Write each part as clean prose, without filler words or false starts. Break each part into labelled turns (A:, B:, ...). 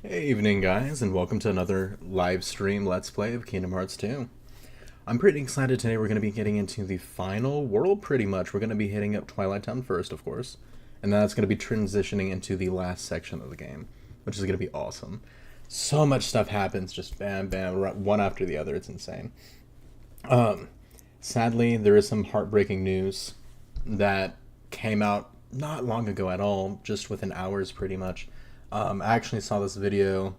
A: Hey, evening guys, and welcome to another live stream Let's Play of Kingdom Hearts 2. I'm pretty excited today. We're going to be getting into the final world pretty much. We're going to be hitting up Twilight Town first, of course, and then that's going to be transitioning into the last section of the game, which is going to be awesome. So much stuff happens, just bam, bam, one after the other. It's insane. Sadly, there is some heartbreaking news that came out not long ago at all, just within hours pretty much. I actually saw this video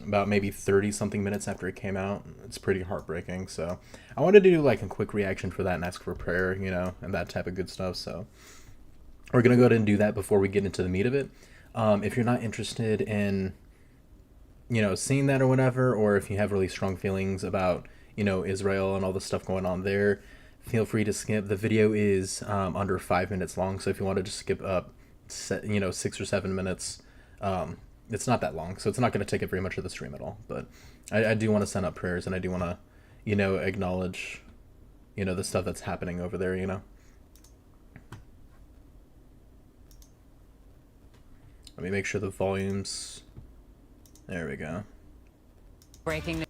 A: about maybe 30 something minutes after it came out. It's pretty heartbreaking, so I wanted to do like a quick reaction for that and ask for prayer, you know, and that type of good stuff. So we're gonna go ahead and do that before we get into the meat of it. If you're not interested in, you know, seeing that or whatever, or if you have really strong feelings about, you know, Israel and all the stuff going on there, feel free to skip. The video is under 5 minutes long, so if you want to just skip up, you know, 6 or 7 minutes. It's not that long, so it's not going to take up very much of the stream at all. But I do want to send up prayers, and I do want to, you know, acknowledge, you know, the stuff that's happening over there, you know. Let me make sure the volume's... There we go.
B: Breaking.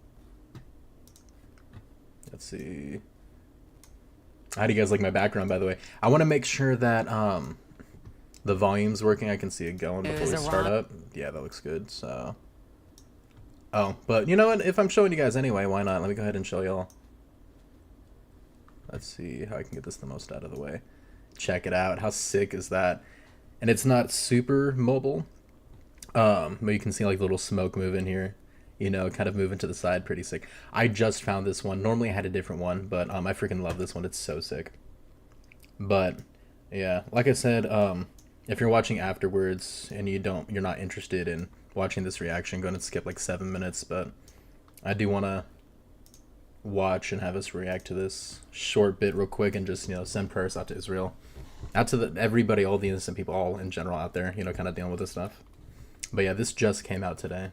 A: Let's see. How do you guys like my background, by the way? I want to make sure that, the volume's working. I can see it going before we start up. Yeah, that looks good. So, oh, but you know what? If I'm showing you guys anyway, why not? Let me go ahead and show y'all. Let's see how I can get this the most out of the way. Check it out. How sick is that? And it's not super mobile. But you can see like little smoke moving here. You know, kind of moving to the side. Pretty sick. I just found this one. Normally I had a different one, but I freaking love this one. It's so sick. But yeah, like I said, if you're watching afterwards and you're not interested in watching this reaction, go ahead and skip like 7 minutes. But I do want to watch and have us react to this short bit real quick and just, you know, send prayers out to Israel, out to everybody, all the innocent people, all in general out there, you know, kind of dealing with this stuff. But yeah, this just came out today.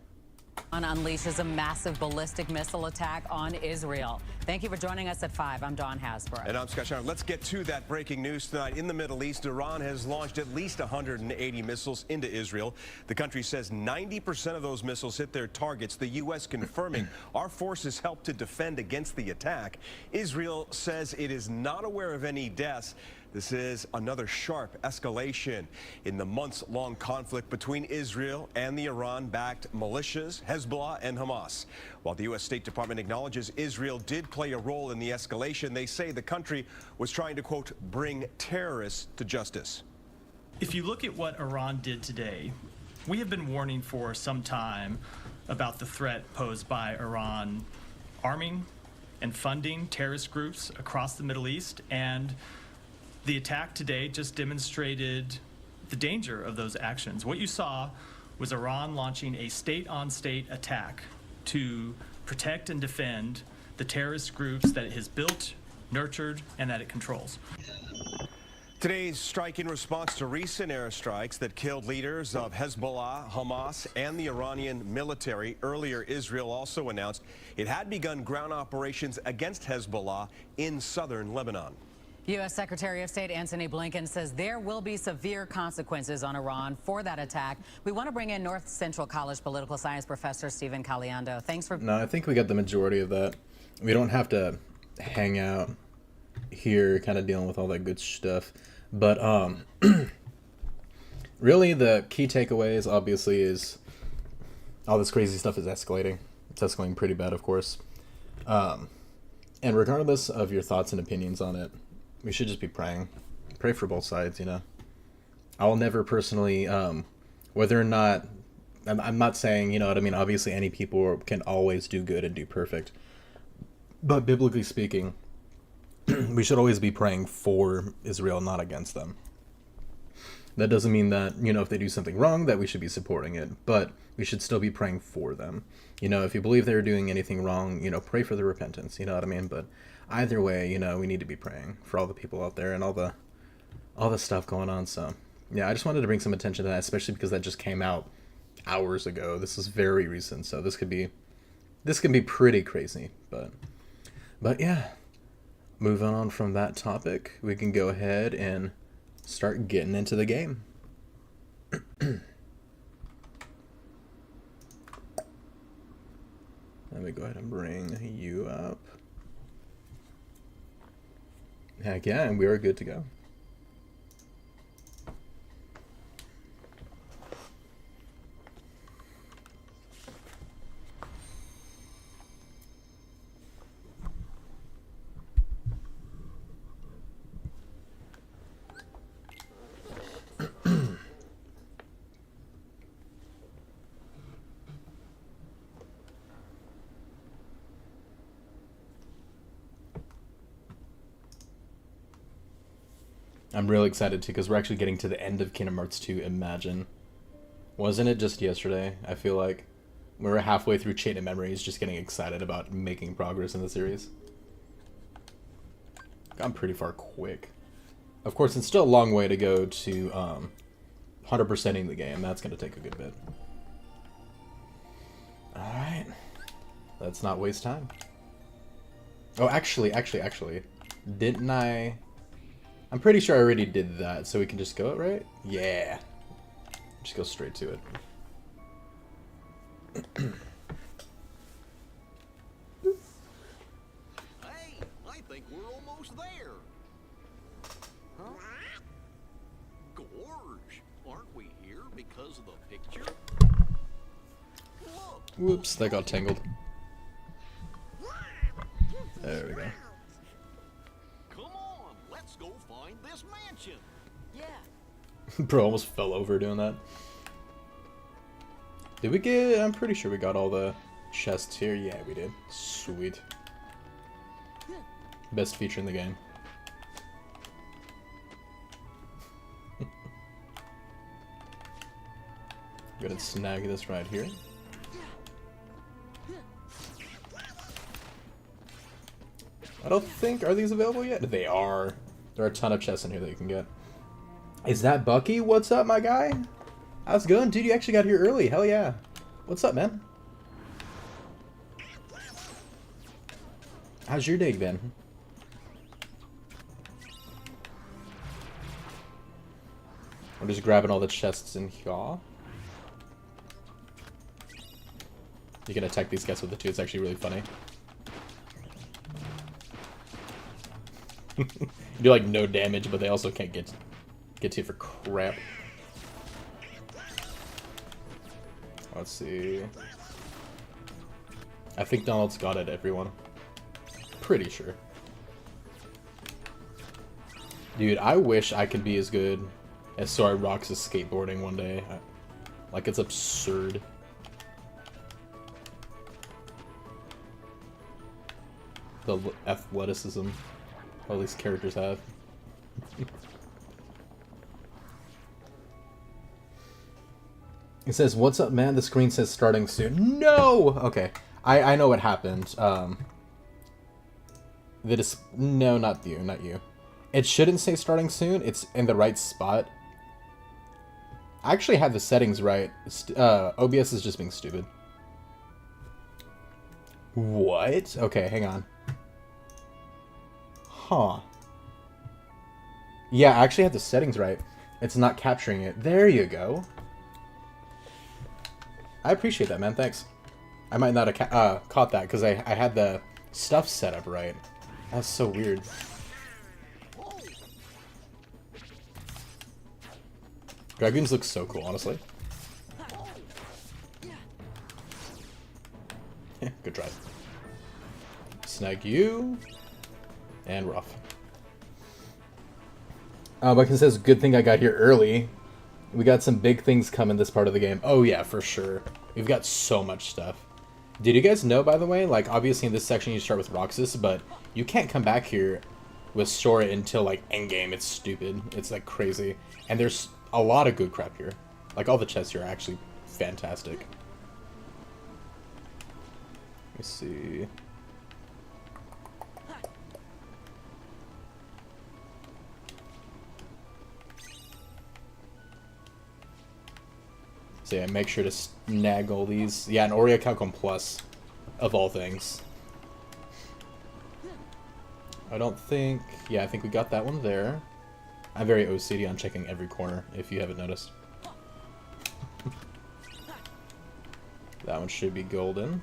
B: Unleashes a massive ballistic missile attack on Israel. Thank you for joining us at 5. I'm Dawn Hasbro.
C: And I'm Scott Shannon. Let's get to that breaking news tonight. In the Middle East, Iran has launched at least 180 missiles into Israel. The country says 90% of those missiles hit their targets. The U.S. confirming our forces helped to defend against the attack. Israel says it is not aware of any deaths. This is another sharp escalation in the months-long conflict between Israel and the Iran-backed militias, Hezbollah and Hamas. While the U.S. State Department acknowledges Israel did play a role in the escalation, they say the country was trying to, quote, bring terrorists to justice.
D: If you look at what Iran did today, we have been warning for some time about the threat posed by Iran arming and funding terrorist groups across the Middle East, and the attack today just demonstrated the danger of those actions. What you saw was Iran launching a state-on-state attack to protect and defend the terrorist groups that it has built, nurtured, and that it controls.
C: Today's strike in response to recent airstrikes that killed leaders of Hezbollah, Hamas, and the Iranian military. Earlier, Israel also announced it had begun ground operations against Hezbollah in southern Lebanon.
B: U.S. Secretary of State Antony Blinken says there will be severe consequences on Iran for that attack. We want to bring in North Central College political science professor Stephen Caliendo. Thanks for...
A: No, I think we got the majority of that. We don't have to hang out here kind of dealing with all that good stuff. But really the key takeaways obviously is all this crazy stuff is escalating. It's escalating pretty bad, of course. And regardless of your thoughts and opinions on it, we should just be praying. Pray for both sides, you know. I'll never personally, whether or not, I'm not saying, you know what I mean, obviously any people can always do good and do perfect. But biblically speaking, we should always be praying for Israel, not against them. That doesn't mean that, you know, if they do something wrong, that we should be supporting it. But we should still be praying for them. You know, if you believe they're doing anything wrong, you know, pray for the repentance, you know what I mean? But either way, you know, we need to be praying for all the people out there and all the stuff going on. So, yeah, I just wanted to bring some attention to that, especially because that just came out hours ago. This is very recent, so this can be pretty crazy. But yeah, moving on from that topic, we can go ahead and start getting into the game. Let me go ahead and bring you up. Heck yeah, and we are good to go. I'm really excited too because we're actually getting to the end of Kingdom Hearts 2 Imagine. Wasn't it just yesterday? I feel like we were halfway through Chain of Memories, just getting excited about making progress in the series. Gone pretty far quick. Of course, it's still a long way to go to 100%ing the game. That's going to take a good bit. Alright. Let's not waste time. Oh, actually. Didn't I... I'm pretty sure I already did that, so we can just go it, right? Yeah. Just go straight to it.
E: Hey, I think we're almost there. Huh? Gorge, aren't we here because of the picture? Look.
A: Whoops, that got tangled. There we go.
E: Come on, let's go find this mansion. Yeah.
A: Bro almost fell over doing that. Did we get... I'm pretty sure we got all the chests here. Yeah, we did. Sweet. Best feature in the game. Go ahead and snag this right here. I don't think... Are these available yet? They are. There are a ton of chests in here that you can get. Is that Bucky? What's up, my guy? How's it going? Dude, you actually got here early. Hell yeah. What's up, man? How's your day been? I'm just grabbing all the chests in here. You can attack these guys with it too. It's actually really funny. You do like no damage, but they also can't get to you for crap. Let's see. I think Donald's got it, everyone. Pretty sure. Dude, I wish I could be as good as Sorry Rocks' skateboarding one day. Like, it's absurd. The athleticism all these characters have. It says, "What's up, man?" The screen says starting soon. No! Okay. I know what happened. No, not you, not you. It shouldn't say starting soon. It's in the right spot. I actually had the settings right. OBS is just being stupid. What? Okay, hang on. Huh. Yeah, I actually had the settings right. It's not capturing it. There you go. I appreciate that, man. Thanks. I might not have caught that because I had the stuff set up right. That's so weird. Dragoons look so cool, honestly. Good try. Snag you. And we're off. Buckin says, good thing I got here early. We got some big things coming this part of the game. Oh yeah, for sure. We've got so much stuff. Did you guys know, by the way, like, obviously in this section you start with Roxas, but you can't come back here with Sora until, like, endgame. It's stupid. It's, like, crazy. And there's a lot of good crap here. Like, all the chests here are actually fantastic. Let me see. So yeah, make sure to snag all these. Yeah, an Aurea Calcum Plus, of all things. I don't think... Yeah, I think we got that one there. I'm very OCD on checking every corner, if you haven't noticed. That one should be golden.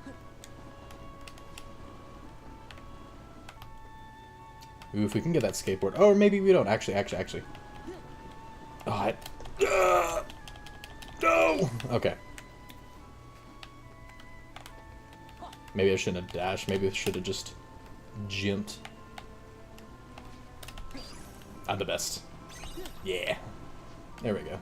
A: Ooh, if we can get that skateboard. Oh, or maybe we don't. Actually. Oh, no! Okay. Maybe I shouldn't have dashed. Maybe I should have just jumped. I'm the best. Yeah. There we go.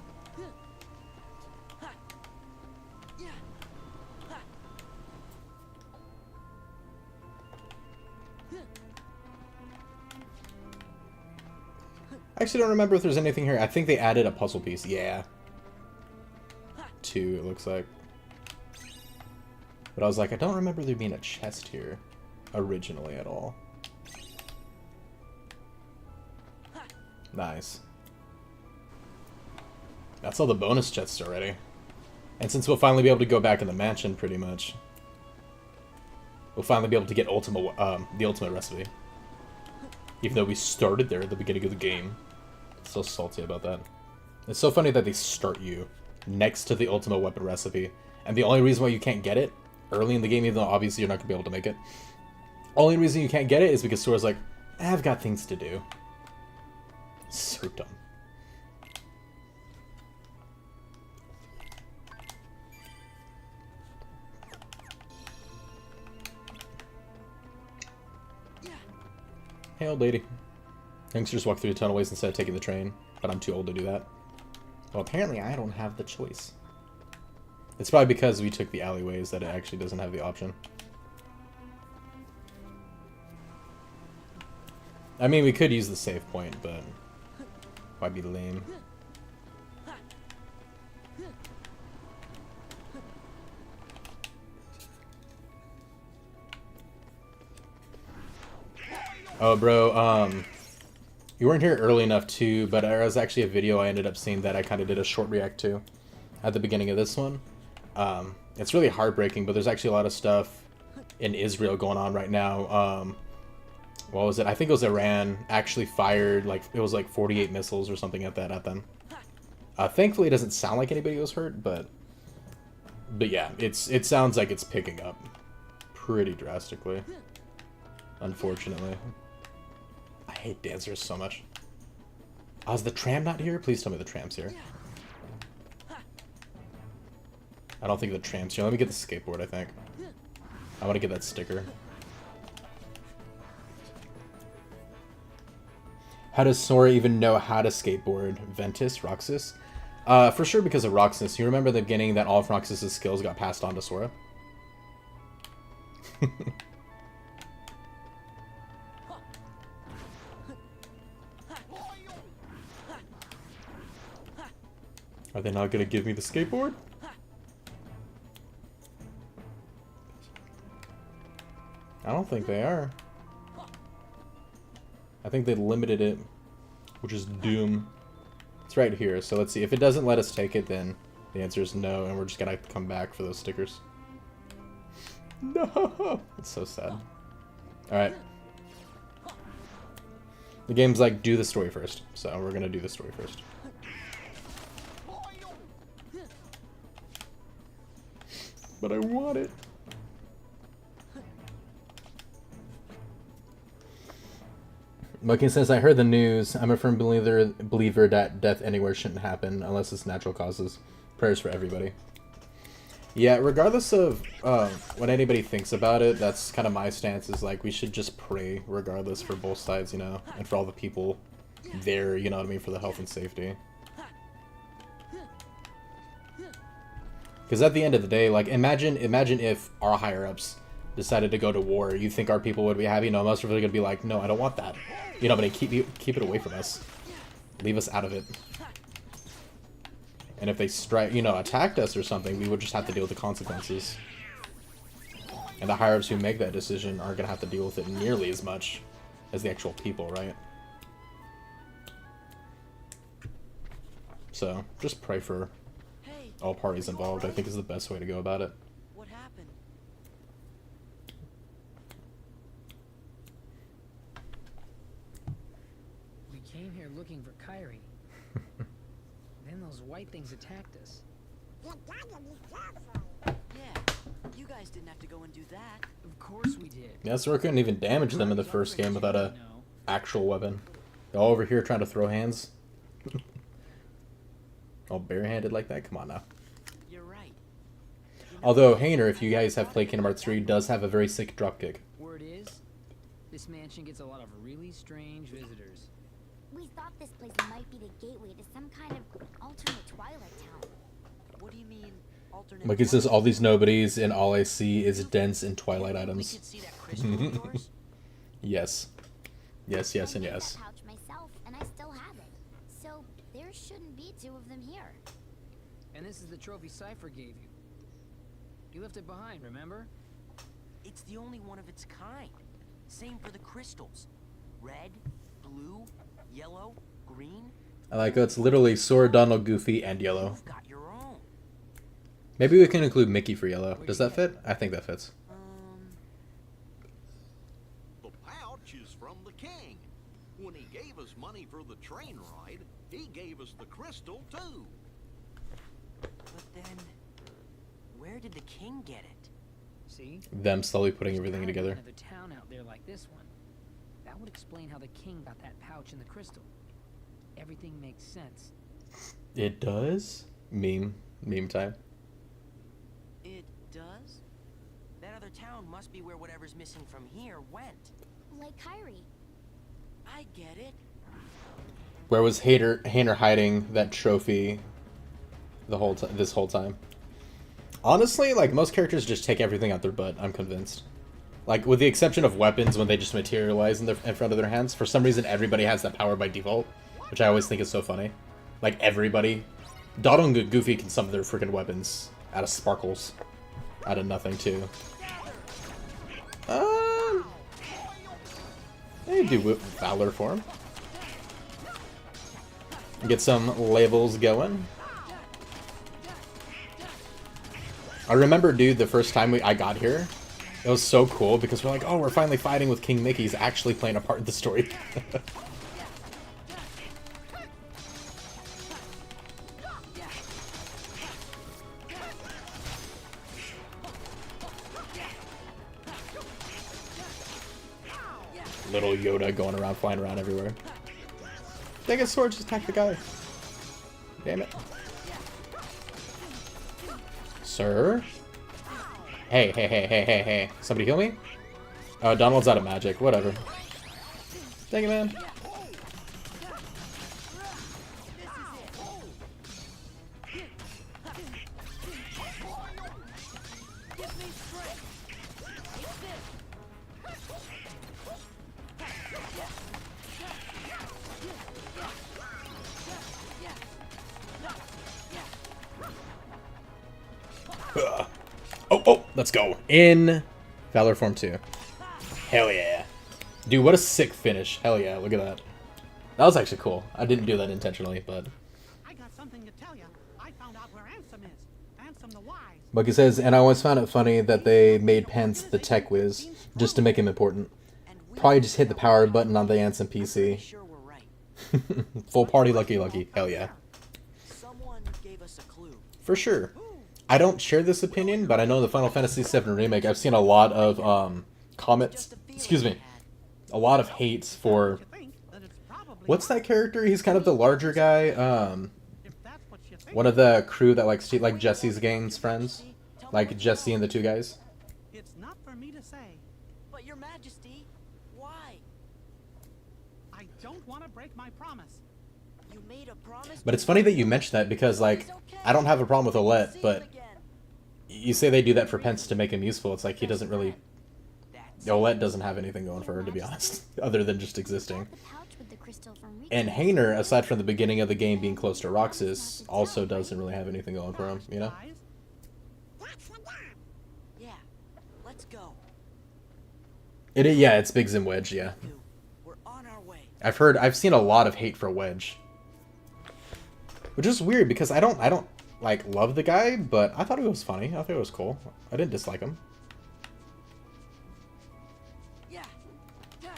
A: I actually don't remember if there's anything here. I think they added a puzzle piece. Yeah. 2, it looks like. But I was like, I don't remember there being a chest here originally at all. Nice. That's all the bonus chests already. And since we'll finally be able to go back in the mansion, pretty much, we'll finally be able to get the ultimate recipe. Even though we started there at the beginning of the game. So salty about that. It's so funny that they start you next to the ultimate weapon recipe. And the only reason why you can't get it early in the game, even though obviously you're not going to be able to make it, only reason you can't get it is because Sora's like, I've got things to do. So dumb. Hey, old lady. Thanks to just walk through the tunnelways instead of taking the train, but I'm too old to do that. Well, apparently I don't have the choice. It's probably because we took the alleyways that it actually doesn't have the option. I mean, we could use the save point, but might be lame. Oh, bro, you weren't here early enough too, but there was actually a video I ended up seeing that I kind of did a short react to at the beginning of this one. It's really heartbreaking, but there's actually a lot of stuff in Israel going on right now. What was it? I think it was Iran actually fired, like, it was like 48 missiles or something at them. Thankfully, it doesn't sound like anybody was hurt, but yeah, it sounds like it's picking up pretty drastically, unfortunately. I hate dancers so much. Oh, is the tram not here? Please tell me the tram's here. I don't think the tram's here. Let me get the skateboard, I think. I want to get that sticker. How does Sora even know how to skateboard? Ventus? Roxas? For sure because of Roxas. You remember the beginning that all of Roxas' skills got passed on to Sora? Are they not going to give me the skateboard? I don't think they are. I think they limited it, which is doom. It's right here, so let's see. If it doesn't let us take it, then the answer is no, and we're just gonna come back for those stickers. No! It's so sad. Alright. The game's like, do the story first. So we're gonna do the story first. But I want it. Monkey says, I heard the news. I'm a firm believer that death anywhere shouldn't happen unless it's natural causes. Prayers for everybody. Yeah, regardless of what anybody thinks about it, that's kind of my stance, is like we should just pray regardless for both sides, you know, and for all the people there, you know what I mean, for the health and safety. Because at the end of the day, like, imagine if our higher-ups decided to go to war. You think our people would be happy? No, most of them are going to be like, no, I don't want that. You know, but keep it away from us. Leave us out of it. And if they attacked us or something, we would just have to deal with the consequences. And the higher-ups who make that decision aren't going to have to deal with it nearly as much as the actual people, right? So, just pray for all parties involved, I think, is the best way to go about it.
F: What happened?
G: We came here looking for Kyrie. Then those white things attacked us.
F: Yeah, you guys didn't have to go and do that.
G: Of course we did.
A: Yeah, so we couldn't even damage them in the first game without a actual weapon. They're all over here trying to throw hands. All barehanded like that? Come on now.
F: You're right.
A: Although, Hayner, if you guys have played Kingdom Hearts 3, does have a very sick dropkick.
G: Word is, this mansion gets a lot of really strange visitors.
H: We thought this place might be the gateway to some kind of alternate Twilight Town.
F: What do you mean, alternate?
A: Like it says, all these nobodies, and all I see is dense in Twilight items.
F: We could see that crystal of yours?
A: Yes. Yes, yes, and
H: I made
A: yes.
H: that pouch myself, and I still have it. So there shouldn't be two of them here.
G: And this is the trophy Cypher gave you. You left it behind, remember?
F: It's the only one of its kind. Same for the crystals. Red, blue, yellow, green.
A: I like it's literally Sora, Donald, Goofy, and Yellow.
F: You've got your own.
A: Maybe we can include Mickey for Yellow. Does that fit? I think that fits.
E: The pouch is from the king. When he gave us money for the train ride, he gave us the crystal too.
F: But then, where did the king get it?
G: See?
A: Them slowly putting
G: There's
A: everything
G: gotta be
A: together.
G: another town out there like this one. That would explain how the king got that pouch and the crystal. Everything makes sense.
A: It does? Meme time.
F: It does? That other town must be where whatever's missing from here went.
H: Like Kyrie.
F: I get it.
A: Where was Hayner hiding that trophy this whole time? Honestly, like, most characters just take everything out their butt, I'm convinced. Like, with the exception of weapons when they just materialize in front of their hands, for some reason everybody has that power by default, which I always think is so funny. Like, everybody. Donald and Goofy can summon their freaking weapons out of sparkles. Out of nothing, too. They do Valor for him. Get some labels going. I remember, dude, the first time I got here, it was so cool because we're like, oh, we're finally fighting with King Mickey. He's actually playing a part in the story. Little Yoda going around, flying around everywhere. Dang it, sword, just attack the guy. Damn it. Sir? Hey. Somebody heal me? Oh, Donald's out of magic. Whatever. Dang it, man. Oh, let's go. In Valor Form 2. Hell yeah. Dude, what a sick finish. Hell yeah, look at that. That was actually cool. I didn't do that intentionally, but...
I: I got something to tell you. I found out where Ansem is. Ansem the Wise.
A: Bucky says, and I always found it funny that they made Pence the tech whiz, just to make him important. Probably just hit the power button on the Ansem PC.
F: Sure we're right.
A: Full party lucky lucky. Hell yeah.
F: Someone gave us a clue.
A: For sure. I don't share this opinion, but I know the Final Fantasy VII Remake, I've seen a lot of comments, excuse me, a lot of hates for, what's that character? He's kind of the larger guy, one of the crew that likes like Jesse's gang's friends, like Jesse and the two guys.
I: It's not for me to say.
F: But your majesty, why?
I: I don't want to break my promise.
F: You made a promise.
A: But it's funny that you mentioned that because, like, I don't have a problem with Olette, but you say they do that for Pence to make him useful. It's like he doesn't really... Olette doesn't have anything going for her, to be honest, other than just existing. And Hayner, aside from the beginning of the game being close to Roxas, also doesn't really have anything going for him, you know?
F: Yeah, let's go.
A: Yeah, it's Biggs and Wedge, yeah.
F: We're on our way.
A: I've seen a lot of hate for Wedge. Which is weird, because I don't, like, love the guy, but I thought he was funny. I thought it was cool. I didn't dislike him.
F: Yeah. Yeah.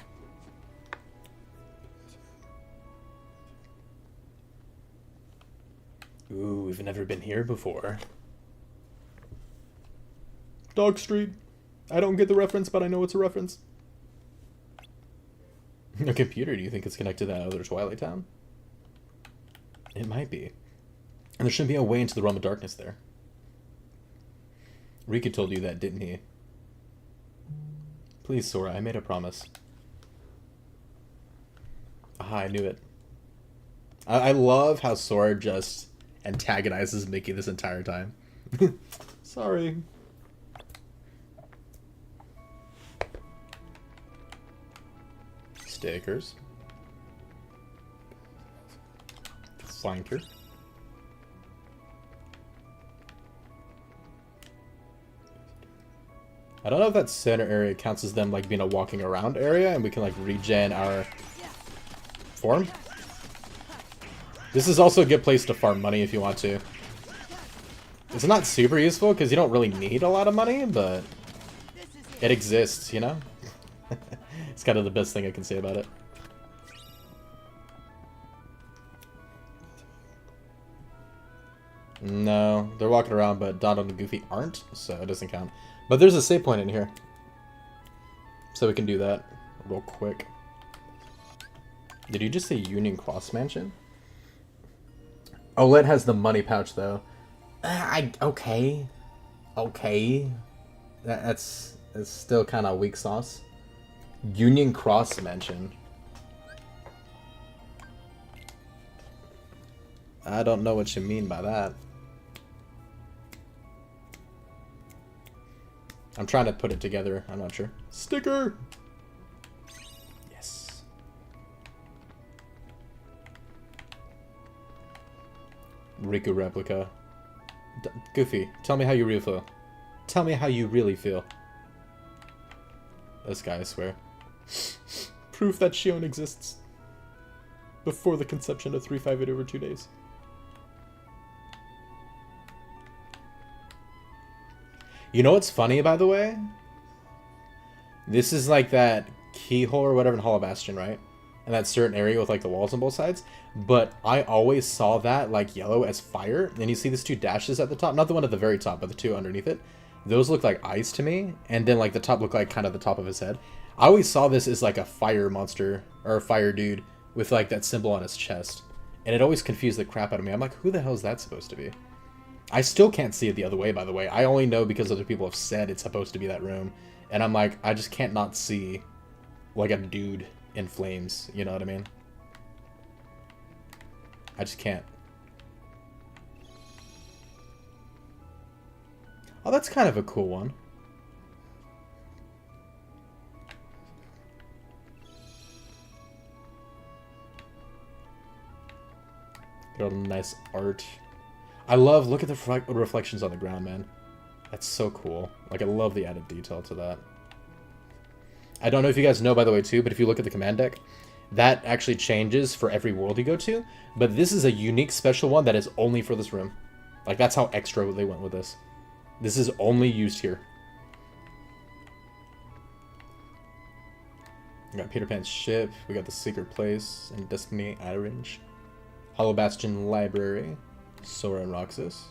A: Ooh, we've never been here before. Dog Street. I don't get the reference, but I know it's a reference. A computer, do you think it's connected to that other Twilight Town? It might be. And there shouldn't be a way into the realm of darkness there. Rika told you that, didn't he? Please, Sora, I made a promise. Ah, I knew it. I love how Sora just antagonizes Mickey this entire time. Sorry. Stickers. Flanker. I don't know if that center area counts as them like being a walking around area and we can like regen our form. This is also a good place to farm money if you want to. It's not super useful because you don't really need a lot of money, but it exists, you know? It's kind of the best thing I can say about it. No, they're walking around, but Donald and Goofy aren't, so it doesn't count. But there's a save point in here. So we can do that real quick. Did you just say Union Cross Mansion? Olette has the money pouch, though. Okay. Okay. That's still kind of weak sauce. Union Cross Mansion. I don't know what you mean by that. I'm trying to put it together. I'm not sure. Sticker! Yes. Riku replica. Goofy, tell me how you really feel. Tell me how you really feel. This guy, I swear. Proof that Shion exists. Before the conception of 358 over 2 days. You know what's funny, by the way? This is like that keyhole or whatever in Hall of Bastion, right? And that certain area with like the walls on both sides. But I always saw that like yellow as fire. And you see these two dashes at the top. Not the one at the very top, but the two underneath it. Those look like eyes to me. And then like the top look like kind of the top of his head. I always saw this as like a fire monster or a fire dude with like that symbol on his chest. And it always confused the crap out of me. I'm like, who the hell is that supposed to be? I still can't see it the other way, by the way. I only know because other people have said it's supposed to be that room. And I'm like, I just can't not see, like, a dude in flames. You know what I mean? I just can't. Oh, that's kind of a cool one. Got a nice art. I love, look at the reflections on the ground, man. That's so cool. Like, I love the added detail to that. I don't know if you guys know, by the way, too, but if you look at the command deck, that actually changes for every world you go to. But this is a unique special one that is only for this room. Like, that's how extra they went with this. This is only used here. We got Peter Pan's ship. We got the Secret Place and Destiny Orange. Hollow Bastion Library. Sora and Roxas.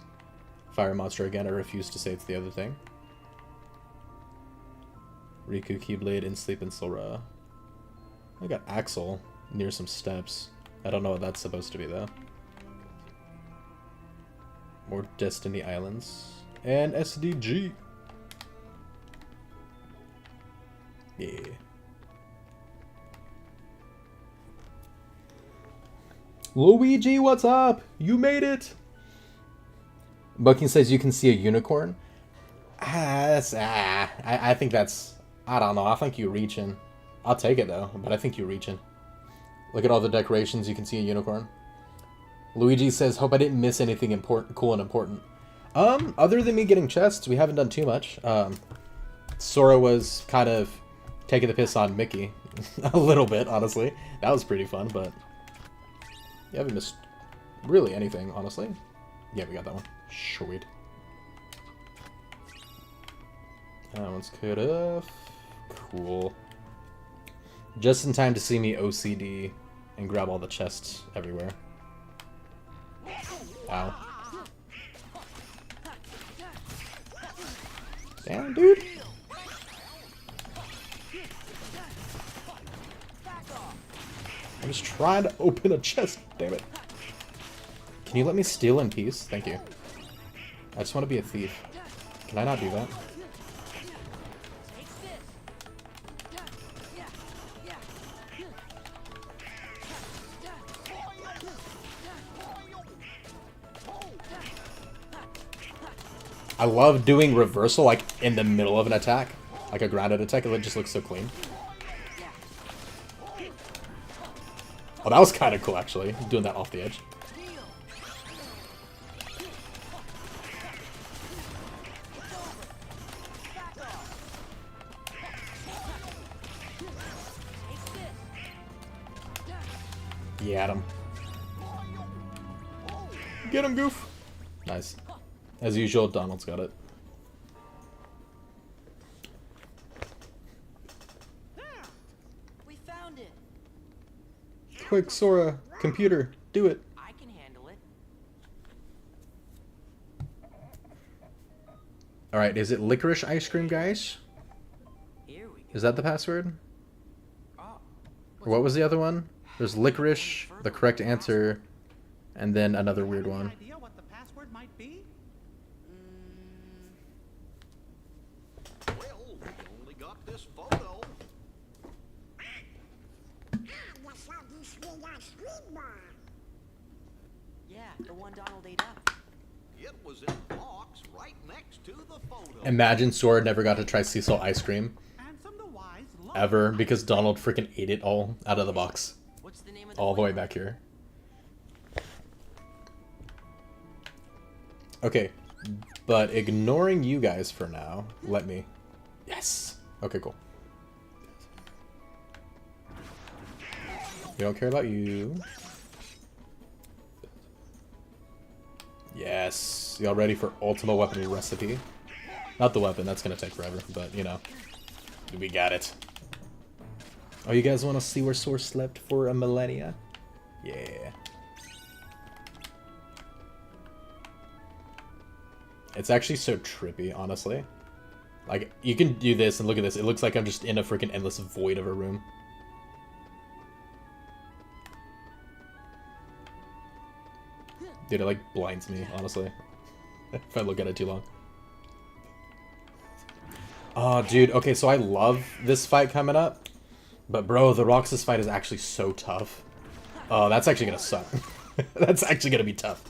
A: Fire Monster again. I refuse to say it's the other thing. Riku, Keyblade, and Sleep and Sora. I got Axel near some steps. I don't know what that's supposed to be though. More Destiny Islands. And SDG. Yeah. Luigi, what's up? You made it! Bucking says you can see a unicorn. I think that's... I don't know. I think you're reaching. I'll take it though, but I think you're reaching. Look at all the decorations. You can see a unicorn. Luigi says, hope I didn't miss anything important, cool and important. Other than me getting chests, we haven't done too much. Sora was kind of taking the piss on Mickey. A little bit, honestly. That was pretty fun, but... You haven't missed really anything, honestly. Yeah, we got that one. Sweet. That one's cut off. Cool. Just in time to see me OCD and grab all the chests everywhere. Ow. Damn, dude. I'm just trying to open a chest, damn it. Can you let me steal in peace? Thank you. I just want to be a thief. Can I not do that? I love doing reversal like in the middle of an attack. Like a grounded attack, it just looks so clean. Oh, that was kind of cool, actually, doing that off the edge. Yeah, him. Get him, Goof! Nice. As usual, Donald's got it.
F: We found it.
A: Quick, Sora, computer, do it.
F: I can handle it.
A: Alright, is it licorice ice cream, guys?
F: Here we go.
A: Is that the password?
F: Oh,
A: Or what was the other one? There's licorice, the correct answer, and then another weird one.
I: Any idea what the password might be?
E: Well, we only got this photo.
F: yeah, the one Donald ate up.
E: It was in a box right next to the photo.
A: Imagine Sora never got to try sea salt ice cream
I: Ansem the Wise loves
A: ever because Donald freaking ate it all out of the box.
F: What's the name of the
A: All the way
F: flavor?
A: back here. Okay, but ignoring you guys for now, let me... Yes! Okay, cool. We don't care about you. Yes! Y'all ready for Ultima Weapon recipe? Not the weapon, that's gonna take forever, but, you know. We got it. Oh, you guys want to see where Sora slept for a millennia? Yeah. It's actually so trippy, honestly. Like, you can do this and look at this. It looks like I'm just in a freaking endless void of a room. Dude, it like blinds me, honestly. If I look at it too long. Oh, dude. Okay, so I love this fight coming up. But, bro, the Roxas fight is actually so tough. Oh, that's actually gonna suck. That's actually gonna be tough.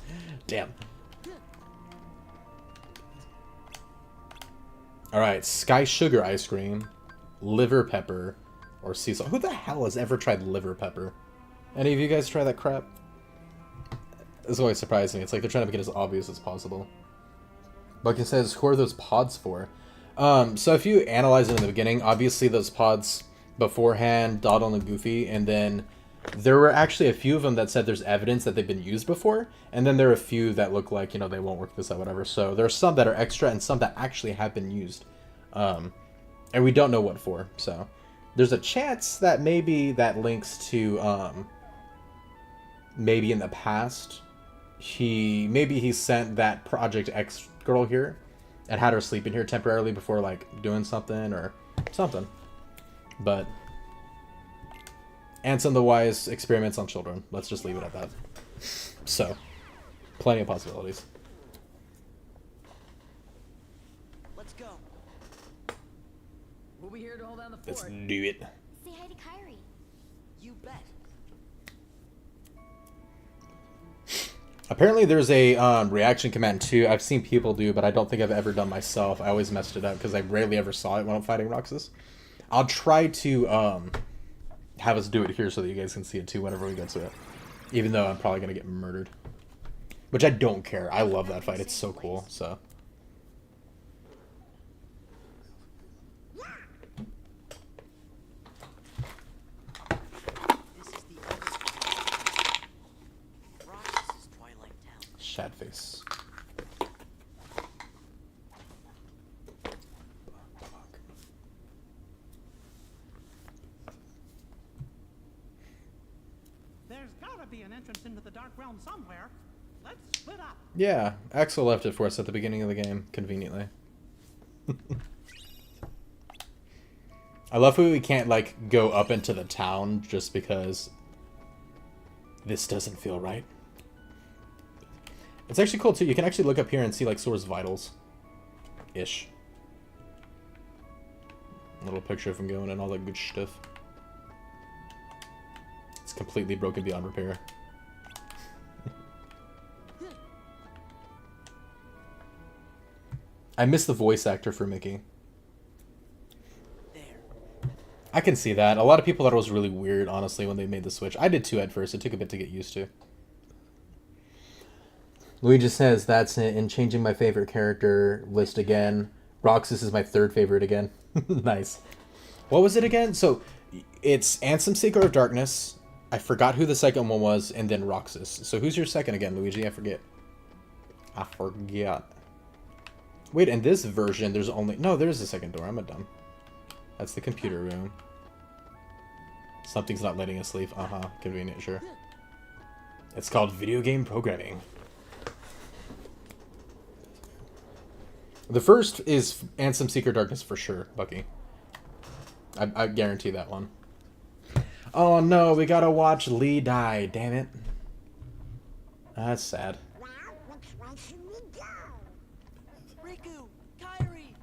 A: Damn. Alright, Sky Sugar Ice Cream, Liver Pepper, or Sea Salt. Who the hell has ever tried Liver Pepper? Any of you guys try that crap? It's always surprising. It's like they're trying to make it as obvious as possible. Bucket says, who are those pods for? So if you analyze it in the beginning, obviously those pods beforehand, Donald and Goofy, and then there were actually a few of them that said there's evidence that they've been used before, and then there are a few that look like, you know, they won't work this out, whatever. So there are some that are extra and some that actually have been used. And we don't know what for, so there's a chance that maybe that links to maybe in the past he sent that Project X girl here and had her sleep in here temporarily before like doing something or something. But Ansem the Wise experiments on children. Let's just leave it at that. So, plenty of possibilities.
F: Let's go.
G: We'll be here to hold down the fort.
A: Let's do it.
H: Say hi to Kyrie.
F: You bet.
A: Apparently there's a reaction command too. I've seen people do, but I don't think I've ever done myself. I always messed it up because I rarely ever saw it when I'm fighting Roxas. I'll try to have us do it here so that you guys can see it too whenever we get to it. Even though I'm probably going to get murdered. Which I don't care. I love that fight. It's so cool. So.
F: This is the other Roxas' Twilight Town.
A: Shadface.
I: There's gotta be an entrance into the Dark Realm somewhere. Let's split up.
A: Yeah, Axel left it for us at the beginning of the game, conveniently. I love how we can't, like, go up into the town just because this doesn't feel right. It's actually cool, too. You can actually look up here and see, like, Sora's vitals. Ish. A little picture of him going and all that good stuff. It's completely broken beyond repair. I miss the voice actor for Mickey.
F: There.
A: I can see that. A lot of people thought it was really weird, honestly, when they made the switch. I did too at first. It took a bit to get used to. Luigi says, that's it. In changing my favorite character list again. Roxas is my third favorite again. Nice. What was it again? So, it's Ansem Seeker of Darkness. I forgot who the second one was, and then Roxas. So who's your second again, Luigi? I forget. I forget. Wait, in this version, there's only... No, there's a second door. I'm a dumb. That's the computer room. Something's not letting us leave. Uh-huh. Convenient, sure. It's called video game programming. The first is Ansem Seeker Darkness for sure, Bucky. I guarantee that one. Oh no, we gotta watch Lee die, damn it. That's sad.
F: Riku, Kyrie.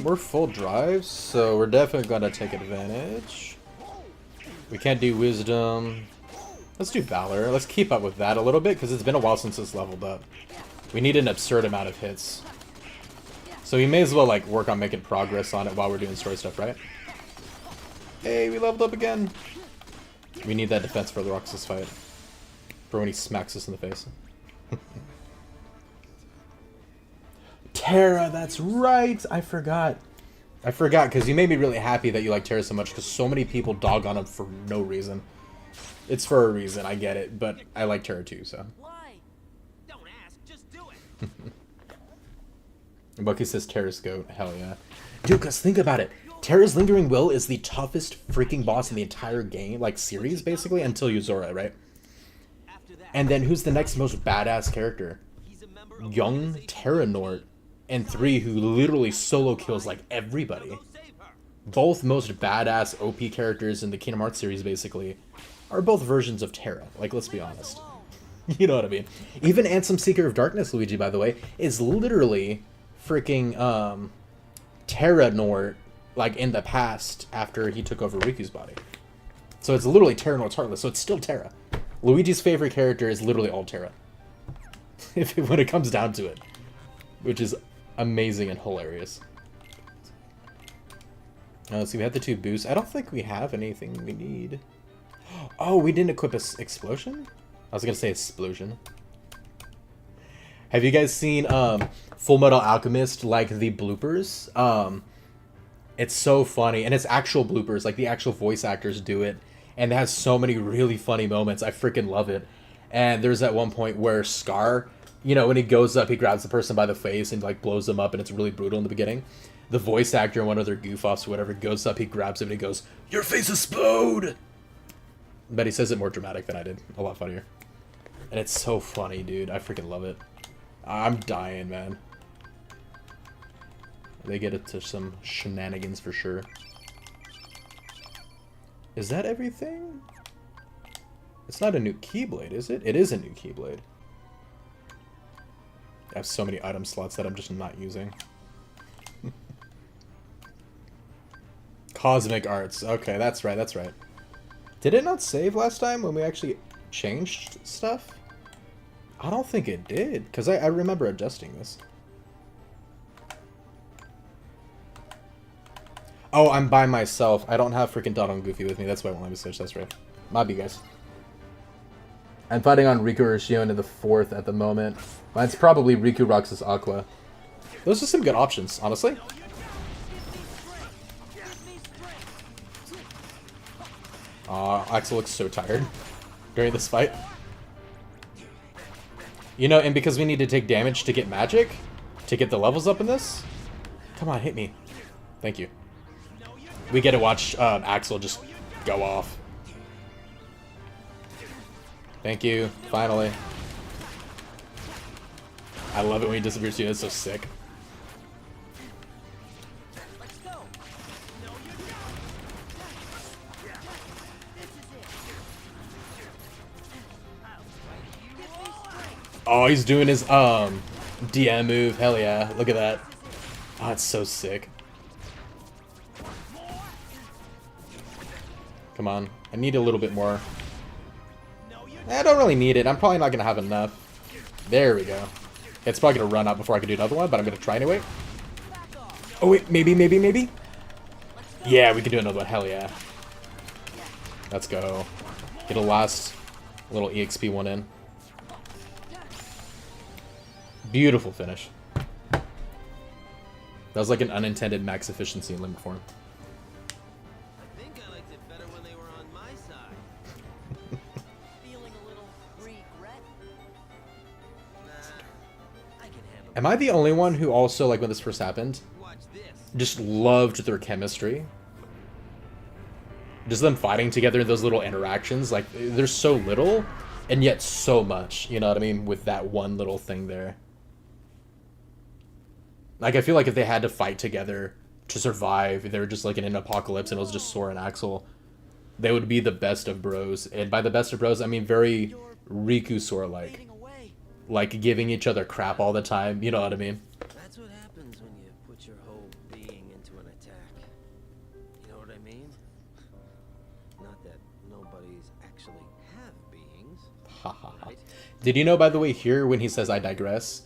A: We're full drives, so we're definitely gonna take advantage. We can't do Wisdom. Let's do Valor. Let's keep up with that a little bit, because it's been a while since it's leveled up. We need an absurd amount of hits. So we may as well, like, work on making progress on it while we're doing story stuff, right? Hey, we leveled up again! We need that defense for the Roxas fight. For when he smacks us in the face. Terra, that's right! I forgot. I forgot, because you made me really happy that you like Terra so much, because so many people dog on him for no reason. It's for a reason, I get it, but I like Terra too, so.
F: Why? Don't ask, just do it.
A: And Bucky says Terra's goat. Hell yeah. Dude, because think about it. Terra's Lingering Will is the toughest freaking boss in the entire game, like series, basically, until Yuzora, right? And then who's the next most badass character? Young Terra Nort. And 3, who literally solo kills, like, everybody. Both most badass OP characters in the Kingdom Hearts series, basically, are both versions of Terra. Like, let's be honest. You know what I mean? Even Ansem Seeker of Darkness, Luigi, by the way, is literally freaking, Terra Nort, like, in the past, after he took over Riku's body. So it's literally Terra Nort's Heartless, so it's still Terra. Luigi's favorite character is literally all Terra. When it comes down to it. Which is amazing and hilarious. Let's see, we have the 2 boosts. I don't think we have anything we need. Oh, we didn't equip a explosion? I was gonna say explosion. Have you guys seen Full Metal Alchemist, like the bloopers? It's so funny, and it's actual bloopers, like the actual voice actors do it, and it has so many really funny moments. I freaking love it. And there's that one point where Scar, you know, when he goes up, he grabs the person by the face and like blows them up, and it's really brutal in the beginning. The voice actor, one of their goof-offs or whatever, goes up, he grabs him, and he goes, "Your face explode!" But he says it more dramatic than I did. A lot funnier. And it's so funny, dude. I freaking love it. I'm dying, man. They get into some shenanigans for sure. Is that everything? It's not a new Keyblade, is it? It is a new Keyblade. I have so many item slots that I'm just not using. Cosmic Arts. Okay, that's right, that's right. Did it not save last time when we actually changed stuff? I don't think it did, because I remember adjusting this. Oh, I'm by myself. I don't have freaking Donald and Goofy with me. That's why I won't let me switch. That's right. My B, guys. I'm fighting on Riku or Shion in the 4th at the moment. Mine's probably Riku, Roxas, Aqua. Those are some good options, honestly. Axel looks so tired during this fight. You know, and because we need to take damage to get magic, to get the levels up in this. Come on, hit me. Thank you. We get to watch Axel just go off. Thank you. Finally. I love it when he disappears too. That's so sick. Oh, he's doing his DM move. Hell yeah. Look at that. Oh, it's so sick. Come on. I need a little bit more. I don't really need it. I'm probably not going to have enough. There we go. It's probably going to run out before I can do another one, but I'm going to try anyway. Oh, wait. Maybe. Yeah, we can do another one. Hell yeah. Let's go. Get a last little EXP one in. Beautiful finish. That was like an unintended max efficiency in limit form.
F: I think I liked it better when they were on my side. Feeling a little regret? Nah, I can handle it.
A: Am I the only one who also, like when this first happened, just loved their chemistry? Just them fighting together, those little interactions, like there's so little and yet so much, you know what I mean, with that one little thing there. Like, I feel like if they had to fight together to survive, they were just like in an apocalypse and it was just Sora and Axel, they would be the best of bros. And by the best of bros, I mean very Riku Sora-like. Like giving each other crap all the time, you know what I mean?
F: That's what happens when you put your whole being into an attack. You know what I mean? Not that nobody's actually have beings. Right?
A: Did you know, by the way, here when he says I digress,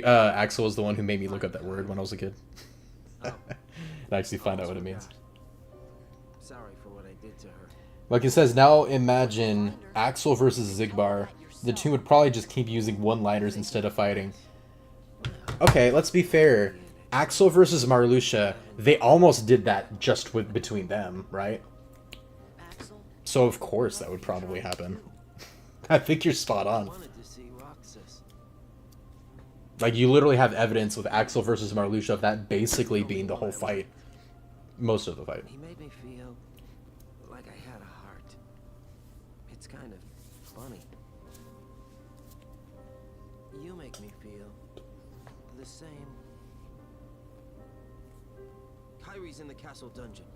A: Axel is the one who made me look up that word when I was a kid. And actually find out what it means.
F: Sorry for what I did to her.
A: Like it says, now imagine Axel versus Xigbar. The two would probably just keep using one-liners instead of fighting. Okay, let's be fair. Axel versus Marluxia, they almost did that just between them, right? So of course that would probably happen. I think you're spot on. Like, you literally have evidence with Axel versus Marluxia of that basically being the whole fight. Most of the fight.
F: He made me feel like I had a heart. It's kind of funny. You make me feel the same. Kyrie's in the castle dungeon.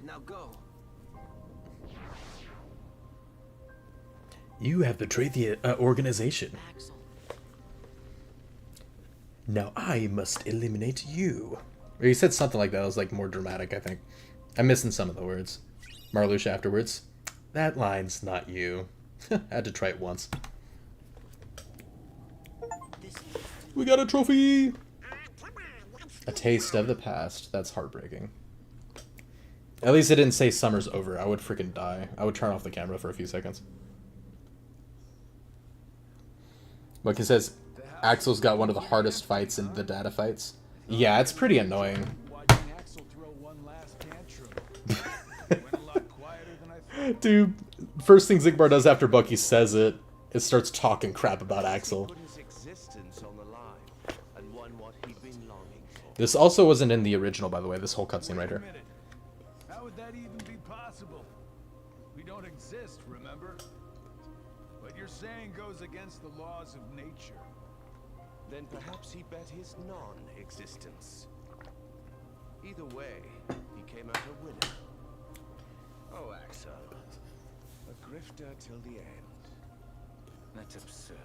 F: Now go.
A: You have betrayed the organization.
F: Axel.
A: Now I must eliminate you. Or he said something like that. It was like more dramatic, I think. I'm missing some of the words. Marluxia afterwards. That line's not you. I had to try it once. We got a trophy! A taste of the past. That's heartbreaking. At least it didn't say summer's over. I would freaking die. I would turn off the camera for a few seconds. Look, it says Axel's got one of the hardest fights in the data fights. Yeah, it's pretty annoying. Dude, first thing Zigbar does after Bucky says it, is starts talking crap about Axel.
J: Put his existence on the line and won what he'd been longing for.
A: This also wasn't in the original, by the way, this whole cutscene right here.
K: How would that even be possible? We don't exist, remember? What you're saying goes against the laws of nature.
J: Then perhaps he bet his non-existence. Either way, he came out a winner. Oh, Axel. A grifter till the end.
L: That's absurd.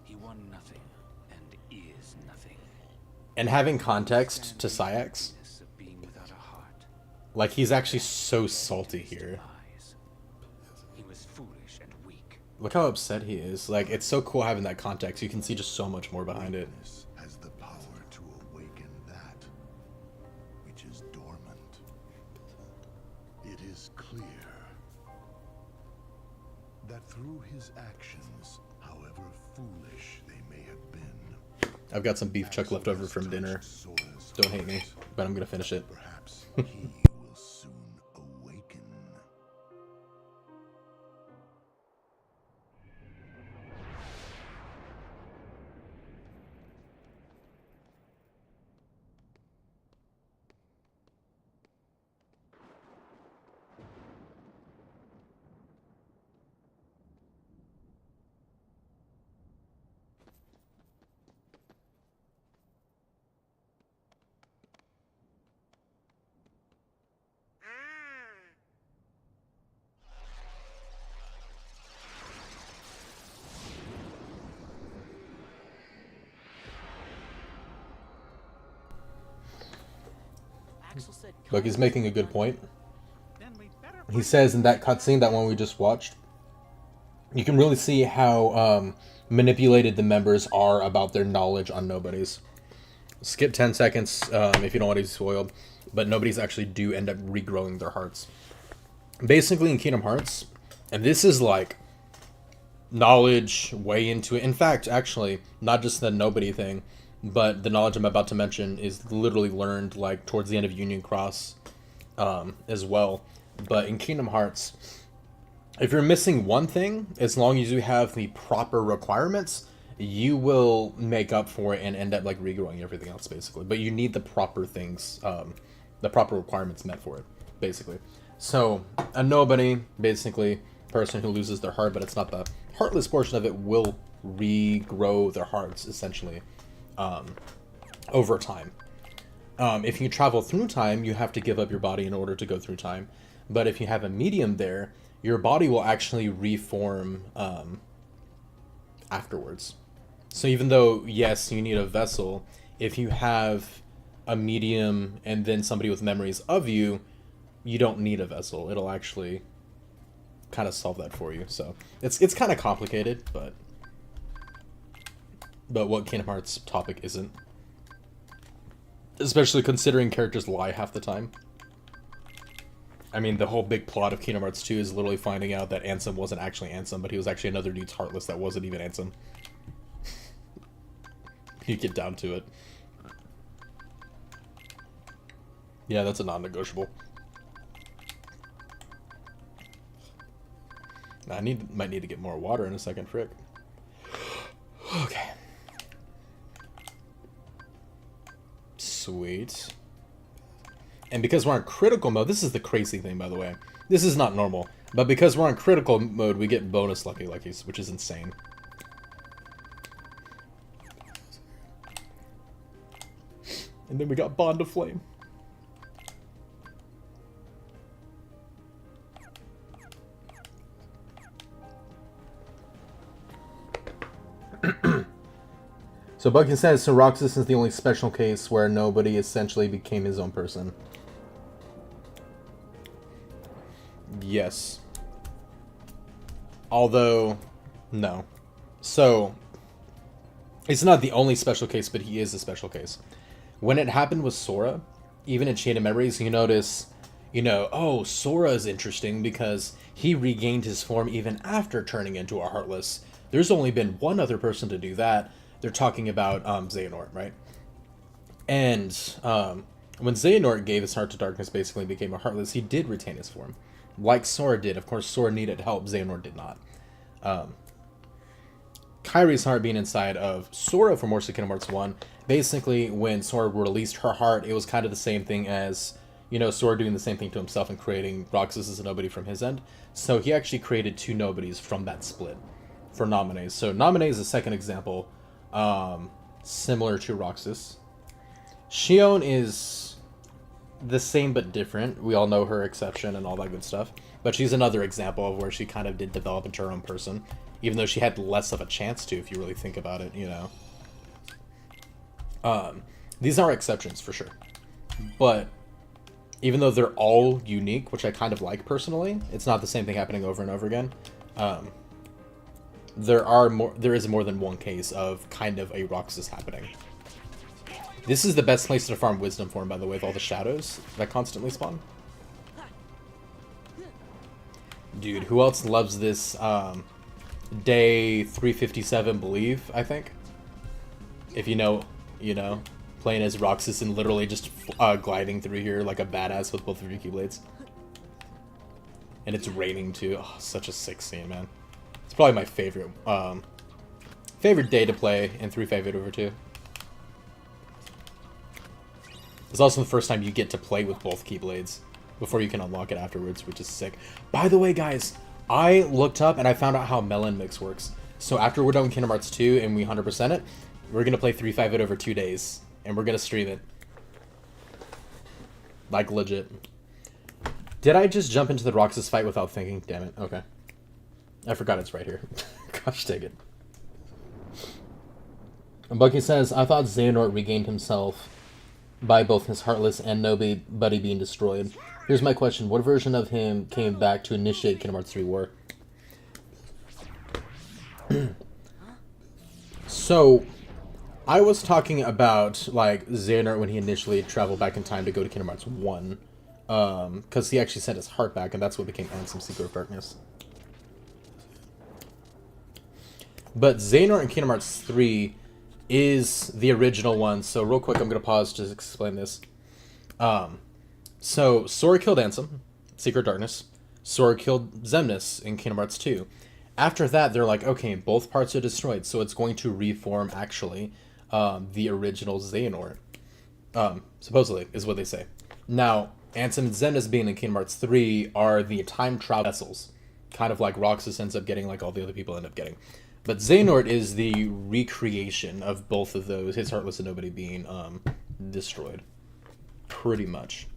L: He won nothing, and is nothing.
A: And having context to Sayax,
L: Of being without a heart.
A: like, he's actually so salty here.
L: He was foolish and weak.
A: Look how upset he is. Like, it's so cool having that context. You can see just so much more behind it.
M: Has the power to awaken that which is dormant. It is clear that through his actions, however foolish they may have been,
A: I've got some beef chuck left over from dinner. Don't hate me, but I'm gonna finish it.
M: perhaps he will soon awaken.
A: Look, he's making a good point. He says in that cutscene, that one we just watched, you can really see how manipulated the members are about their knowledge on nobodies. Skip 10 seconds if you don't want to be spoiled, but nobodies actually do end up regrowing their hearts. Basically, in Kingdom Hearts, and this is like knowledge way into it. In fact, actually, not just the nobody thing, but the knowledge I'm about to mention is literally learned like towards the end of Union Cross as well. But in Kingdom Hearts, if you're missing one thing, as long as you have the proper requirements, you will make up for it and end up like regrowing everything else basically. But you need the proper things, the proper requirements met for it, basically. So a nobody, basically, person who loses their heart, but it's not the heartless portion of it, will regrow their hearts essentially over time. If you travel through time, you have to give up your body in order to go through time. But if you have a medium there, your body will actually reform afterwards. So even though, yes, you need a vessel, if you have a medium and then somebody with memories of you, you don't need a vessel. It'll actually kind of solve that for you. So it's kind of complicated, but what Kingdom Hearts topic isn't. Especially considering characters lie half the time. I mean, the whole big plot of Kingdom Hearts 2 is literally finding out that Ansem wasn't actually Ansem, but he was actually another dude's Heartless that wasn't even Ansem. You get down to it. Yeah, that's a non-negotiable. I might need to get more water in a second, frick. Okay. Sweet. And because we're on critical mode, this is the crazy thing, by the way. This is not normal. But because we're on critical mode, we get bonus Lucky Luckies, which is insane. And then we got Bond of Flame. So Bucky says, so Roxas is the only special case where nobody essentially became his own person. Yes. Although, no. So, it's not the only special case, but he is a special case. When it happened with Sora, even in Chain of Memories, you notice, oh, Sora is interesting because he regained his form even after turning into a Heartless. There's only been one other person to do that. They're talking about Xehanort, right? And when Xehanort gave his heart to darkness, basically became a Heartless, he did retain his form. Like Sora did. Of course, Sora needed help. Xehanort did not. Kairi's heart being inside of Sora from Morse Kingdom Hearts 1, basically, when Sora released her heart, it was kind of the same thing as, you know, Sora doing the same thing to himself and creating Roxas as a nobody from his end. So he actually created 2 nobodies from that split for Naminé. So Naminé is a second example, similar to Roxas. Xion is the same but different. We all know her exception and all that good stuff. But she's another example of where she kind of did develop into her own person, even though she had less of a chance to, if you really think about it, you know. These are exceptions for sure. But even though they're all unique, which I kind of like personally, it's not the same thing happening over and over again. There is more than one case of kind of a Roxas happening. This is the best place to farm Wisdom form, by the way, with all the shadows that constantly spawn. Dude, who else loves this day 357 Believe, I think? If you know, playing as Roxas and literally just gliding through here like a badass with both of your Keyblades. And it's raining too. Oh, such a sick scene, man. It's probably my favorite favorite day to play in 358/2. It's also the first time you get to play with both Keyblades before you can unlock it afterwards, which is sick. By the way, guys, I looked up and I found out how Melon Mix works. So after we're done with Kingdom Hearts 2 and we 100% it, we're going to play 358 over 2 days. And we're going to stream it. Like, legit. Did I just jump into the Roxas fight without thinking? Damn it. Okay. I forgot it's right here. Gosh, take it. Bucky says, I thought Xehanort regained himself by both his Heartless and Nobody being destroyed. Here's my question. What version of him came back to initiate Kingdom Hearts 3 War? So, I was talking about, like, Xehanort when he initially traveled back in time to go to Kingdom Hearts 1. Because he actually sent his heart back, and that's what became Ansem Secret of Darkness. But Xehanort in Kingdom Hearts 3 is the original one. So real quick, I'm going to pause to explain this. So Sora killed Ansem, Secret of Darkness. Sora killed Xemnas in Kingdom Hearts 2. After that, they're like, okay, both parts are destroyed, so it's going to reform, actually, the original Xehanort. Supposedly, is what they say. Now, Ansem and Xemnas being in Kingdom Hearts 3 are the time travel vessels. Kind of like Roxas ends up getting, like all the other people end up getting. But Xehanort is the recreation of both of those, his Heartless and Nobody being destroyed. Pretty much.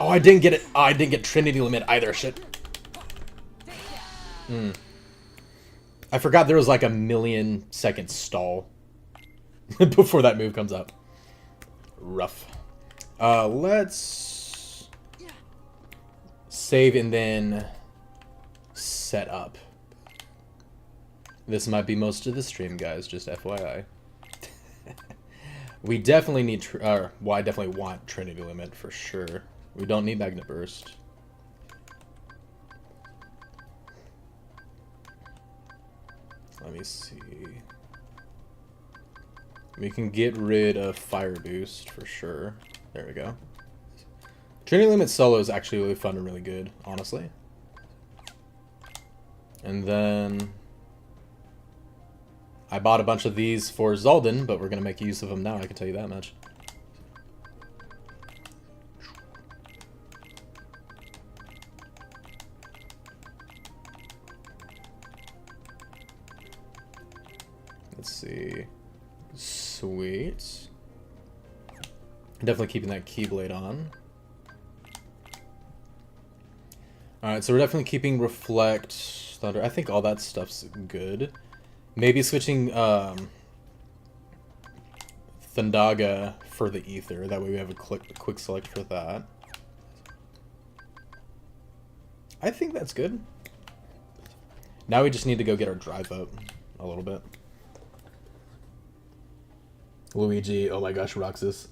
A: Oh, I didn't get it. Oh, I didn't get Trinity Limit either. Shit. I forgot there was like a 1,000,000-second stall before that move comes up. Rough. Let's save and then set up. This might be most of the stream, guys, just FYI. We definitely need, well, I definitely want Trinity Limit for sure. We don't need Magnet Burst. Let me see. We can get rid of Fire Boost for sure. There we go. Trinity Limit solo is actually really fun and really good, honestly. And then I bought a bunch of these for Zaldin, but we're going to make use of them now, I can tell you that much. Let's see. Sweet. Definitely keeping that Keyblade on. Alright, so we're definitely keeping Reflect, Thunder. I think all that stuff's good. Maybe switching Thundaga for the Ether. That way we have a quick select for that. I think that's good. Now we just need to go get our drive up a little bit. Luigi, oh my gosh, Roxas.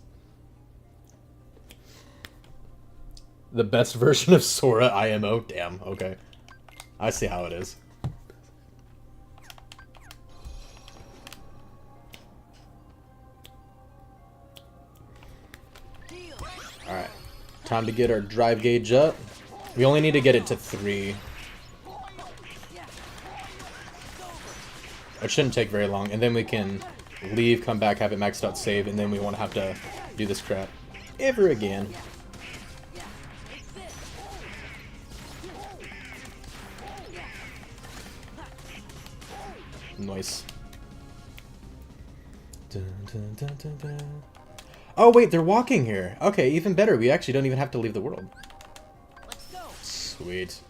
A: The best version of Sora IMO? Damn, okay. I see how it is. Alright. Time to get our drive gauge up. We only need to get it to 3. It shouldn't take very long, and then we can leave, come back, have it maxed out, save, and then we won't have to do this crap ever again. Nice. Dun, dun, dun, dun, dun. Oh wait, they're walking here. Okay, even better. We actually don't even have to leave the world. Sweet.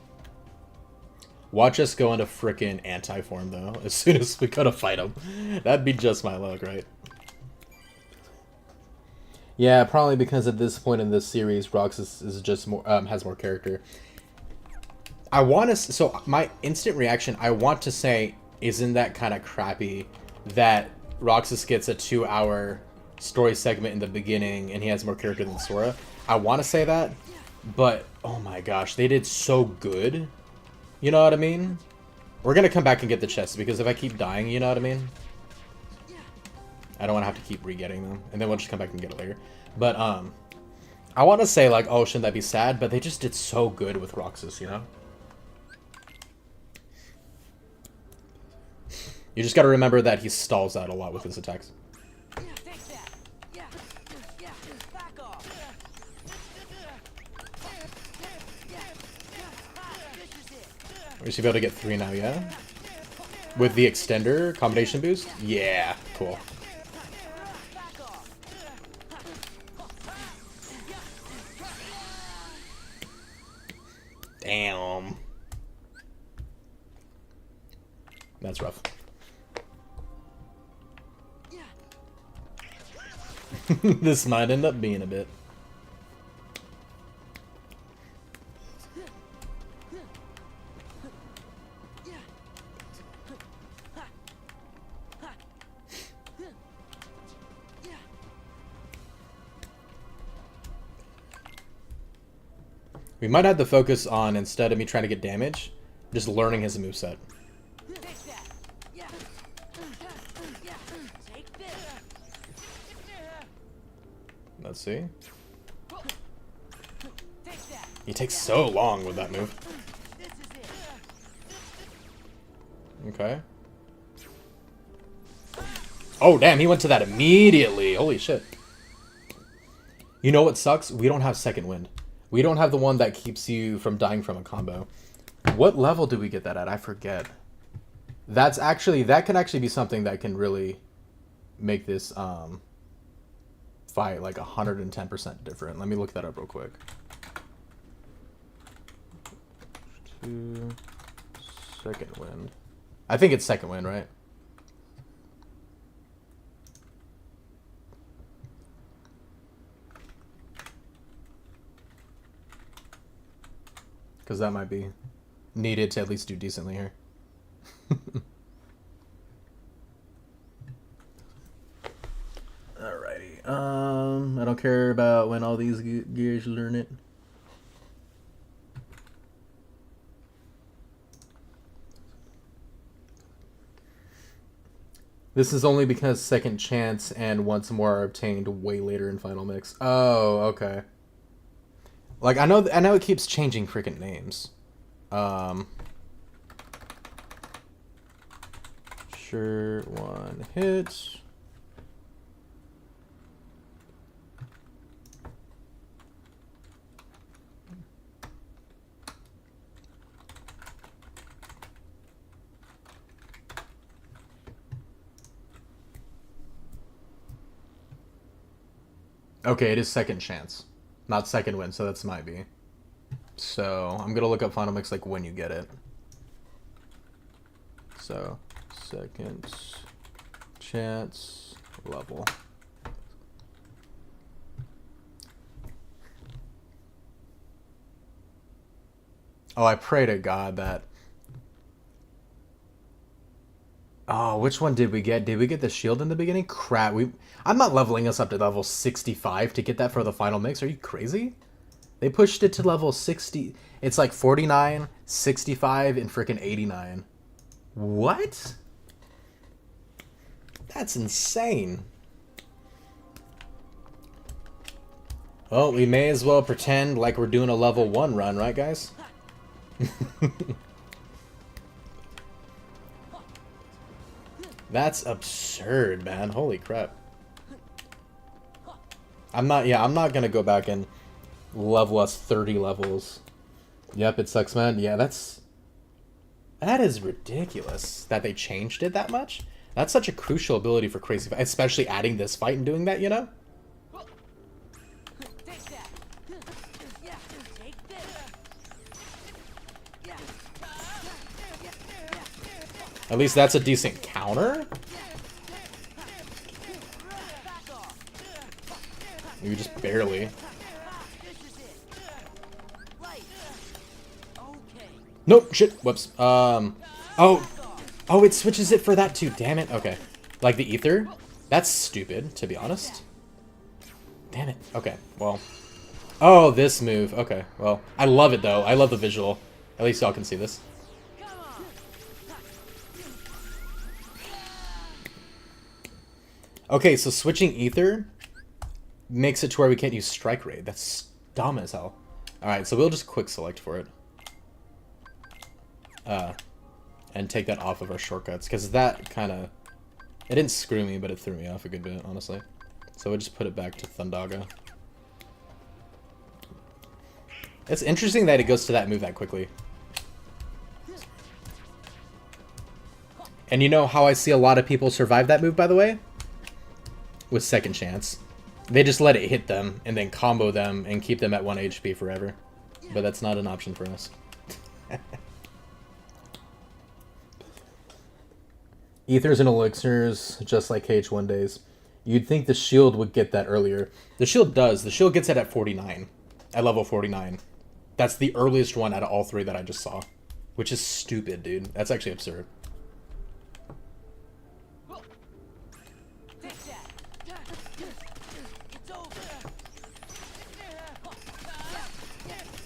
A: Watch us go into frickin' anti-form though, as soon as we gotta fight them. That'd be just my luck, right? Yeah, probably because at this point in this series, Roxas is just more has more character. I want to. So my instant reaction, I want to say, isn't that kind of crappy that Roxas gets a 2-hour story segment in the beginning and he has more character than Sora? I want to say that, but oh my gosh, they did so good. You know what I mean? We're gonna come back and get the chests because if I keep dying, you know what I mean? I don't want to have to keep re-getting them, and then we'll just come back and get it later. But I want to say like, oh, shouldn't that be sad? But they just did so good with Roxas, you know? You just gotta remember that he stalls out a lot with his attacks. We should be able to get 3 now, yeah? With the extender combination boost? Yeah, cool. Damn. That's rough. This might end up being a bit. We might have to focus on, instead of me trying to get damage, just learning his moveset. Let's see. He takes so long with that move. Okay. Oh, damn, he went to that immediately. Holy shit. You know what sucks? We don't have Second Wind. We don't have the one that keeps you from dying from a combo. What level do we get that at? I forget. That can actually be something that can really make this fight like 110% different. Let me look that up real quick. 2 Second Wind. I think it's Second Wind, right? Because that might be needed to at least do decently here. Alrighty. I don't care about when all these gears learn it. This is only because Second Chance and Once More are obtained way later in Final Mix. Oh, okay. Like, I know it keeps changing freaking names. Sure, one hit. Okay, it is Second Chance. Not Second Wind, so that's might be. So, I'm gonna look up Final Mix like when you get it. So, Second Chance level. Oh, I pray to God that... Oh, which one did we get? Did we get the shield in the beginning? Crap, I'm not leveling us up to level 65 to get that for the Final Mix. Are you crazy? They pushed it to level 60. It's like 49, 65, and freaking 89. What? That's insane. Well, we may as well pretend like we're doing a level 1 run, right, guys? That's absurd, man. Holy crap. I'm not gonna go back and level us 30 levels. Yep, it sucks, man. Yeah, that is ridiculous that they changed it that much. That's such a crucial ability for Crazy Fight, especially adding this fight and doing that, you know? At least that's a decent counter. Maybe just barely. Nope, shit, whoops. Oh, it switches it for that too, damn it. Okay, like the ether? That's stupid, to be honest. Damn it, okay, well. Oh, this move, okay, well. I love it though, I love the visual. At least y'all can see this. Okay, so switching ether makes it to where we can't use strike raid. That's dumb as hell. Alright, so we'll just quick select for it. And take that off of our shortcuts, because that kind of... It didn't screw me, but it threw me off a good bit, honestly. So we'll just put it back to Thundaga. It's interesting that it goes to that move that quickly. And you know how I see a lot of people survive that move, by the way? With second chance. They just let it hit them, and then combo them, and keep them at 1 HP forever. But that's not an option for us. Ethers and elixirs, just like KH1 days. You'd think the shield would get that earlier. The shield does. The shield gets it at 49. At level 49. That's the earliest one out of all 3 that I just saw. Which is stupid, dude. That's actually absurd.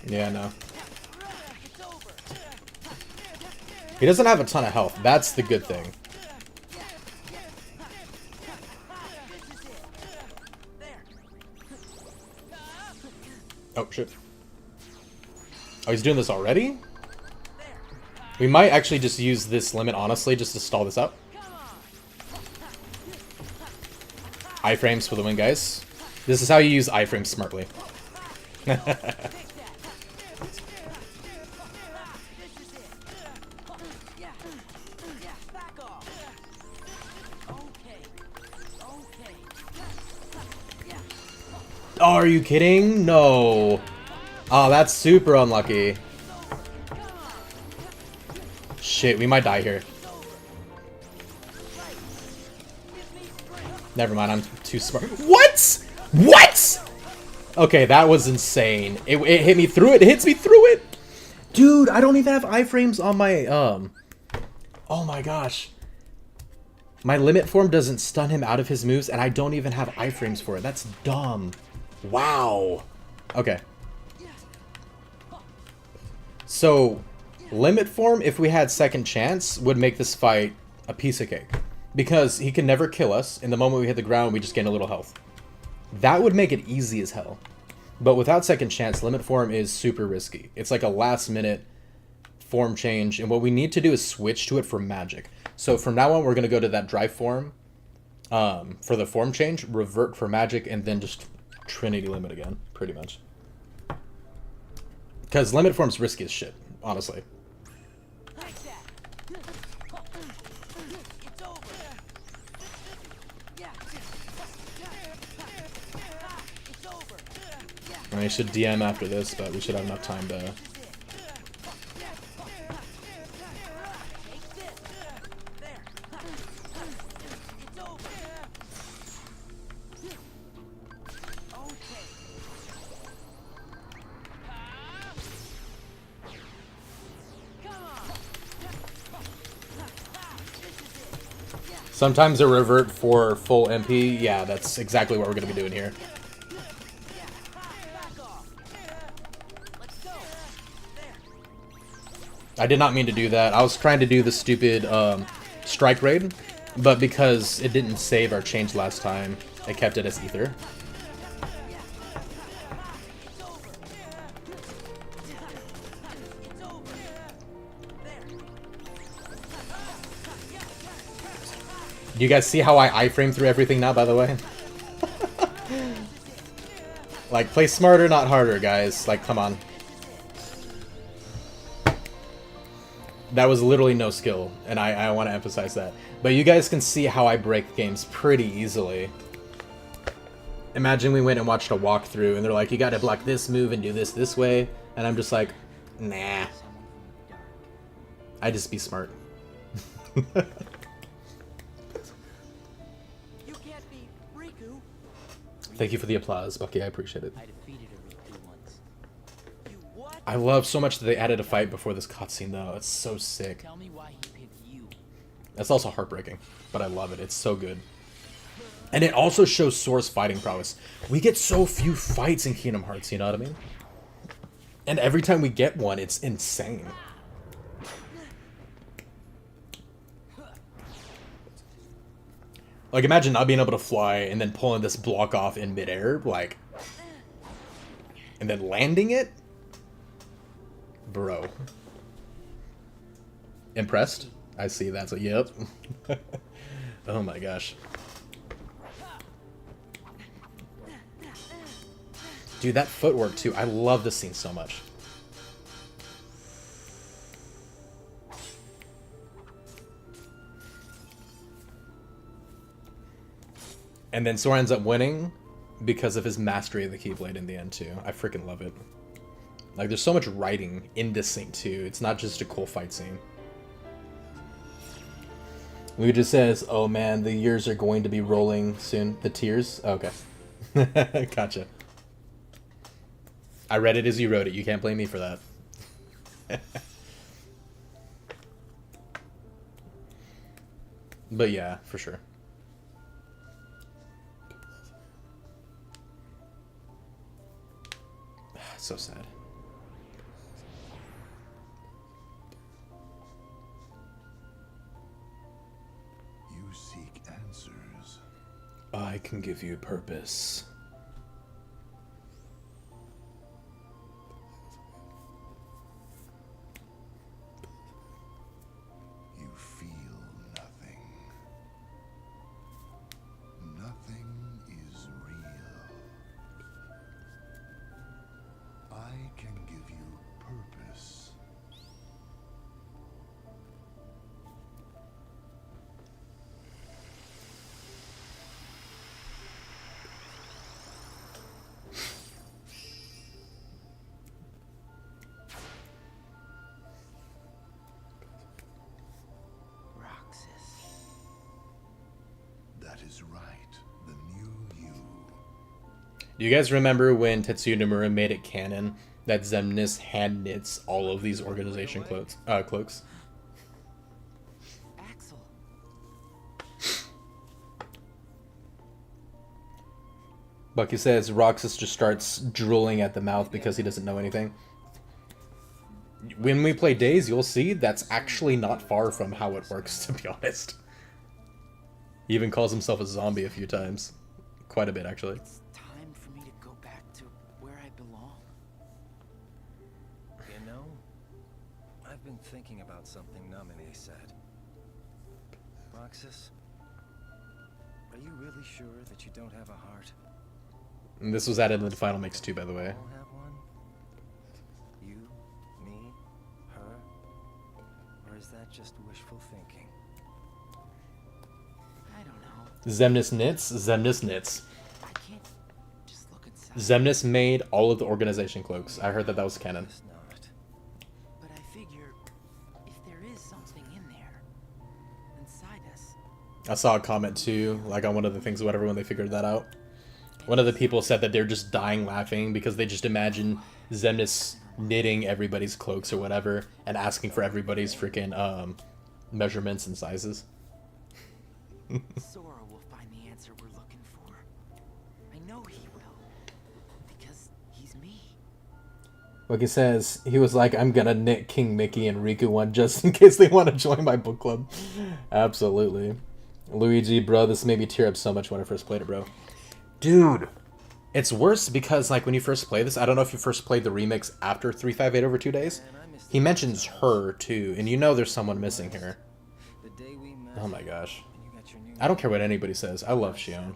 A: Yeah, no. He doesn't have a ton of health. That's the good thing. Oh, shit. Oh, he's doing this already? We might actually just use this limit, honestly, just to stall this out. Iframes for the win, guys. This is how you use iframes smartly. Oh, are you kidding? No. Oh, that's super unlucky. Shit, we might die here. Never mind, I'm too smart. What? What? Okay, that was insane. It hit me through it. It hits me through it. Dude, I don't even have iframes on my, Oh my gosh. My limit form doesn't stun him out of his moves, and I don't even have iframes for it. That's dumb. Wow. Okay. So, limit form, if we had second chance, would make this fight a piece of cake. Because he can never kill us. In the moment we hit the ground, we just gain a little health. That would make it easy as hell. But without second chance, limit form is super risky. It's like a last minute form change, and what we need to do is switch to it for magic. So from now on, we're going to go to that dry form for the form change, revert for magic, and then just Trinity limit again, pretty much. Because limit form's risky as shit, honestly. I should DM after this, but we should have enough time to... Sometimes a revert for full MP. Yeah, that's exactly what we're going to be doing here. I did not mean to do that. I was trying to do the stupid strike raid, but because it didn't save our change last time, I kept it as ether. Do you guys see how I iframe through everything now, by the way? Like, play smarter, not harder, guys. Like, come on. That was literally no skill, and I want to emphasize that. But you guys can see how I break games pretty easily. Imagine we went and watched a walkthrough, and they're like, you gotta block this move and do this way. And I'm just like, nah. I just be smart. Thank you for the applause, Bucky. I appreciate it. I love so much that they added a fight before this cutscene, though. It's so sick. That's also heartbreaking, but I love it. It's so good. And it also shows Sora's fighting prowess. We get so few fights in Kingdom Hearts, you know what I mean? And every time we get one, it's insane. Like, imagine not being able to fly and then pulling this block off in midair, like, and then landing it? Bro. Impressed? I see that's a yep. Oh my gosh. Dude, that footwork too. I love this scene so much. And then Sora ends up winning because of his mastery of the Keyblade in the end too. I freaking love it. Like, there's so much writing in this scene too. It's not just a cool fight scene. Luigi just says, oh man, the years are going to be rolling soon. The tears? Okay. Gotcha. I read it as you wrote it. You can't blame me for that. But yeah, for sure. So sad.
M: You seek answers.
A: I can give you purpose.
M: You feel nothing. Nothing is real. I can give you purpose. That is right. The new you.
A: Do you guys remember when Tetsuya Nomura made it canon that Xemnas hand knits all of these organization cloaks?
F: Axel.
A: Bucky says Roxas just starts drooling at the mouth because he doesn't know anything. When we play Days, you'll see that's actually not far from how it works, to be honest. He even calls himself a zombie a few times. Quite a bit, actually.
F: It's time for me to go back to where I belong.
N: You know, I've been thinking about something Naminé said. Roxas, are you really sure that you don't have a heart?
A: And this was added in the final mix too, by the way.
N: All have one? You, me, her? Or is that just wishful thinking?
F: I don't know.
A: Xemnas knits? Xemnas knits.
F: I can't just look inside.
A: Xemnas made all of the organization cloaks. I heard that that was canon.
F: But I figure if there is something in there inside us.
A: I saw a comment too, like on one of the things, whatever, when they figured that out. One of the people said that they're just dying laughing because they just imagine Xemnas knitting everybody's cloaks or whatever and asking for everybody's freaking measurements and sizes.
F: Sora will find the answer we're looking for. I know he will. Because he's me.
A: Like he says, he was like, I'm gonna knit King Mickey and Riku one just in case they want to join my book club. Absolutely. Luigi, bro, this made me tear up so much when I first played it, bro. Dude, it's worse because, like, when you first play this, I don't know if you first played the remix after 358 over 2 days. He mentions her, too, and you know there's someone missing here. Oh my gosh. I don't care what anybody says. I love Xion.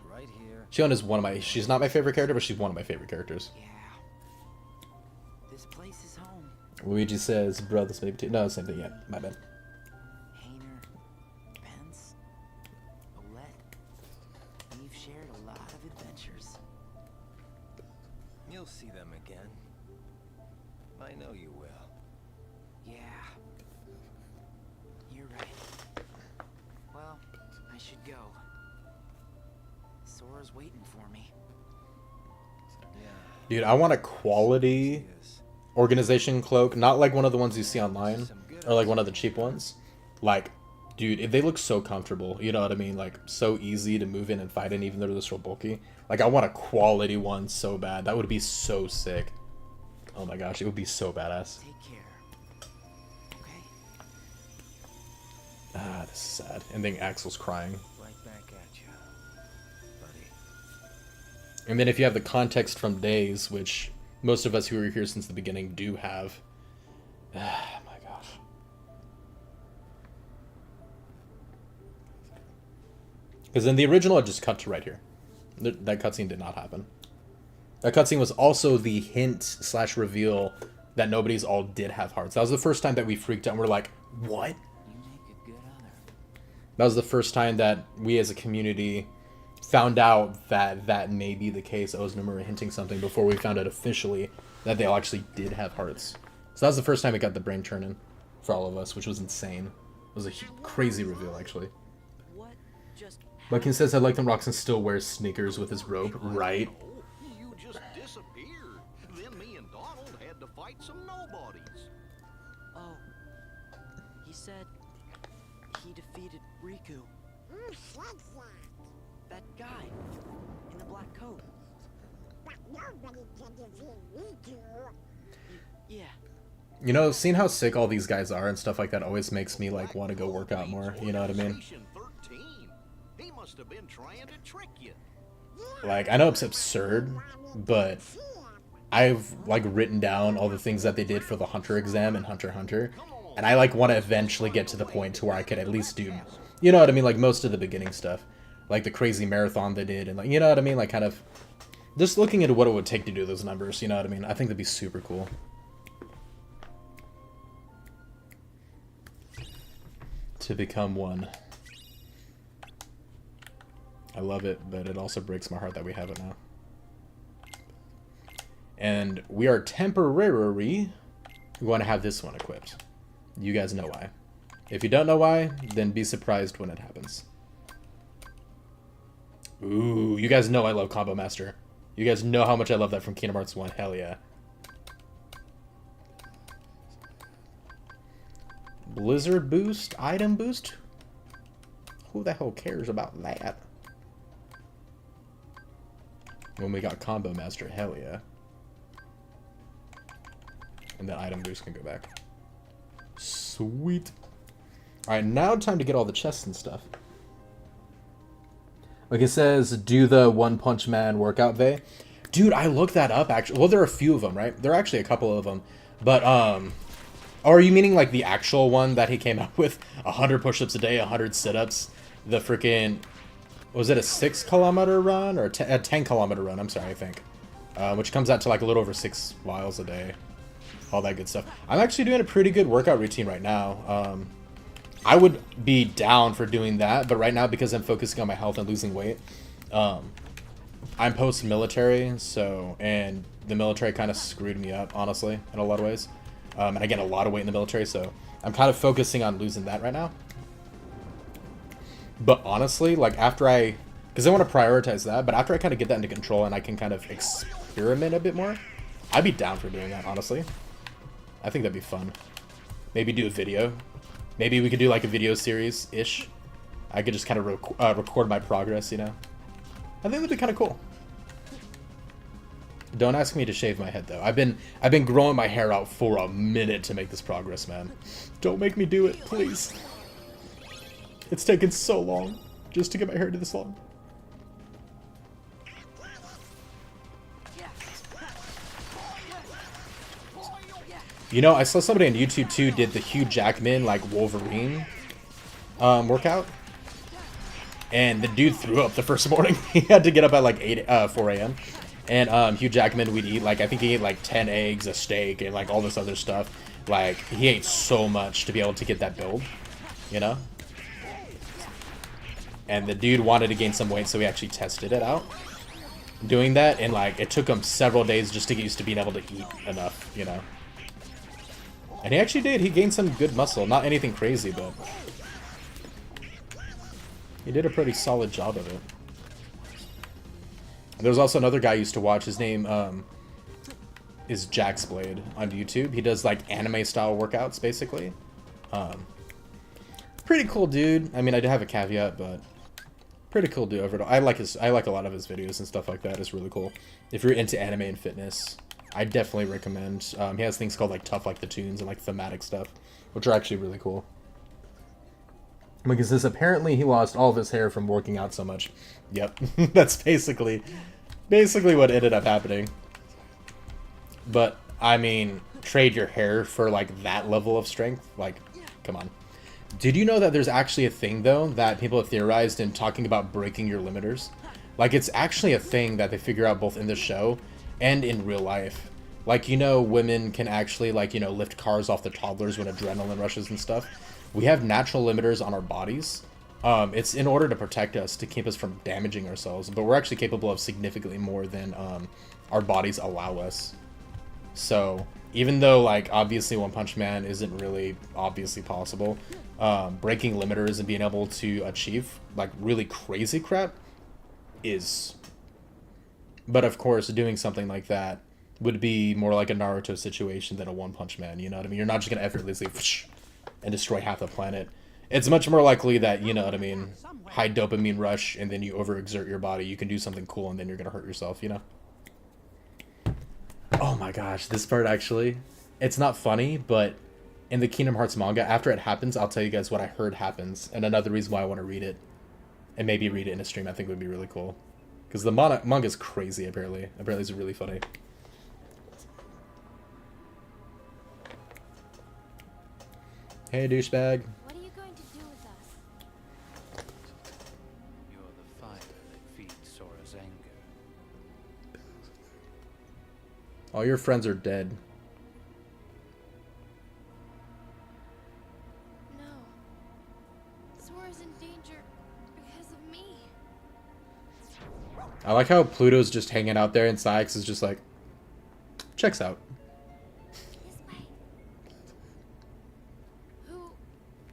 A: Xion is one of my... She's not my favorite character, but she's one of my favorite characters.
F: This place is home.
A: Luigi says, bro, this may be too... No, same thing, yeah. My bad.
F: Hayner, Pence, Olette. We've shared a lot of adventures.
N: You'll see them again. I know you will.
F: Yeah. You're right. Well, I should go. Sora's waiting for me.
A: Dude, I want a quality organization cloak, not like one of the ones you see online, or like one of the cheap ones. Like, dude, they look so comfortable, you know what I mean? Like, so easy to move in and fight in, even though they're so bulky. Like, I want a quality one so bad. That would be so sick. Oh my gosh, it would be so badass.
F: Take care. Okay.
A: Ah, this is sad. And then Axel's crying.
N: Right back at you, buddy.
A: And then if you have the context from Days, which most of us who are here since the beginning do have. Ah, my gosh. Because in the original, it just cut to right here. That cutscene did not happen. That cutscene was also the hint / reveal that nobody's all did have hearts. That was the first time that we freaked out and we're like, what? That was the first time that we as a community found out that that may be the case. Oz-Nomura hinting something before we found out officially that they all actually did have hearts. So that was the first time it got the brain churning for all of us, which was insane. It was a crazy reveal, actually. Bucking says, I like that Roxanne still wears sneakers with his robe. Right.
E: You just disappeared. Then me and Donald had to fight some nobodies.
F: Oh. He said he defeated Riku.
H: Who said that?
F: That guy in the black coat.
H: But nobody can defeat Riku.
F: Yeah.
A: You know, seeing how sick all these guys are and stuff like that always makes me, like, want to go work out more. You know what I mean?
E: He must have been trying to trick you.
A: Like, I know it's absurd, but I've, like, written down all the things that they did for the Hunter exam and Hunter x Hunter, and I, like, want to eventually get to the point to where I could at least do, you know what I mean, like, most of the beginning stuff. Like, the crazy marathon they did, and, like, you know what I mean, like, kind of just looking into what it would take to do those numbers, you know what I mean? I think that'd be super cool. To become one. I love it, but it also breaks my heart that we have it now. And we are temporarily going to have this one equipped. You guys know why. If you don't know why, then be surprised when it happens. Ooh, you guys know I love Combo Master. You guys know how much I love that from Kingdom Hearts 1. Hell yeah. Blizzard boost? Item boost? Who the hell cares about that? When we got Combo Master, hell yeah. And then item boost can go back. Sweet. Alright, now time to get all the chests and stuff. Like it says, do the One Punch Man workout Vey. Dude, I looked that up actually. Well, there are a few of them, right? There are actually a couple of them. But, oh, are you meaning like the actual one that he came out with? 100 push-ups a day, 100 sit-ups. The freaking... Was it a 6-kilometer run? Or a 10-kilometer run, I'm sorry, I think. Which comes out to like a little over 6 miles a day. All that good stuff. I'm actually doing a pretty good workout routine right now. I would be down for doing that, but right now, because I'm focusing on my health and losing weight, I'm post-military, so, and the military kind of screwed me up, honestly, in a lot of ways. And I gained a lot of weight in the military, so I'm kind of focusing on losing that right now. But honestly, like, after because I want to prioritize that, but after I kind of get that into control and I can kind of experiment a bit more, I'd be down for doing that, honestly. I think that'd be fun. Maybe do a video. Maybe we could do like a video series-ish. I could just kind of record my progress, you know? I think that'd be kind of cool. Don't ask me to shave my head though. I've been growing my hair out for a minute to make this progress, man. Don't make me do it, please. It's taken so long just to get my hair to this long. You know, I saw somebody on YouTube too did the Hugh Jackman like Wolverine workout. And the dude threw up the first morning. He had to get up at like 4 a.m. And Hugh Jackman would eat like, I think he ate like 10 eggs, a steak, and like all this other stuff. Like, he ate so much to be able to get that build, you know? And the dude wanted to gain some weight, so he actually tested it out doing that. And like, it took him several days just to get used to being able to eat enough, you know? And he actually did. He gained some good muscle. Not anything crazy, but he did a pretty solid job of it. There was also another guy I used to watch. His name is Jaxblade on YouTube. He does like anime style workouts basically. Pretty cool dude. I mean, I do have a caveat, but pretty cool dude overall. I like a lot of his videos and stuff like that. It's really cool. If you're into anime and fitness, I definitely recommend. He has things called like Tough Like the Tunes and like thematic stuff, which are actually really cool. Because this apparently he lost all of his hair from working out so much. Yep, that's basically what ended up happening. But I mean, trade your hair for like that level of strength? Like, come on. Did you know that there's actually a thing though that people have theorized in talking about breaking your limiters? Like, it's actually a thing that they figure out both in the show and in real life. Like, you know, women can actually like, you know, lift cars off the toddlers when adrenaline rushes and stuff. We have natural limiters on our bodies. It's in order to protect us, to keep us from damaging ourselves, but we're actually capable of significantly more than our bodies allow us. So even though like obviously One Punch Man isn't really obviously possible, breaking limiters and being able to achieve like really crazy crap is. But of course, doing something like that would be more like a Naruto situation than a One Punch Man, you know what I mean? You're not just gonna effortlessly and destroy half the planet. It's much more likely that, you know what I mean, high dopamine rush and then you overexert your body. You can do something cool and then you're gonna hurt yourself, you know? Oh my gosh, this part actually, it's not funny, but in the Kingdom Hearts manga, after it happens, I'll tell you guys what I heard happens, and another reason why I want to read it, and maybe read it in a stream I think would be really cool. Because the manga's crazy, apparently. Apparently it's really funny. Hey, douchebag.
H: What are you going to do with us?
L: You're the fire that feeds Sora's anger.
A: All your friends are dead.
H: No. Sora's in danger because of me.
A: I like how Pluto's just hanging out there and Saix is just like, checks out.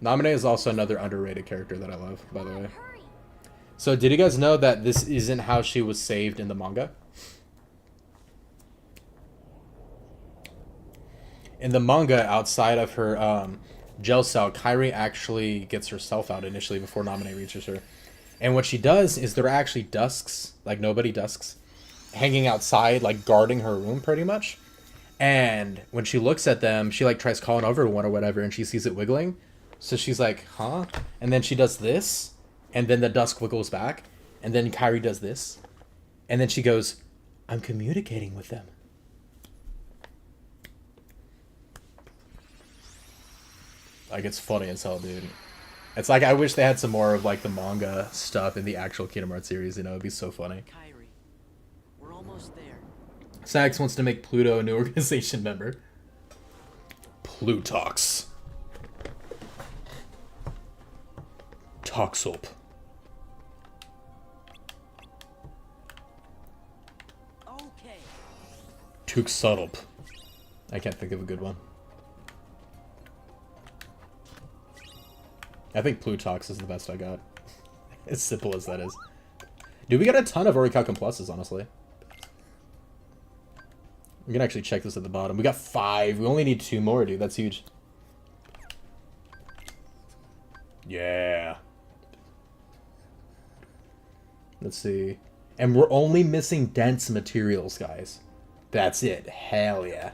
A: Naminé is also another underrated character that I love, by the way. So did you guys know that this isn't how she was saved in the manga? In the manga, outside of her gel cell, Kairi actually gets herself out initially before Naminé reaches her. And what she does is there are actually dusks, like nobody dusks, hanging outside, like guarding her room pretty much. And when she looks at them, she like tries calling over one or whatever and she sees it wiggling. So she's like, huh? And then she does this, and then the dusk wiggles back, and then Kairi does this, and then she goes, I'm communicating with them. Like, it's funny as hell, dude. It's like, I wish they had some more of, like, the manga stuff in the actual Kingdom Hearts series, you know? It'd be so funny.
F: Kairi, we're almost there.
A: Saix wants to make Pluto a new organization member. Plutox. Toxop.
F: Okay.
A: Tuxodop. I can't think of a good one. I think Plutox is the best I got. As simple as that is. Dude, we got a ton of Orichalcum Pluses, honestly. We can actually check this at the bottom. We got 5. We only need 2 more, dude. That's huge. Yeah. Let's see. And we're only missing dense materials, guys. That's it. Hell yeah.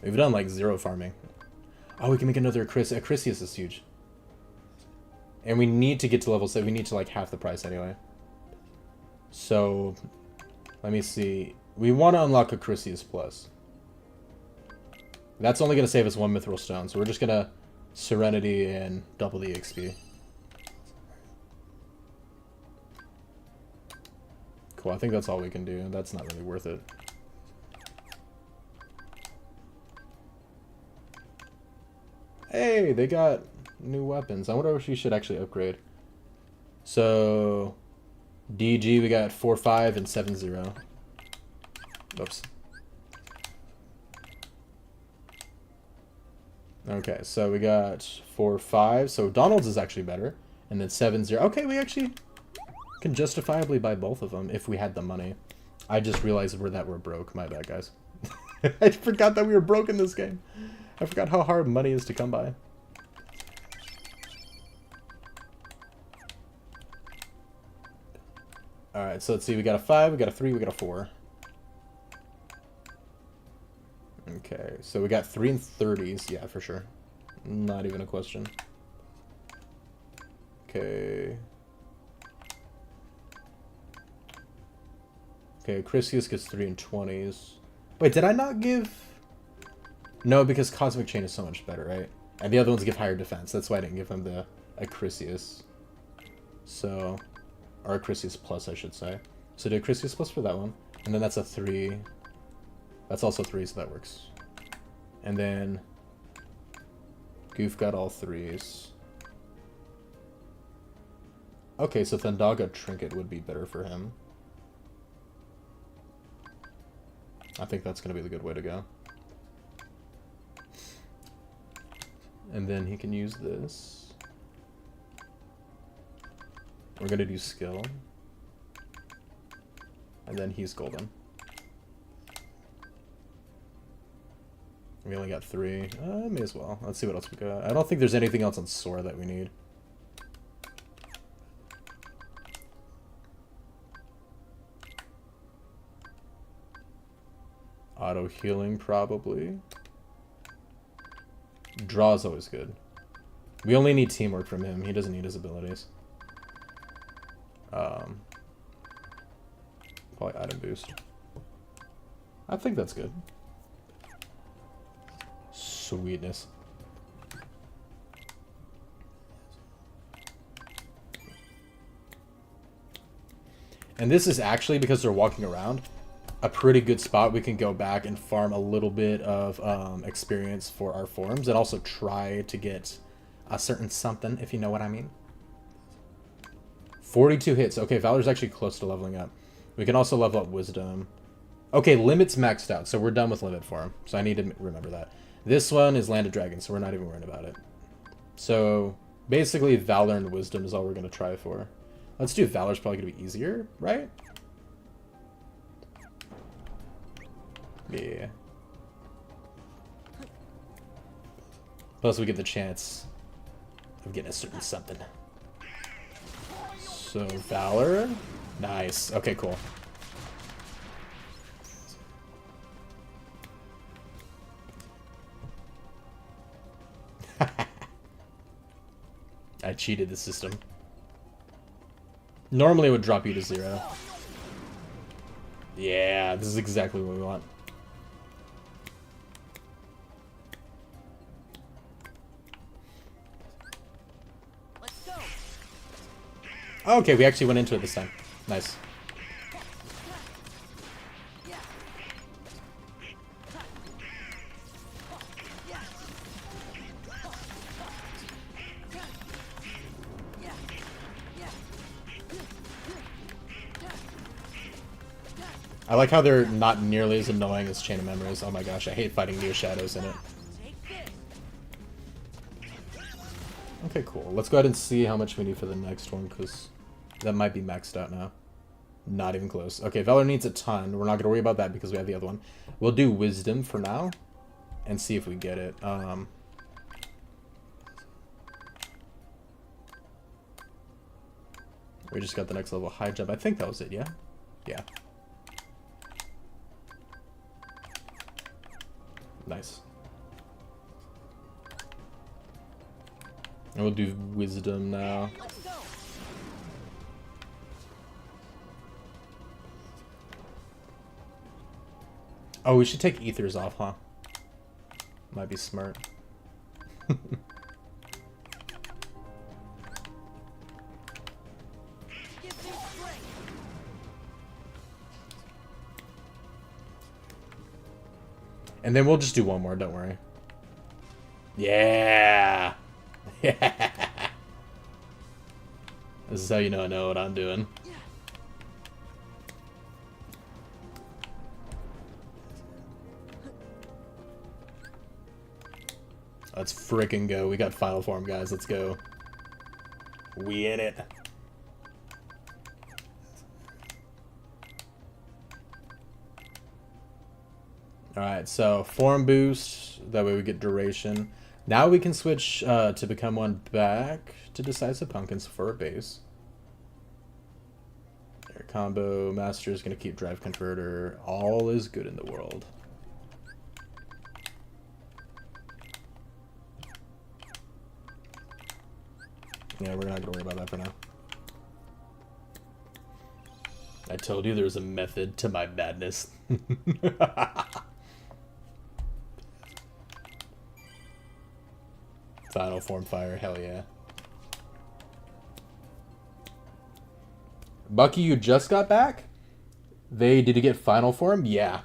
A: We've done like 0 farming. Oh, we can make another Acrisius is huge. And we need to get to level 7. We need to like half the price anyway. So, let me see. We want to unlock Acrisius Plus. That's only going to save us 1 Mithril Stone. So we're just going to Serenity and double the XP. Cool, I think that's all we can do. That's not really worth it. Hey, they got new weapons. I wonder if we should actually upgrade. So, DG, we got 4-5 and 7-0. Oops. Okay, so we got 4-5. So Donald's is actually better. And then 7-0. Okay, we actually can justifiably buy both of them if we had the money. I just realized that we're broke. My bad, guys. I forgot that we were broke in this game. I forgot how hard money is to come by. Alright, so let's see. We got a 5, we got a 3, we got a 4. Okay, so we got 3 and 30s. Yeah, for sure. Not even a question. Okay. Okay, Acrisius gets 3 and 20s. Wait, did I not give... No, because Cosmic Chain is so much better, right? And the other ones give higher defense. That's why I didn't give him the Acrisius. So... Or Acrisius Plus, I should say. So do Acrisius Plus for that one. And then that's a 3. That's also 3, so that works. And then... Goof got all 3s. Okay, so Thundaga Trinket would be better for him. I think that's going to be the good way to go. And then he can use this. We're going to do skill. And then he's golden. We only got 3. May as well. Let's see what else we got. I don't think there's anything else on Sora that we need. Auto healing, probably. Draw is always good. We only need teamwork from him. He doesn't need his abilities. Probably item boost. I think that's good. Sweetness. And this is actually, because they're walking around, a pretty good spot. We can go back and farm a little bit of experience for our forms, and also try to get a certain something, if you know what I mean. 42 hits. Okay, Valor's actually close to leveling up. We can also level up Wisdom. Okay, Limit's maxed out, so we're done with Limit for him. So I need to remember that. This one is Land of Dragons, so we're not even worried about it. So basically, Valor and Wisdom is all we're going to try for. Let's do Valor's probably going to be easier, right? Yeah. Plus we get the chance of getting a certain something. So Valor. Nice. Okay, cool. I cheated the system. Normally it would drop you to 0. Yeah, this is exactly what we want. Okay, we actually went into it this time. Nice. I like how they're not nearly as annoying as Chain of Memories. Oh my gosh, I hate fighting Neo Shadows in it. Okay, cool. Let's go ahead and see how much we need for the next one, because that might be maxed out now. Not even close. Okay, Valor needs a ton. We're not going to worry about that because we have the other one. We'll do Wisdom for now and see if we get it. We just got the next level high jump. I think that was it, yeah? Yeah. Nice. And we'll do wisdom now. Oh, we should take ethers off, huh? Might be smart. And then we'll just do one more, don't worry. Yeah! Yeah! This is how you know I know what I'm doing. Let's frickin' go. We got final form, guys. Let's go. We in it. Alright, so form boost. That way we get duration. Now we can switch to become one back to Decisive Pumpkins for a base. Air combo. Master is going to keep Drive Converter. All is good in the world. Yeah, we're not going to worry about that for now. I told you there was a method to my madness. Final form fire, hell yeah. Bucky, you just got back? Did you get final form? Yeah.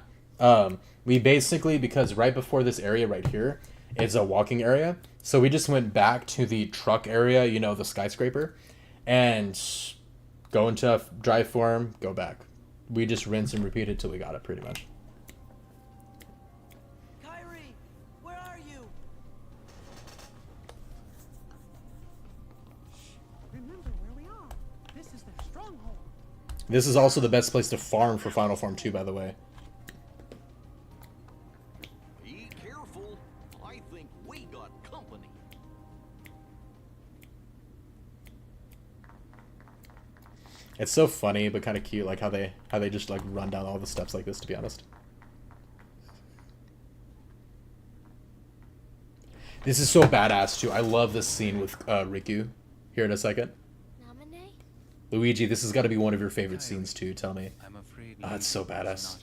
A: We basically, because right before this area right here is a walking area, so we just went back to the truck area, you know, the skyscraper, and go into drive form, go back. We just rinse and repeat it till we got it, pretty much.
I: Kyrie, where are you? Remember where we are. This is their stronghold.
A: This is also the best place to farm for final form 2, by the way.
E: Be careful. I think we got company.
A: It's so funny, but kind of cute, like how they just like run down all the steps like this, to be honest. This is so badass too. I love this scene with Riku. Here in a second. Luigi, this has got to be one of your favorite scenes too. Tell me. Oh, it's so badass.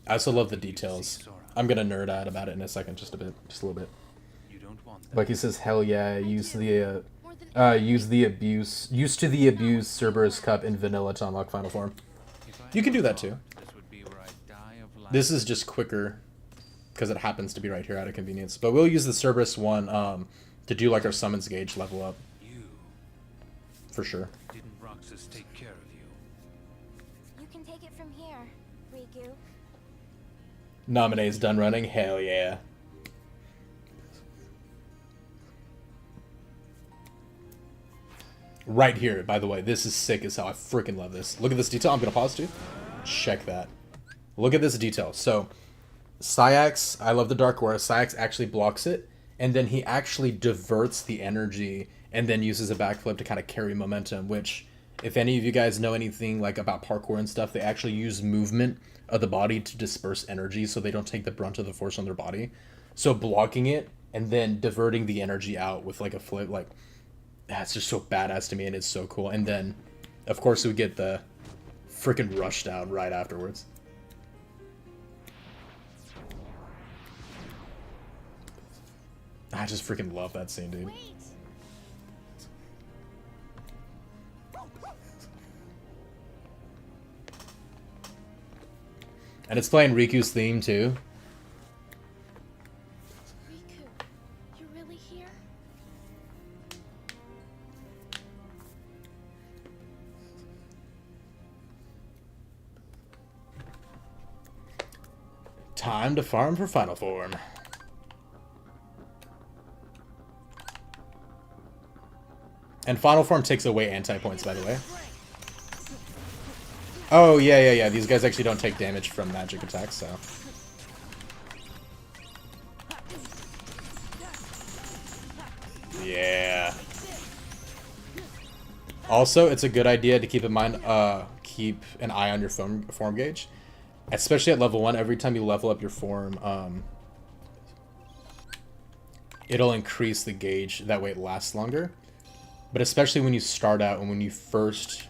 A: I also love the details. I'm gonna nerd out about it in a second, just a little bit. Like he says, hell yeah, use the abuse Cerberus Cup in vanilla to unlock final form. You can do that too. This is just quicker because it happens to be right here out of convenience. But we'll use the Cerberus one to do like our summons gauge level up. For sure.
L: Didn't Roxas take care of you?
H: You can take it from here, Riku.
A: Naminé's done running? Hell yeah. Right here, by the way. This is sick as hell. I freaking love this. Look at this detail. I'm going to pause too. Check that. Look at this detail. So, Saïx, I love the Dark Aura. Saïx actually blocks it, and then he actually diverts the energy and then uses a backflip to kind of carry momentum, which, if any of you guys know anything like about parkour and stuff, they actually use movement of the body to disperse energy so they don't take the brunt of the force on their body. So blocking it and then diverting the energy out with like a flip, like, that's just so badass to me, and it's so cool. And then, of course, we get the freaking rush down right afterwards. I just freaking love that scene, dude. And it's playing Riku's theme, too.
H: Riku, you really here?
A: Time to farm for final form. And final form takes away anti-points, by the way. Oh, yeah. These guys actually don't take damage from magic attacks, so. Yeah. Also, it's a good idea to keep in mind, keep an eye on your form gauge. especially at level 1, every time you level up your form, it'll increase the gauge. That way it lasts longer. But especially when you start out and when you first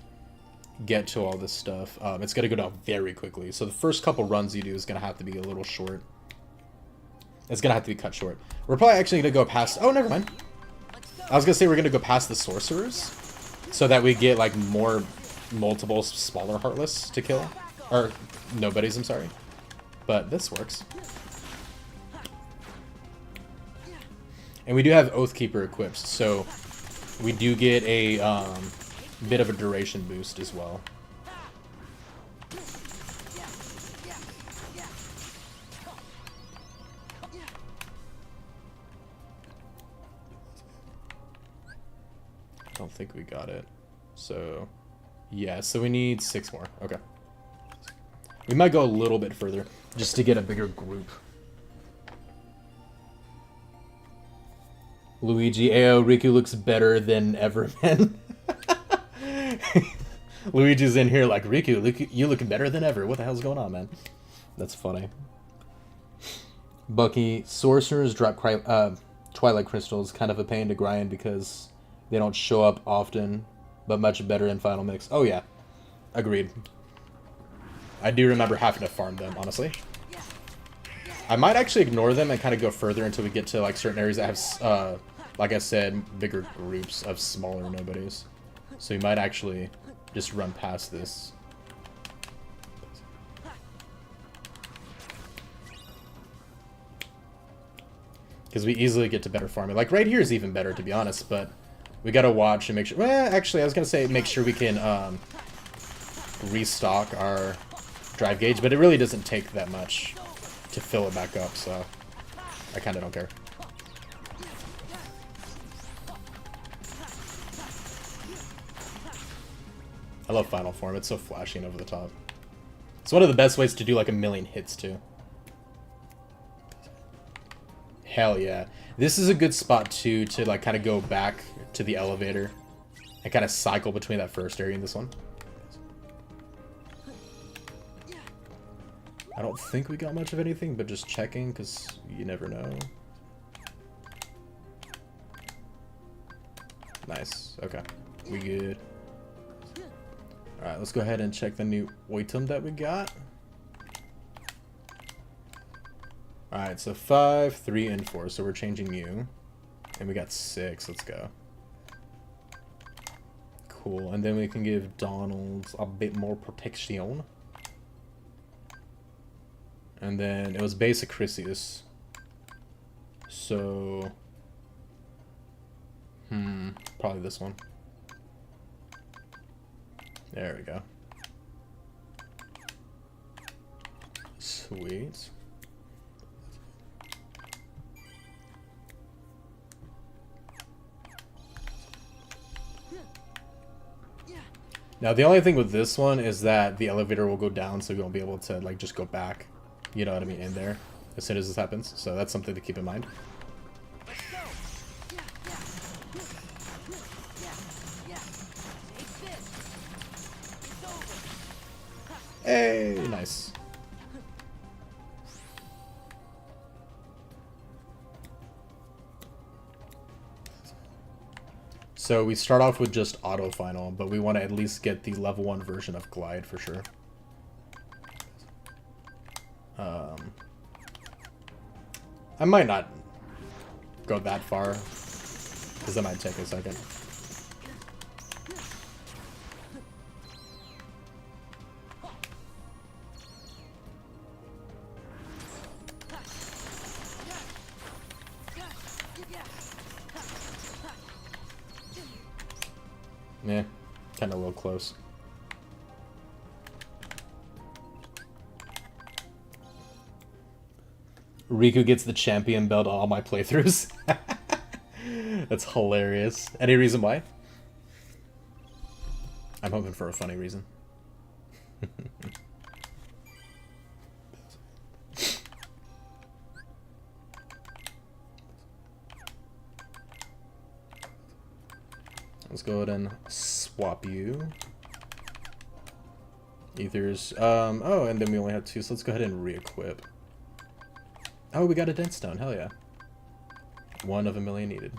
A: get to all this stuff, it's going to go down very quickly. So the first couple runs you do is going to have to be a little short. It's going to have to be cut short. We're probably actually going to go past... Oh, never mind. I was going to say we're going to go past the sorcerers so that we get like more multiple smaller Heartless to kill. Or nobodies, I'm sorry. But this works. And we do have Oathkeeper equipped, so we do get a bit of a duration boost as well. I don't think we got it. So, yeah, so we need 6 more. Okay. We might go a little bit further just to get a bigger group. Luigi, Ayo, Riku looks better than ever, man. Luigi's in here like, Riku, you look better than ever. What the hell's going on, man? That's funny. Bucky, sorcerers drop Twilight Crystals. Kind of a pain to grind because they don't show up often, but much better in Final Mix. Oh, yeah. Agreed. I do remember having to farm them, honestly. I might actually ignore them and kind of go further until we get to like certain areas that have, like I said, bigger groups of smaller nobodies. So we might actually just run past this. Because we easily get to better farming. Like right here is even better, to be honest, but we gotta watch and make sure. Well, actually, I was gonna say make sure we can restock our drive gauge, but it really doesn't take that much to fill it back up, so I kind of don't care. I love Final Form. It's so flashy and over the top. It's one of the best ways to do like 1,000,000 hits too. Hell yeah. This is a good spot too to like kind of go back to the elevator and kind of cycle between that first area and this one. I don't think we got much of anything, but just checking because you never know. Nice. Okay. We good. Alright, let's go ahead and check the new item that we got. Alright, so 5, 3, and 4. So we're changing you. And we got 6. Let's go. Cool. And then we can give Donald a bit more protection. And then it was basic Chrysius. So... probably this one. There we go. Sweet. Now the only thing with this one is that the elevator will go down, so we won't be able to like just go back. You know what I mean, in there as soon as this happens. So that's something to keep in mind. Hey, nice. So we start off with just auto final, but we want to at least get the level 1 version of Glide for sure. I might not go that far, because that might take a second. Yeah, kind of a little close. Riku gets the champion belt on all my playthroughs. That's hilarious. Any reason why? I'm hoping for a funny reason. Let's go ahead and swap you. Ethers. Oh, and then we only have 2, so let's go ahead and re-equip. Oh, we got a dent stone. Hell yeah. 1 of a million needed.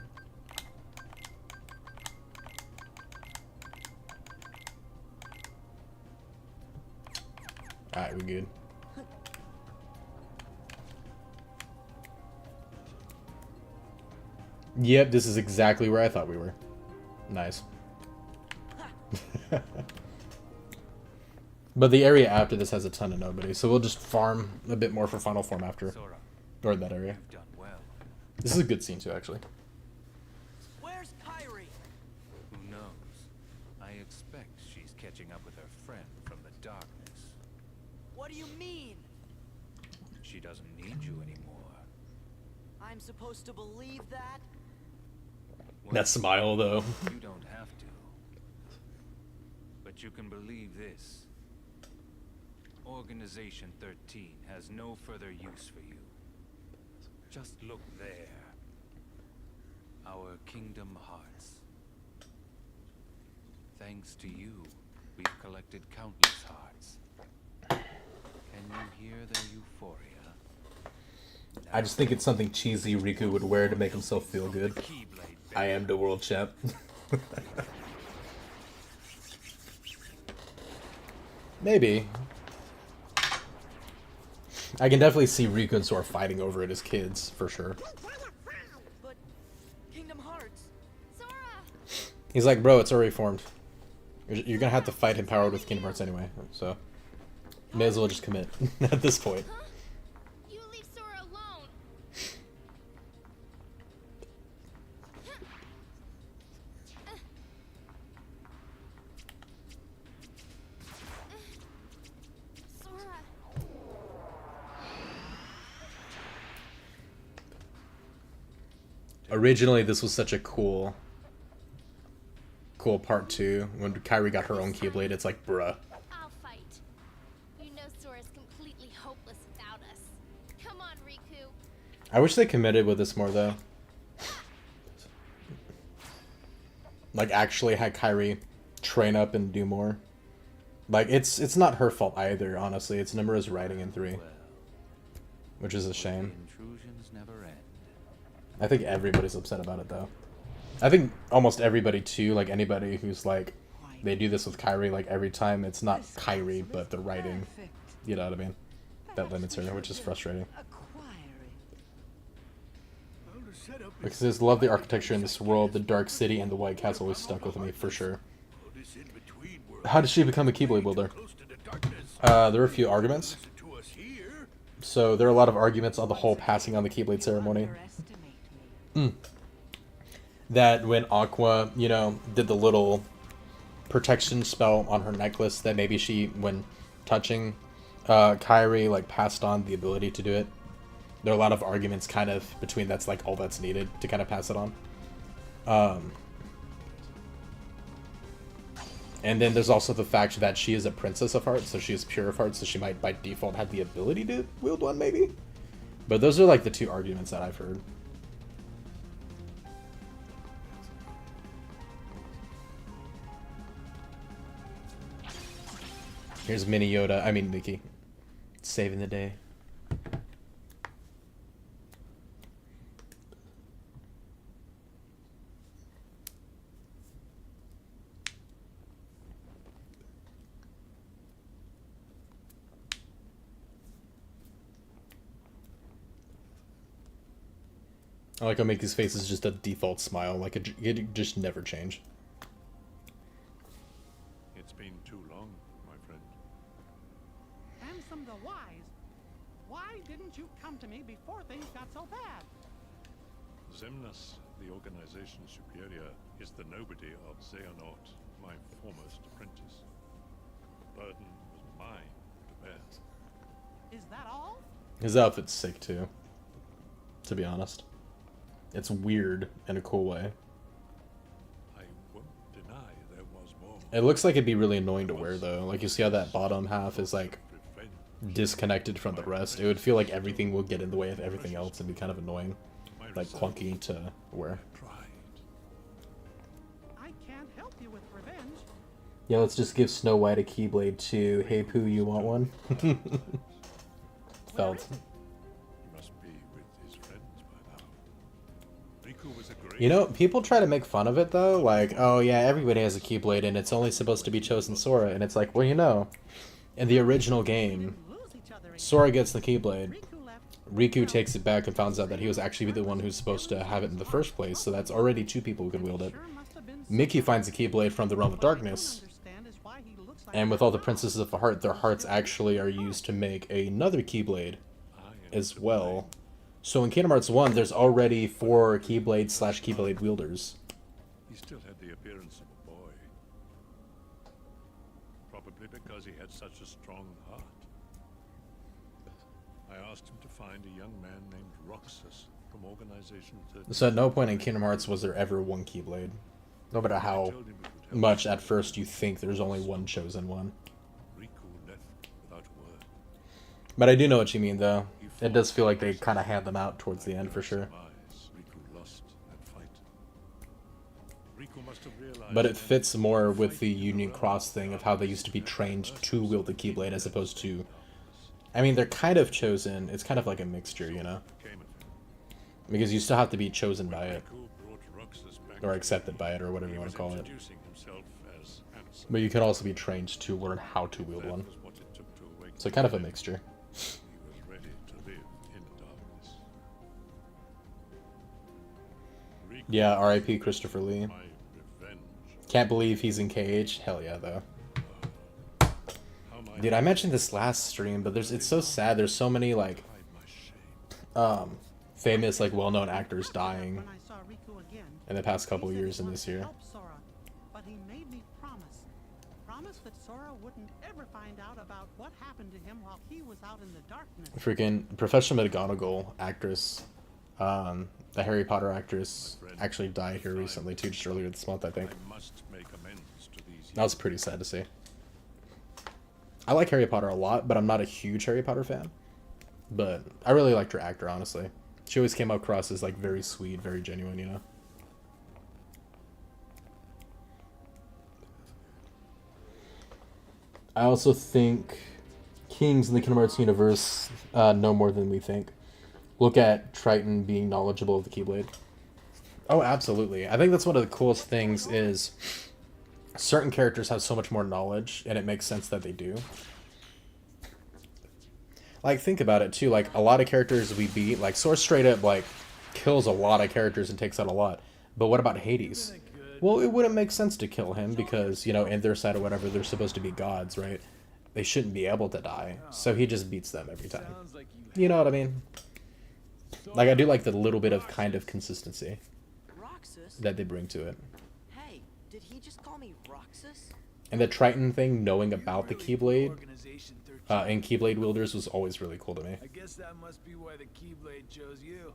A: Alright, we good. Yep, this is exactly where I thought we were. Nice. But the area after this has a ton of nobody, so we'll just farm a bit more for Final Form after. Or in that area. This is a good scene too, actually.
F: Where's Kyrie?
L: Who knows? I expect she's catching up with her friend from the darkness.
F: What do you mean?
L: She doesn't need you anymore.
F: I'm supposed to believe that?
A: That smile, though.
L: You don't have to. But you can believe this. Organization 13 has no further use for you. Just look there. Our Kingdom Hearts. Thanks to you, we've collected countless hearts. Can you hear their euphoria?
A: I just think it's something cheesy Riku would wear to make himself feel good. I am the world champ. Maybe. I can definitely see Riku and Sora fighting over it as kids, for sure.
F: But Kingdom Hearts.
H: Sora!
A: He's like, bro, it's already formed. You're gonna have to fight him powered with Kingdom Hearts anyway, so may as well just commit at this point.
H: You leave Sora alone. Sora.
A: Originally, this was such a cool part 2. When Kairi got her own Keyblade, it's like, bruh.
H: I'll fight. You know Sora's completely hopeless without us. Come on, Riku.
A: I wish they committed with this more, though. Like, actually had Kairi train up and do more. Like, it's not her fault either, honestly. It's Nomura's writing in 3. Which is a shame.
L: Intrusions never end.
A: I think everybody's upset about it, though. I think almost everybody, too, like anybody who's like, they do this with Kairi, like every time, it's not Kairi, but the writing. You know what I mean? That limits her, which is frustrating. Because I just love the architecture in this world, the Dark City and the White Castle always stuck with me, for sure. How did she become a Keyblade wielder? There were a few arguments. So there are a lot of arguments on the whole passing on the Keyblade ceremony. That when Aqua, you know, did the little protection spell on her necklace, that maybe she, when touching Kairi, like, passed on the ability to do it. There are a lot of arguments kind of between that's like all that's needed to kind of pass it on. And then there's also the fact that she is a princess of hearts, so she is pure of hearts, so she might by default have the ability to wield one, maybe? But those are like the 2 arguments that I've heard. Here's Mini Yoda, I mean Mickey. Saving the day. I like how make these faces just a default smile, like it just never change.
O: It's been too long, my friend.
I: Ansem the Wise, why didn't you come to me before things got so bad?
O: Xemnas, the organization superior, is the nobody of Xehanort, my foremost apprentice. The burden was mine to bear.
I: Is that all?
A: His outfit's sick too, to be honest. It's weird in a cool way.
O: I won't deny there was more.
A: It looks like it'd be really annoying to wear though. Like you see how that bottom half is like disconnected from the rest. It would feel like everything would get in the way of everything else and be kind of annoying. Like clunky to wear.
I: I can't help you with revenge.
A: Yeah, let's just give Snow White a Keyblade too. Hey Pooh, you want one? Felt. You know, people try to make fun of it though, like, oh yeah, everybody has a Keyblade and it's only supposed to be chosen Sora, and it's like, well, you know, in the original game, Sora gets the Keyblade, Riku takes it back and finds out that he was actually the one who's supposed to have it in the first place, so that's already 2 people who can wield it. Mickey finds the Keyblade from the Realm of Darkness, and with all the Princesses of the Heart, their hearts actually are used to make another Keyblade as well. So in Kingdom Hearts 1, there's already 4 Keyblade/Keyblade wielders.
O: He still had the appearance of a boy. Probably because he had such a strong heart. I asked him to find a young man named Roxas from Organization 30.
A: So at no point in Kingdom Hearts was there ever one Keyblade. No matter how much at first you think there's only one chosen one. But I do know what you mean though. It does feel like they kind of hand them out towards the end for sure. But it fits more with the Union Cross thing of how they used to be trained to wield the Keyblade as opposed to... I mean, they're kind of chosen. It's kind of like a mixture, you know? Because you still have to be chosen by it. Or accepted by it, or whatever you want to call it. But you can also be trained to learn how to wield one. So kind of a mixture. Yeah, R.I.P. Christopher Lee. Can't believe he's in KH. Hell yeah, though. Dude, I mentioned this last stream, but it's so sad. There's so many, like, famous, like, well-known actors dying in the past couple years in this year.
I: But he made me promise that Sora wouldn't ever find out about what happened to him while he was out in the darkness.
A: Freaking Professor McGonagall actress, the Harry Potter actress, actually died here recently too, just earlier this month, I think. That was pretty sad to see. I like Harry Potter a lot, but I'm not a huge Harry Potter fan. But I really liked her actor, honestly. She always came across as, like, very sweet, very genuine, you know? I also think kings in the Kingdom Hearts universe know more than we think. Look at Triton being knowledgeable of the Keyblade. Oh, absolutely. I think that's one of the coolest things is certain characters have so much more knowledge, and it makes sense that they do. Like, think about it, too. Like, a lot of characters we beat, like, Sora straight up, like, kills a lot of characters and takes out a lot. But what about Hades? Well, it wouldn't make sense to kill him because, you know, in their side or whatever, they're supposed to be gods, right? They shouldn't be able to die. So he just beats them every time. You know what I mean? Like, I do like the little bit of kind of consistency that they bring to it.
F: Hey, did he just call me Roxas?
A: And the Triton thing, knowing about the Keyblade and Keyblade wielders was always really cool to me.
K: I guess that must be why the Keyblade chose you.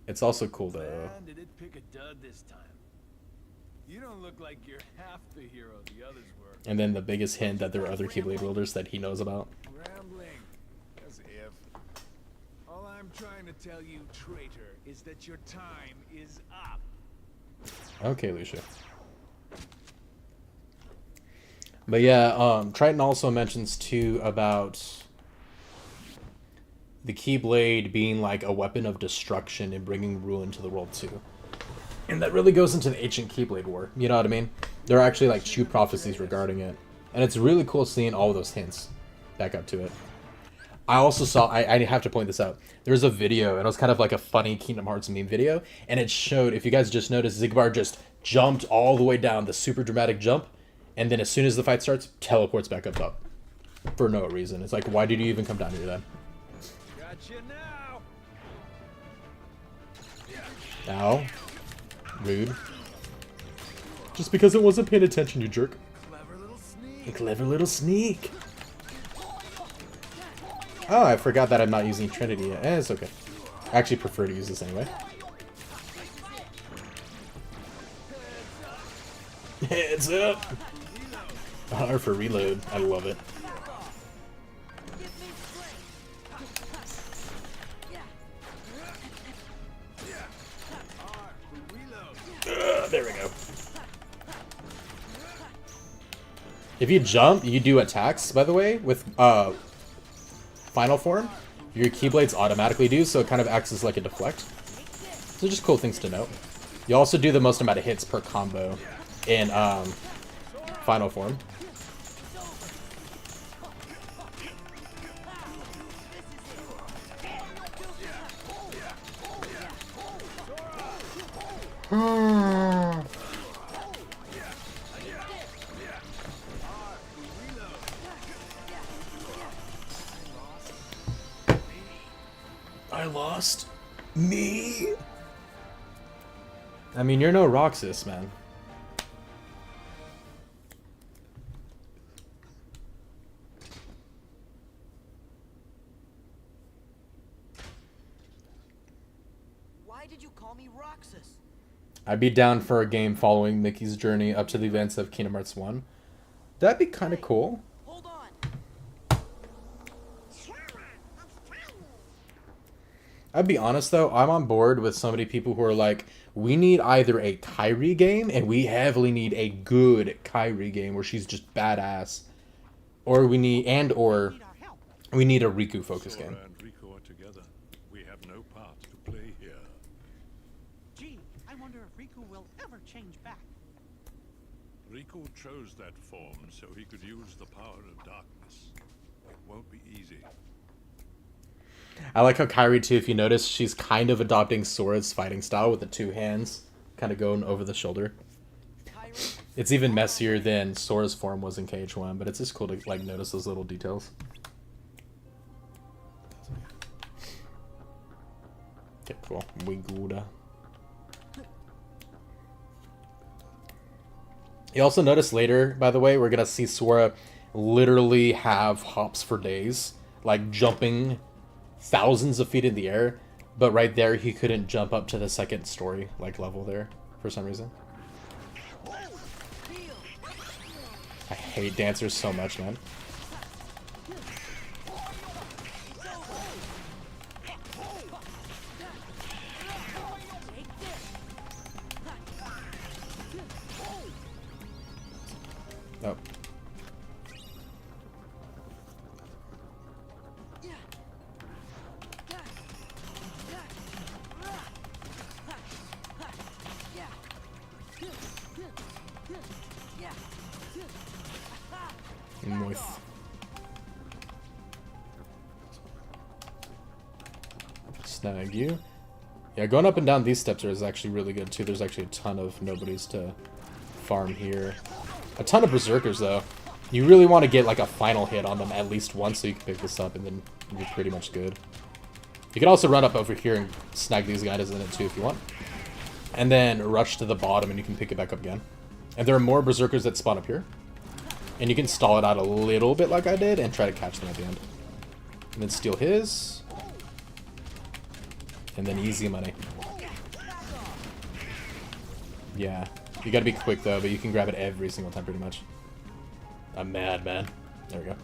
A: It's also cool to...
K: Man, did it pick a dud this time? You don't look like you're half the hero the others were.
A: And then the biggest hint that there are other Keyblade wielders that he knows about.
K: Rambling, as if. All I'm trying to tell you, traitor, is that your time is up.
A: Okay, Lucia. But yeah, Triton also mentions too about the Keyblade being like a weapon of destruction and bringing ruin to the world too. And that really goes into the ancient Keyblade War. You know what I mean? There are actually like 2 prophecies regarding it. And it's really cool seeing all those hints back up to it. I also saw, I have to point this out. There was a video, and it was kind of like a funny Kingdom Hearts meme video. And it showed, if you guys just noticed, Xigbar just jumped all the way down, the super dramatic jump. And then as soon as the fight starts, teleports back up top. For no reason. It's like, why did you even come down here then?
K: Gotcha now.
A: Ow. Rude. Just because it wasn't paying attention, you jerk. A clever little sneak. Oh, I forgot that I'm not using Trinity yet. It's okay. I actually prefer to use this anyway. Heads up! R for reload. I love it. There we go. If you jump, you do attacks, by the way, with final form. Your Keyblades automatically do, so it kind of acts as like a deflect. So just cool things to note. You also do the most amount of hits per combo in final form. I lost me. I mean, you're no Roxas, man.
P: Why did you call me Roxas?
A: I'd be down for a game following Mickey's journey up to the events of Kingdom Hearts 1. That'd be kind of cool.
P: Hold on.
A: I'd be honest though, I'm on board with so many people who are like, we need either a Kairi game, and we heavily need a good Kairi game where she's just badass, or we need we need a Riku focus game.
O: Sora and Riku are together. We have no part to play here.
I: Gee, I wonder if Riku will ever change back.
O: Riku chose that form so he could use the power of darkness. It won't be easy.
A: I like how Kairi too, if you notice, she's kind of adopting Sora's fighting style with the two hands kind of going over the shoulder. It's even messier than Sora's form was in KH1, but it's just cool to like notice those little details. Okay, cool. We good. You also notice later, by the way, we're gonna see Sora literally have hops for days, like jumping thousands of feet in the air, but right there he couldn't jump up to the second story like level there for some reason. I hate dancers so much, man. Oh. Moist. Snag you. Yeah, going up and down these steps is actually really good too. There's actually a ton of nobodies to farm here. A ton of berserkers though. You really want to get like a final hit on them at least once so you can pick this up, and then you're pretty much good. You can also run up over here and snag these guys in it too if you want. And then rush to the bottom and you can pick it back up again. And there are more berserkers that spawn up here. And you can stall it out a little bit like I did and try to catch them at the end. And then steal his. And then easy money. Yeah. You gotta be quick though, but you can grab it every single time pretty much. I'm mad, man. There we go.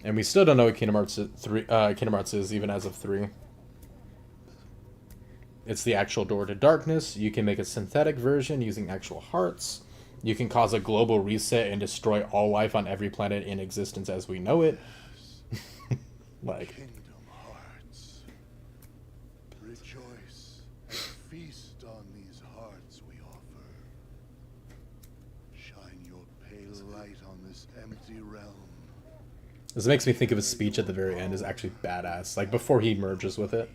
A: And we still don't know what Kingdom Hearts is, even as of 3. It's the actual door to darkness. You can make a synthetic version using actual hearts. You can cause a global reset and destroy all life on every planet in existence as we know it. Like.
M: Kingdom Hearts. Rejoice and feast on these hearts we offer. Shine your pale light on this empty realm.
A: This makes me think of his speech at the very end is actually badass. Like before he merges with it.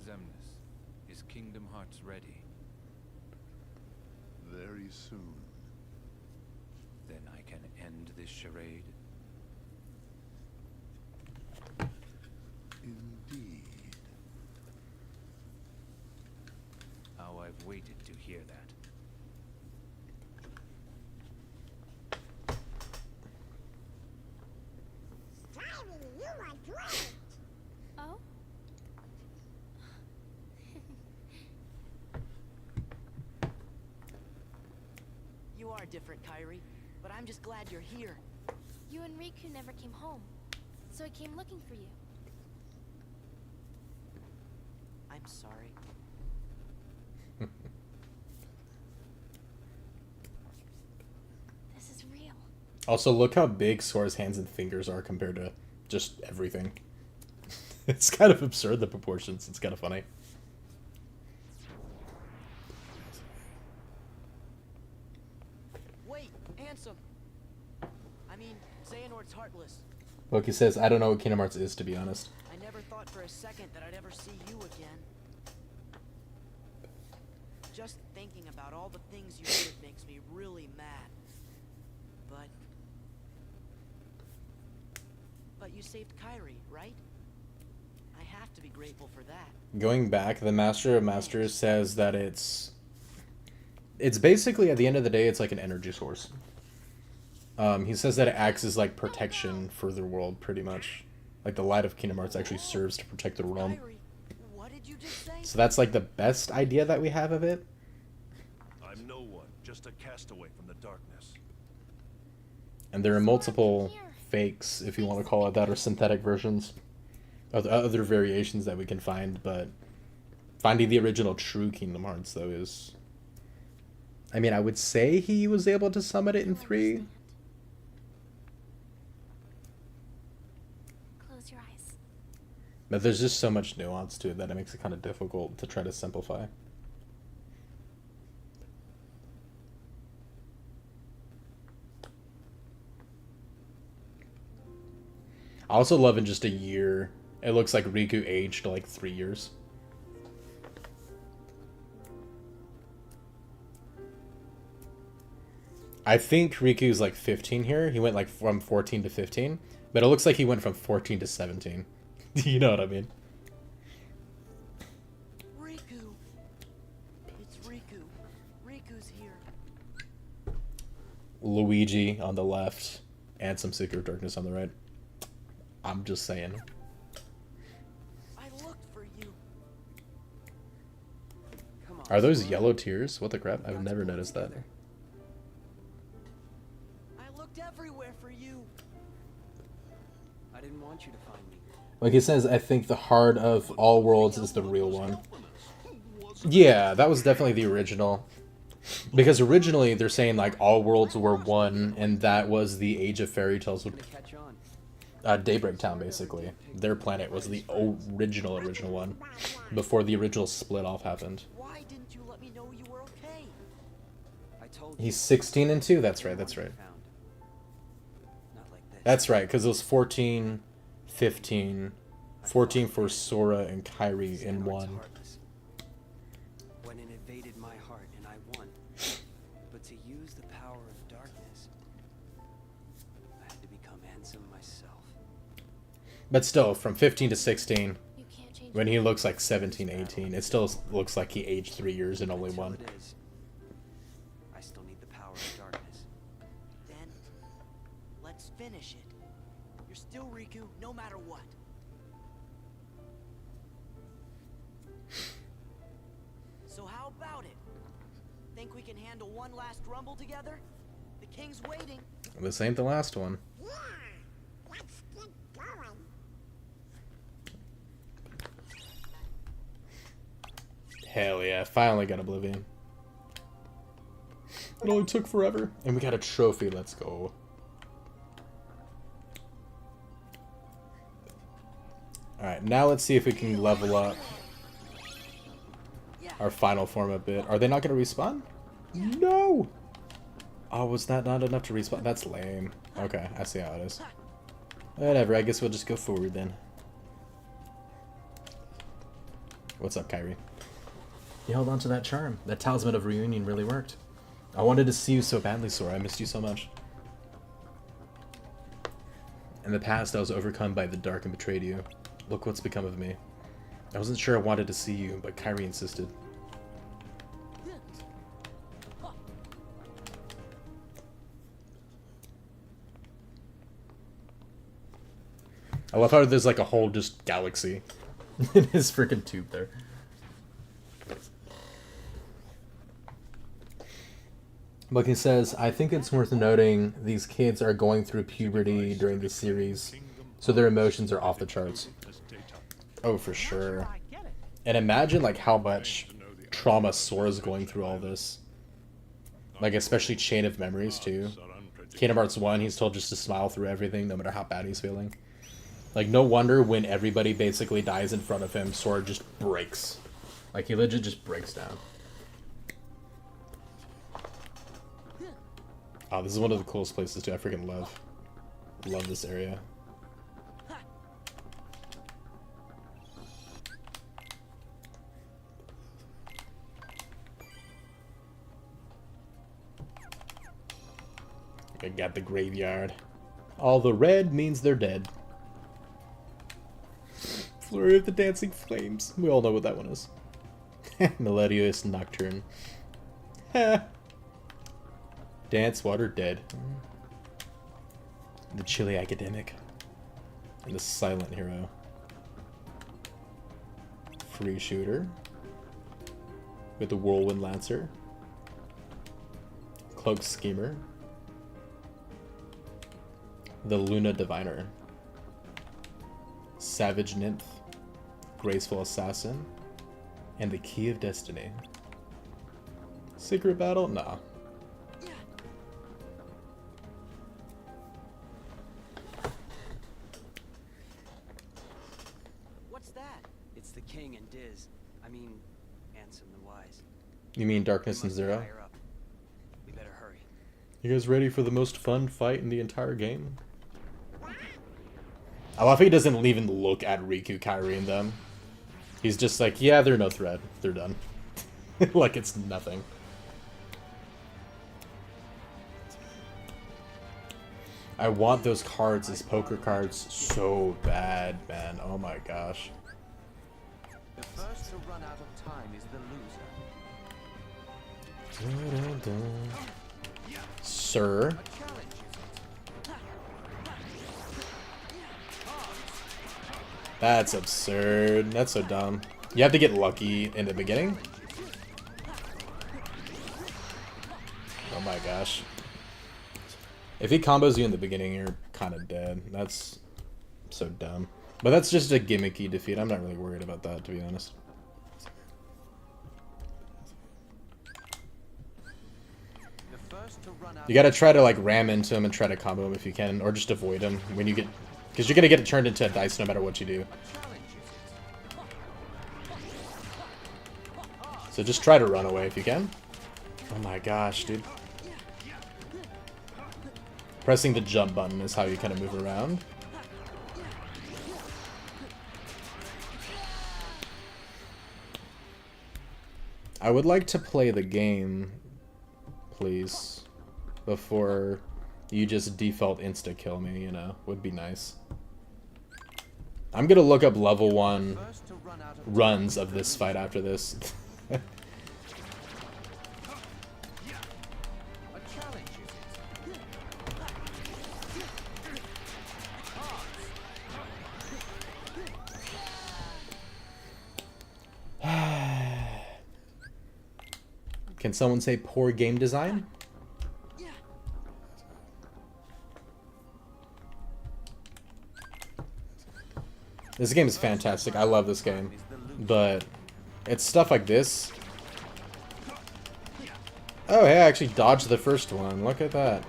L: Xemnas, is Kingdom Hearts ready?
M: Very soon.
L: Then I can end this charade.
M: Indeed.
L: How I've waited to hear that.
H: Oh?
P: are different, Kyrie, but I'm just glad you're here.
H: You and Riku never came home, so I came looking for you.
P: I'm sorry.
H: This is real.
A: Also, look how big Sora's hands and fingers are compared to just everything. It's kind of absurd, the proportions. It's kind of funny.
P: Wait, Handsome. I mean, Xehanort's heartless.
A: Loki says, I don't know what Kingdom Hearts is, to be honest.
P: I never thought for a second that I'd ever see you again. Just thinking about all the things you did makes me really mad. But you saved Kyrie, right? I have to be grateful for that.
A: Going back, the Master of Masters says that it's basically, at the end of the day, it's like an energy source. He says that it acts as like protection for the world, pretty much. Like the light of Kingdom Hearts actually serves to protect the realm.
P: What did you just say?
A: So that's like the best idea that we have of it.
J: I'm no one, just a castaway from the darkness.
A: And there are multiple fakes, if you want to call it that, or synthetic versions of other variations that we can find, but finding the original true Kingdom Hearts, though, is... I mean, I would say he was able to summon it in 3.
H: Close your eyes.
A: But there's just so much nuance to it that it makes it kind of difficult to try to simplify. I also love in just a year, it looks like Riku aged like 3 years. I think Riku's like 15 here. He went like from 14 to 15, but it looks like he went from 14 to 17. You know what I mean?
P: Riku. It's Riku. Riku's here.
A: Luigi on the left, and some Secret of Darkness on the right. I'm just saying.
P: I looked for you.
N: Come on,
A: Are those
N: Sora.
A: yellow tears? What the crap? I've never noticed that.
P: I looked everywhere for you.
N: I didn't want you to find me.
A: Like he says, I think the heart of all worlds is the real one. Yeah, that was definitely the original. Because originally they're saying like all worlds were one, and that was the Age of Fairy Tales with Daybreak Town, basically. Their planet was the original one, before the original split off happened.
P: Why didn't you let me know you were okay?
N: I told
A: He's 16 and 2, that's right, that's right.
N: Not like this.
A: That's right, because it was 14, 15, 14 for Sora and Kyrie in 1.
N: Heartless. When it invaded my heart and I won. But to use the power of darkness, I had to become Ansem myself.
A: But still, from 15 to 16,
H: You can't change
A: when he looks like 17, 18, it still looks like he aged 3 years in only
N: Until
A: 1.
N: it is, I still need the power of darkness.
P: Then, let's finish it. You're still Riku, no matter what. So how about it? Think we can handle one last rumble together? The king's waiting.
A: This ain't the last one. Hell yeah, finally got Oblivion. It only took forever. And we got a trophy, let's go. Alright, now let's see if we can level up our final form a bit. Are they not going to respawn? No! Oh, was that not enough to respawn? That's lame. Okay, I see how it is. Whatever, I guess we'll just go forward then. What's up, Kyrie? You held on to that charm. That talisman of reunion really worked. I wanted to see you so badly, Sora. I missed you so much. In the past, I was overcome by the dark and betrayed you. Look what's become of me. I wasn't sure I wanted to see you, but Kyrie insisted. I love how there's like a whole just galaxy in his freaking tube there. Like he says, I think it's worth noting these kids are going through puberty during the series, so their emotions are off the charts. Oh, for sure. And imagine like how much trauma Sora's going through all this. Like especially Chain of Memories too. Kingdom Hearts 1, he's told just to smile through everything, no matter how bad he's feeling. Like no wonder when everybody basically dies in front of him, Sora just breaks. Like he legit just breaks down. Oh, this is one of the coolest places too. I freaking love this area. I got the graveyard. All the red means they're dead. Flurry of the Dancing Flames. We all know what that one is. Melodious Nocturne. Dance Water Dead. The Chilly Academic. And the Silent Hero. Free Shooter. With the Whirlwind Lancer. Cloak Schemer. The Luna Diviner. Savage Nymph. Graceful Assassin. And the Key of Destiny. Secret Battle? Nah.
N: What's that? It's the King and Diz. I mean, Ansem the Wise.
A: You mean Darkness and Zero?
N: We better hurry.
A: You guys ready for the most fun fight in the entire game? I love how he doesn't even look at Riku, Kairi, and them. He's just like, yeah, they're no threat. They're done. Like it's nothing. I want those cards as poker cards so bad, man. Oh my gosh.
L: The first to run out of time is the loser.
A: Dun, dun, dun. Sir. That's absurd. That's so dumb. You have to get lucky in the beginning? Oh my gosh. If he combos you in the beginning, you're kind of dead. That's so dumb. But that's just a gimmicky defeat. I'm not really worried about that, to be honest. You gotta try to like ram into him and try to combo him if you can, or just avoid him when you get... Because you're gonna get it turned into a dice no matter what you do. So just try to run away if you can. Oh my gosh, dude. Pressing the jump button is how you kind of move around. I would like to play the game, please, before you just default insta-kill me, you know, would be nice. I'm gonna look up level 1 runs of this fight after this. Can someone say poor game design? This game is fantastic. I love this game. But it's stuff like this. Oh, hey, I actually dodged the first one. Look at that.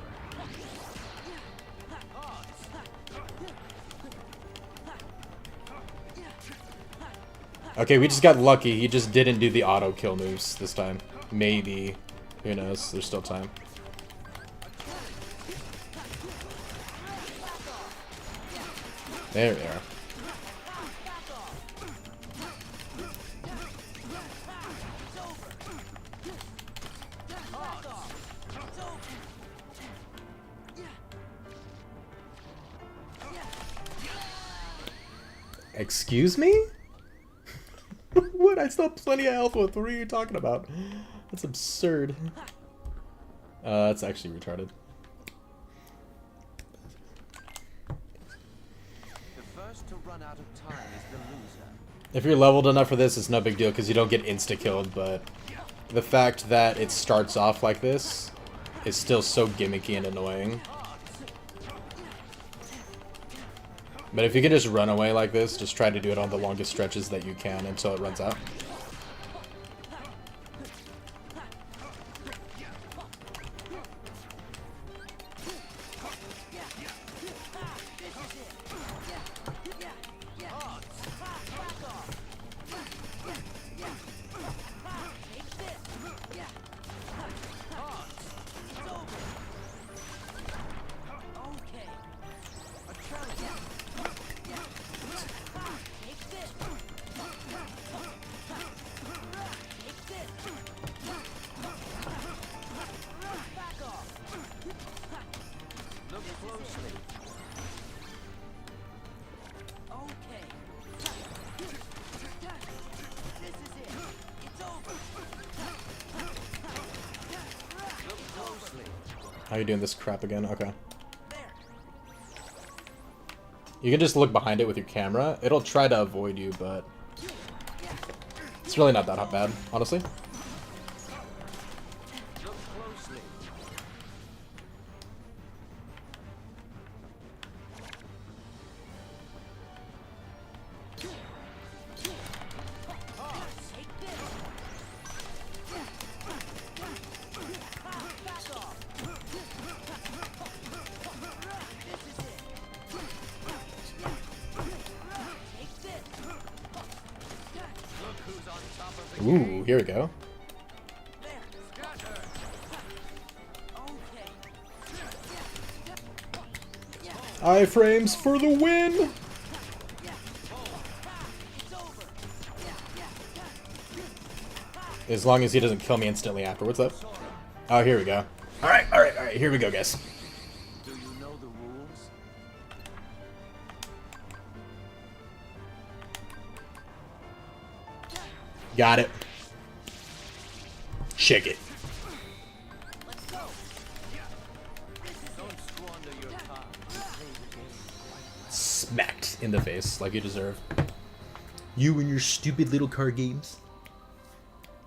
A: Okay, we just got lucky. He just didn't do the auto kill moves this time. Maybe. Who knows? There's still time. There we are. Excuse me? What? I still have plenty of health with. What are you talking about? That's absurd. That's actually retarded.
L: The first to run out of time is the loser.
A: If you're leveled enough for this, it's no big deal because you don't get insta-killed, but the fact that it starts off like this is still so gimmicky and annoying. But if you can just run away like this, just try to do it on the longest stretches that you can until it runs out. How are you doing this crap again? Okay. You can just look behind it with your camera. It'll try to avoid you, but it's really not that bad, honestly. Ooh, here we go. Iframes for the win! As long as he doesn't kill me instantly afterwards, though. Oh, here we go. Alright, here we go, guys.
F: Do you know the rules?
A: Got it. Shake it. Smacked in the face, like you deserve. You and your stupid little card games.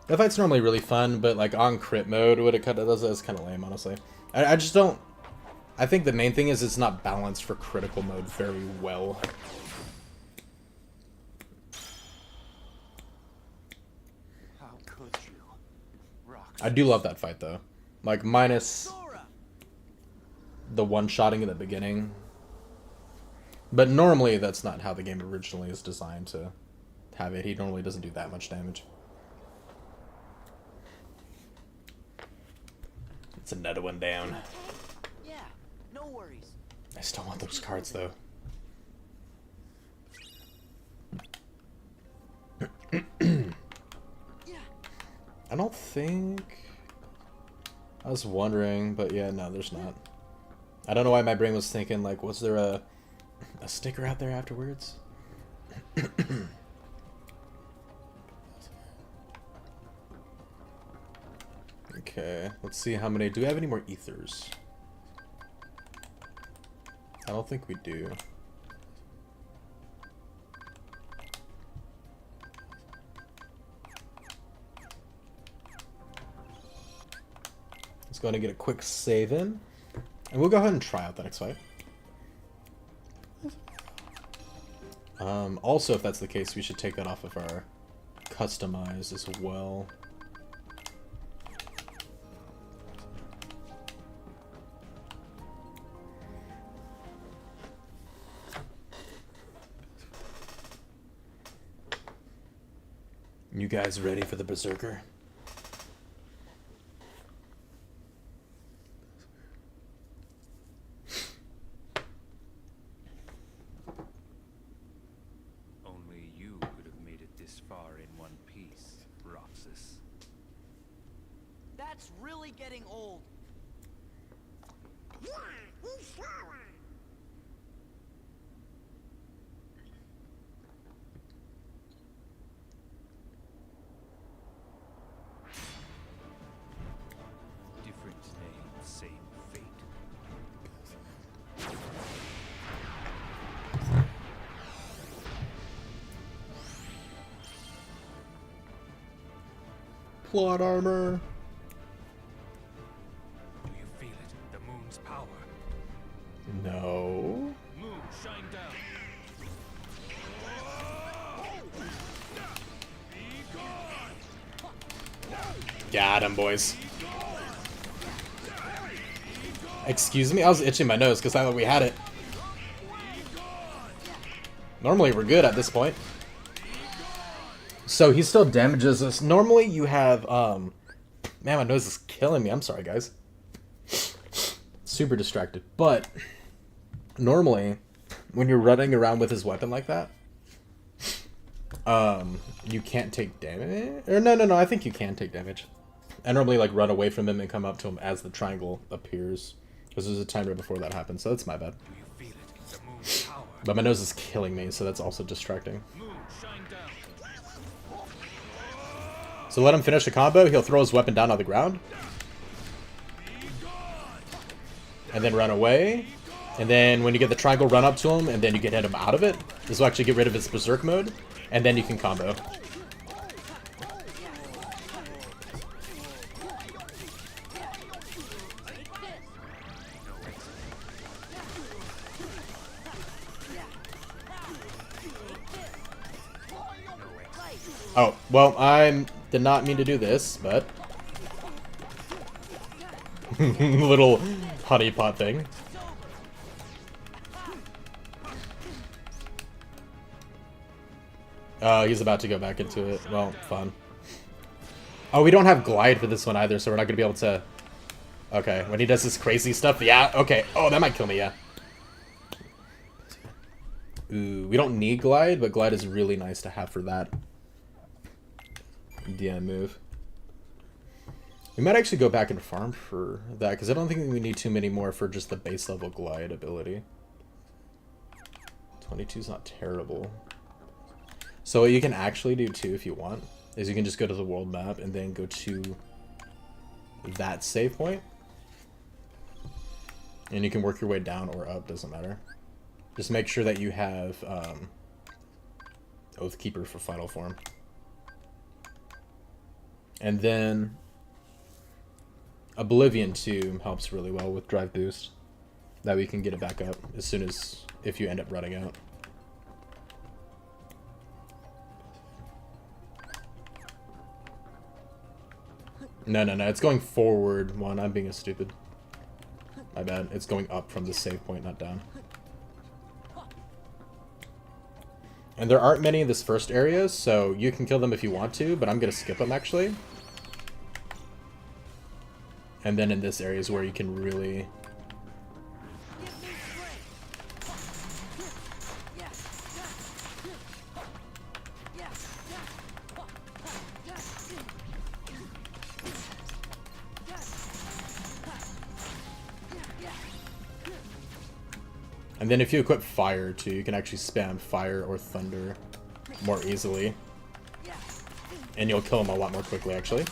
A: That fight's normally really fun, but like on crit mode, what it kind of does is kind of lame, honestly. I just don't. I think the main thing is it's not balanced for critical mode very well.
F: How could you?
A: I do love that fight though, like minus the one-shotting in the beginning. But normally that's not how the game originally is designed to have it. He normally doesn't do that much damage. It's another one down.
P: Yeah, no worries.
A: I still want those cards though. I don't think... I was wondering, but yeah, no, there's not. I don't know why my brain was thinking, like, was there a sticker out there afterwards? Okay, let's see how many... Do we have any more ethers? I don't think we do. Let's go ahead and get a quick save in. And we'll go ahead and try out the next fight. Also, if that's the case, we should take that off of our customize as well. You guys ready for the Berserker?
L: Only you could have made it this far in one piece, Roxas.
P: That's really getting old.
L: Different name, same fate.
A: Plot armor.
L: Do you
A: Got him, boys. Excuse me? I was itching my nose because I thought we had it. Normally we're good at this point. So he still damages us. Normally you have, man, my nose is killing me. I'm sorry, guys. Super distracted. But normally, when you're running around with his weapon like that, you can't take damage. Or no, I think you can take damage. I normally like run away from him and come up to him as the triangle appears. Because there's a time right before that happens, so that's my bad. But my nose is killing me, so that's also distracting. So let him finish the combo, he'll throw his weapon down on the ground. And then run away. And then when you get the triangle, run up to him, and then you can hit him out of it. This will actually get rid of his berserk mode, and then you can combo. Oh, well, I did not mean to do this, but... little honeypot thing. He's about to go back into it. Well, fun. Oh, we don't have glide for this one either, so we're not going to be able to... Okay, when he does this crazy stuff, yeah, okay. Oh, that might kill me, yeah. Ooh, we don't need glide, but glide is really nice to have for that. DM move. We might actually go back and farm for that, because I don't think we need too many more for just the base level glide ability. 22 is not terrible. So what you can actually do too, if you want, is you can just go to the world map and then go to that save point. And you can work your way down or up, doesn't matter. Just make sure that you have Oathkeeper for final form. And then Oblivion too helps really well with drive boost. That way you can get it back up as soon as if you end up running out. No, it's going forward one. I'm being a stupid. My bad. It's going up from the save point, not down. And there aren't many in this first area, so you can kill them if you want to, but I'm going to skip them actually. And then in this area is where you can really... And then if you equip fire too, you can actually spam fire or thunder more easily. And you'll kill them a lot more quickly actually.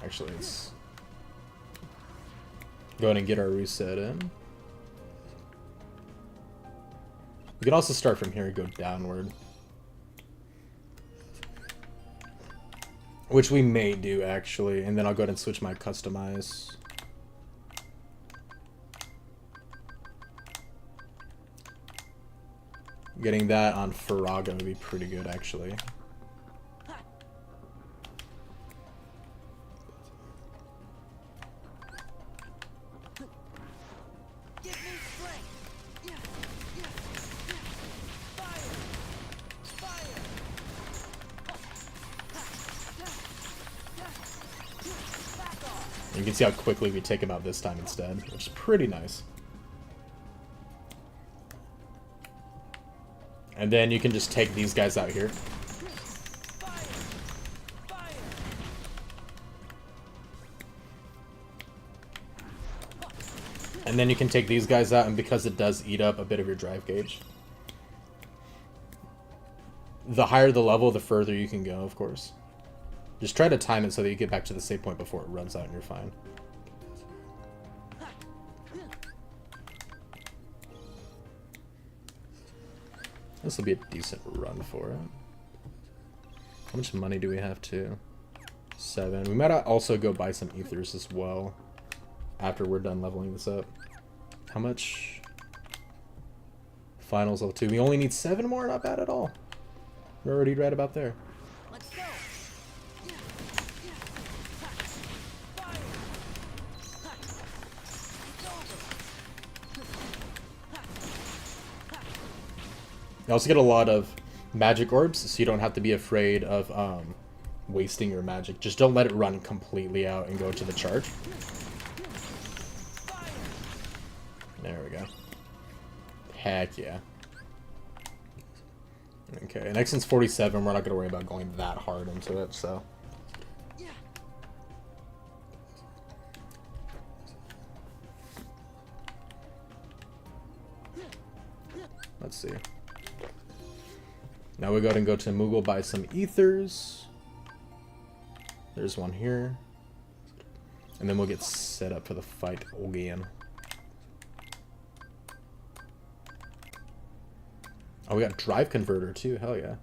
A: Actually, let's go ahead and get our reset in. We can also start from here and go downward. Which we may do, actually. And then I'll go ahead and switch my customize. Getting that on Faraga would be pretty good, actually. You can see how quickly we take him out this time instead, which is pretty nice. And then you can just take these guys out here. And then you can take these guys out, and because it does eat up a bit of your drive gauge. The higher the level, the further you can go, of course. Just try to time it so that you get back to the save point before it runs out and you're fine. This will be a decent run for it. How much money do we have to? 7. We might also go buy some ethers as well after we're done leveling this up. How much? Finals level 2. We only need 7 more? Not bad at all. We're already right about there.
P: Let's go.
A: You also get a lot of magic orbs, so you don't have to be afraid of wasting your magic. Just don't let it run completely out and go to the charge. There we go. Heck yeah. Okay, and Exon's 47, we're not going to worry about going that hard into it, so... Let's see. Now we go ahead and go to Moogle, buy some ethers. There's one here. And then we'll get set up for the fight again. Oh, we got Drive Converter too. Hell yeah.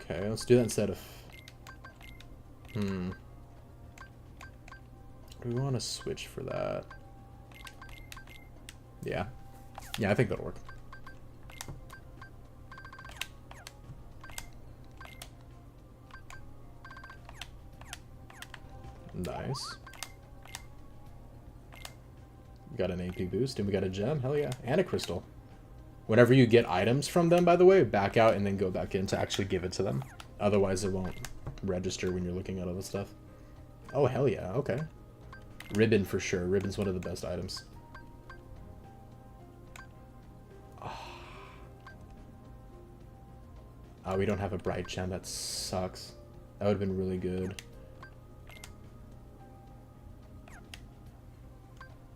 A: Okay, let's do that instead of... Do we want to switch for that? Yeah. Yeah, I think that'll work. Nice. We got an AP boost, and we got a gem. Hell yeah. And a crystal. Whenever you get items from them, by the way, back out and then go back in to actually give it to them. Otherwise, it won't register when you're looking at other stuff. Oh, hell yeah. Okay. Ribbon for sure. Ribbon's one of the best items. Oh, we don't have a bright gem. That sucks. That would have been really good.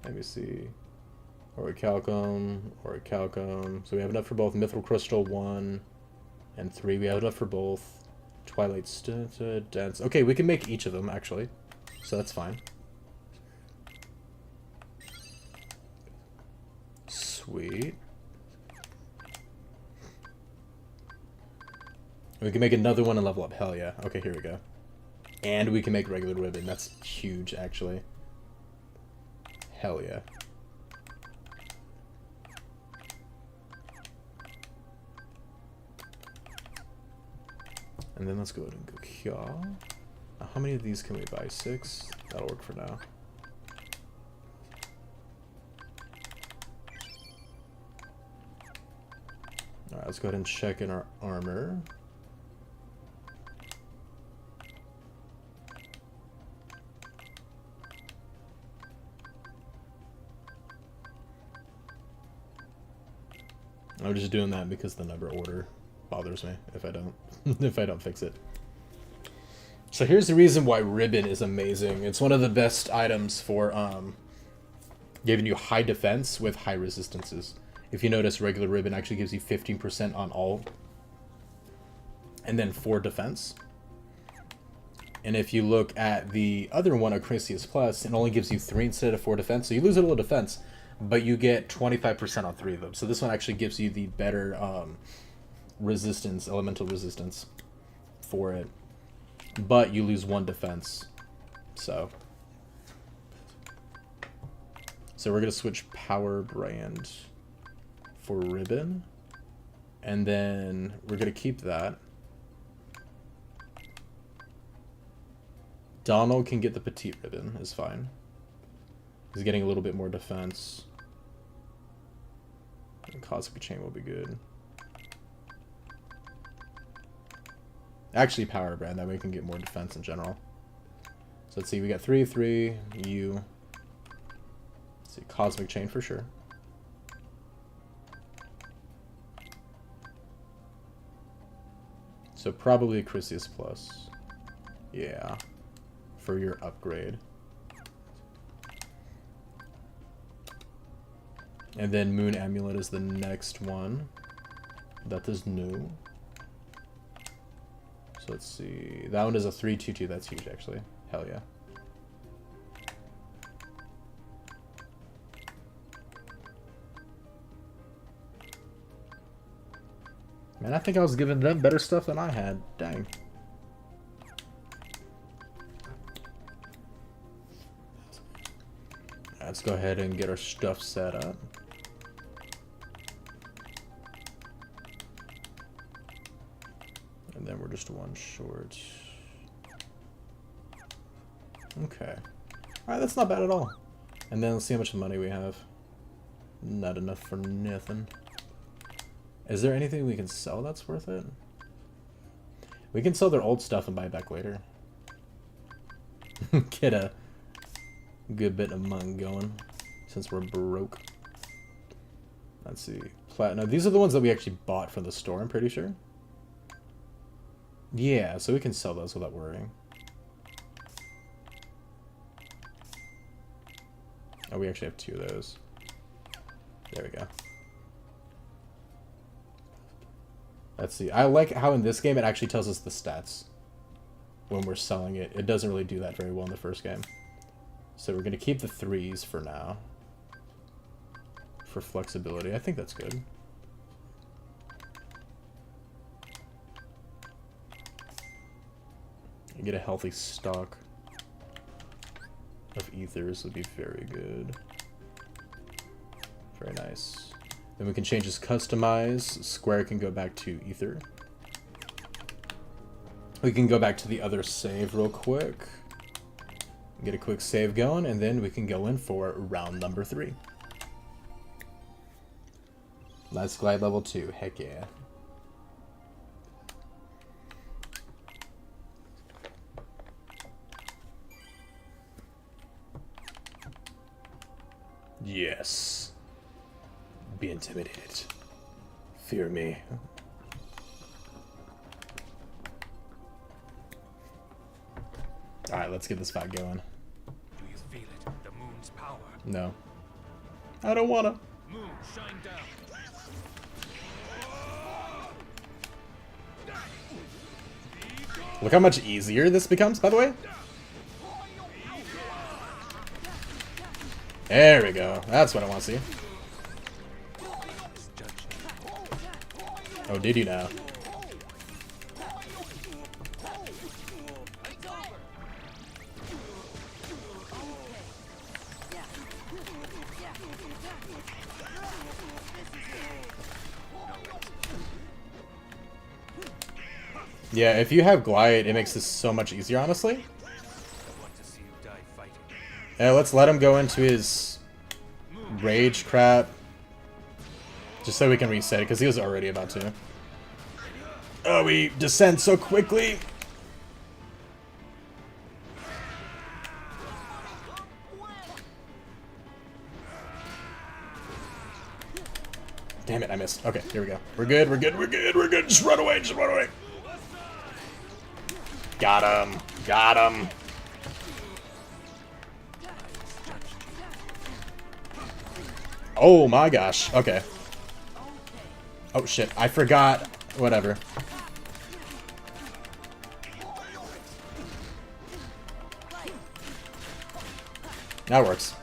A: Let me see. Orichalcum, Orichalcum. So we have enough for both Mithril Crystal 1 and 3. We have enough for both. Twilight Dance. Okay, we can make each of them, actually. So that's fine. Sweet. We can make another one and level up. Hell yeah. Okay, here we go. And we can make regular ribbon. That's huge, actually. Hell yeah. And then let's go ahead and go here. How many of these can we buy? 6? That'll work for now. Alright, let's go ahead and check in our armor. I'm just doing that because the number order bothers me if I don't fix it. So here's the reason why ribbon is amazing. It's one of the best items for giving you high defense with high resistances. If you notice, regular ribbon actually gives you 15% on all, and then 4 defense. And if you look at the other one, Acrisius Plus, it only gives you 3 instead of 4 defense, so you lose a little defense, but you get 25% on 3 of them. So this one actually gives you the better resistance, elemental resistance for it, but you lose 1 defense. So we're gonna switch Power Brand for ribbon, and then we're gonna keep that. Donald can get the petite ribbon, is fine. He's getting a little bit more defense. And Cosmic Chain will be good. Actually, Power Brand, that way we can get more defense in general. So let's see, we got 3, you. Let's see, Cosmic Chain for sure. So probably Acrisius Plus. Yeah. For your upgrade. And then Moon Amulet is the next one. That is new. So let's see. That one is a 3/2/2. That's huge, actually. Hell yeah. Man, I think I was giving them better stuff than I had. Dang. Let's go ahead and get our stuff set up. And then we're just one short. Okay. Alright, that's not bad at all. And then let's see how much money we have. Not enough for nothing. Is there anything we can sell that's worth it? We can sell their old stuff and buy it back later. Get a good bit of money going since we're broke. Let's see. Platinum. These are the ones that we actually bought from the store, I'm pretty sure. Yeah, so we can sell those without worrying. Oh, we actually have 2 of those. There we go. Let's see. I like how in this game it actually tells us the stats when we're selling it. It doesn't really do that very well in the first game. So we're going to keep the 3s for now. For flexibility. I think that's good. And get a healthy stock of ethers would be very good. Very nice. Then we can change his customize. Square can go back to ether. We can go back to the other save real quick. Get a quick save going, and then we can go in for round number 3. Let's glide level 2. Heck yeah. Yes. Be intimidated. Fear me. Alright, let's get this fight going.
K: Do you feel it? The moon's power.
A: No. I don't wanna.
K: Moon, shine down.
A: Look how much easier this becomes, by the way. There we go. That's what I want to see. Oh, did you now? Yeah, if you have glide, it makes this so much easier, honestly. Let's let him go into his rage crap. Just so we can reset it, because he was already about to. Oh, we descend so quickly. Damn it, I missed. Okay, here we go. We're good, we're good, we're good, we're good. Just run away, just run away. Got him. Got him. Oh my gosh. Okay. Oh shit. I forgot. Whatever. That works.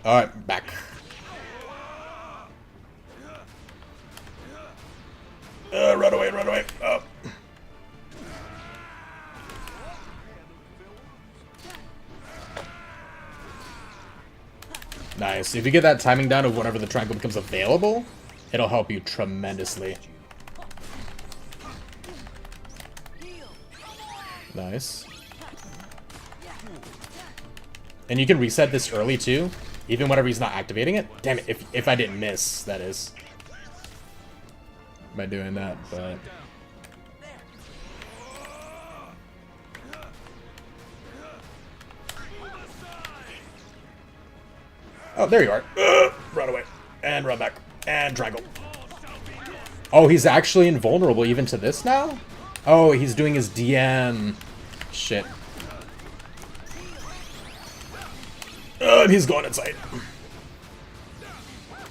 A: Alright, back. Run away, run away. Oh. Nice. If you get that timing down of whenever the triangle becomes available, it'll help you tremendously. Nice. And you can reset this early too, even whenever he's not activating it. Damn it, if I didn't miss, that is. By doing that, but... Oh, there you are. Run away. And run back. And triangle. Oh, he's actually invulnerable even to this now? Oh, he's doing his DM. Shit. He's going inside.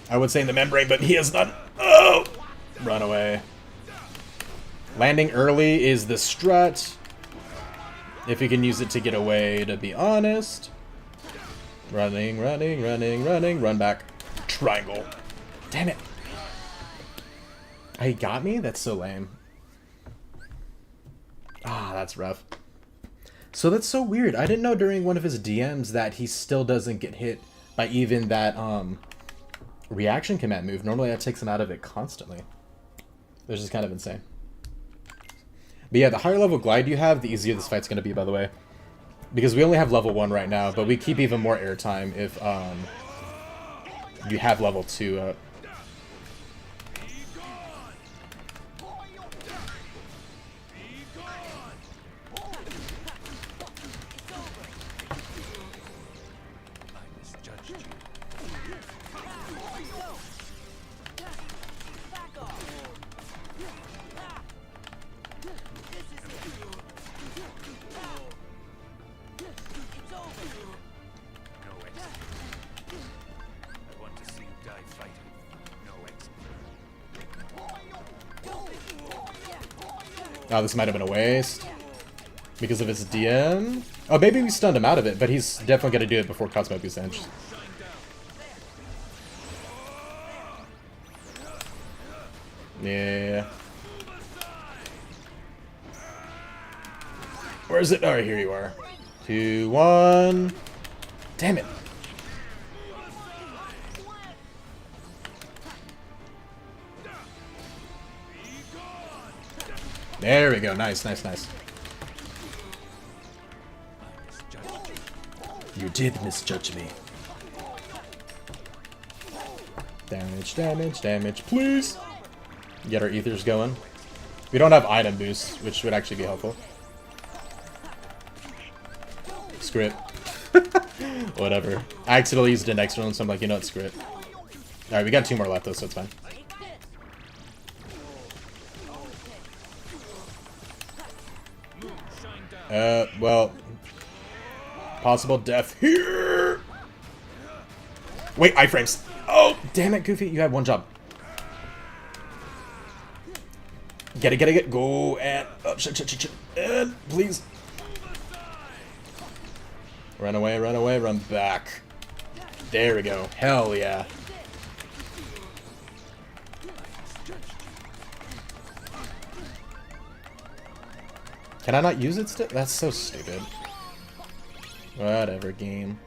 A: I would say in the membrane, but he has none. Oh! Run away. Landing early is the strut. If you can use it to get away, to be honest. Running, running, running, running. Run back. Triangle. Damn it. He got me? That's so lame. Ah, that's rough. So that's so weird. I didn't know during one of his DMs that he still doesn't get hit by even that reaction command move. Normally that takes him out of it constantly. Which is kind of insane. But yeah, the higher level glide you have, the easier this fight's going to be, by the way. Because we only have level 1 right now, but we keep even more airtime if you have level 2 up. Oh, this might have been a waste. Because of his DM? Oh, maybe we stunned him out of it, but he's definitely going to do it before Cosmo Goose ends. Yeah. Where is it? Oh, here you are. 2, 1. Damn it. There we go. Nice, nice, nice. You did misjudge me. Damage, damage, damage, please. Get our ethers going. We don't have item boosts, which would actually be helpful. Screw it. Whatever. I accidentally used the next one, so I'm like, you know what, screw it. Alright, we got 2 more left though, so it's fine. Well, possible death here. Wait, iframes. Oh, damn it, Goofy, you had 1 job. Get it, get it, get it. Go and shit, and please. Run away, run back. There we go. Hell yeah. Can I not use it still? That's so stupid. Whatever, game.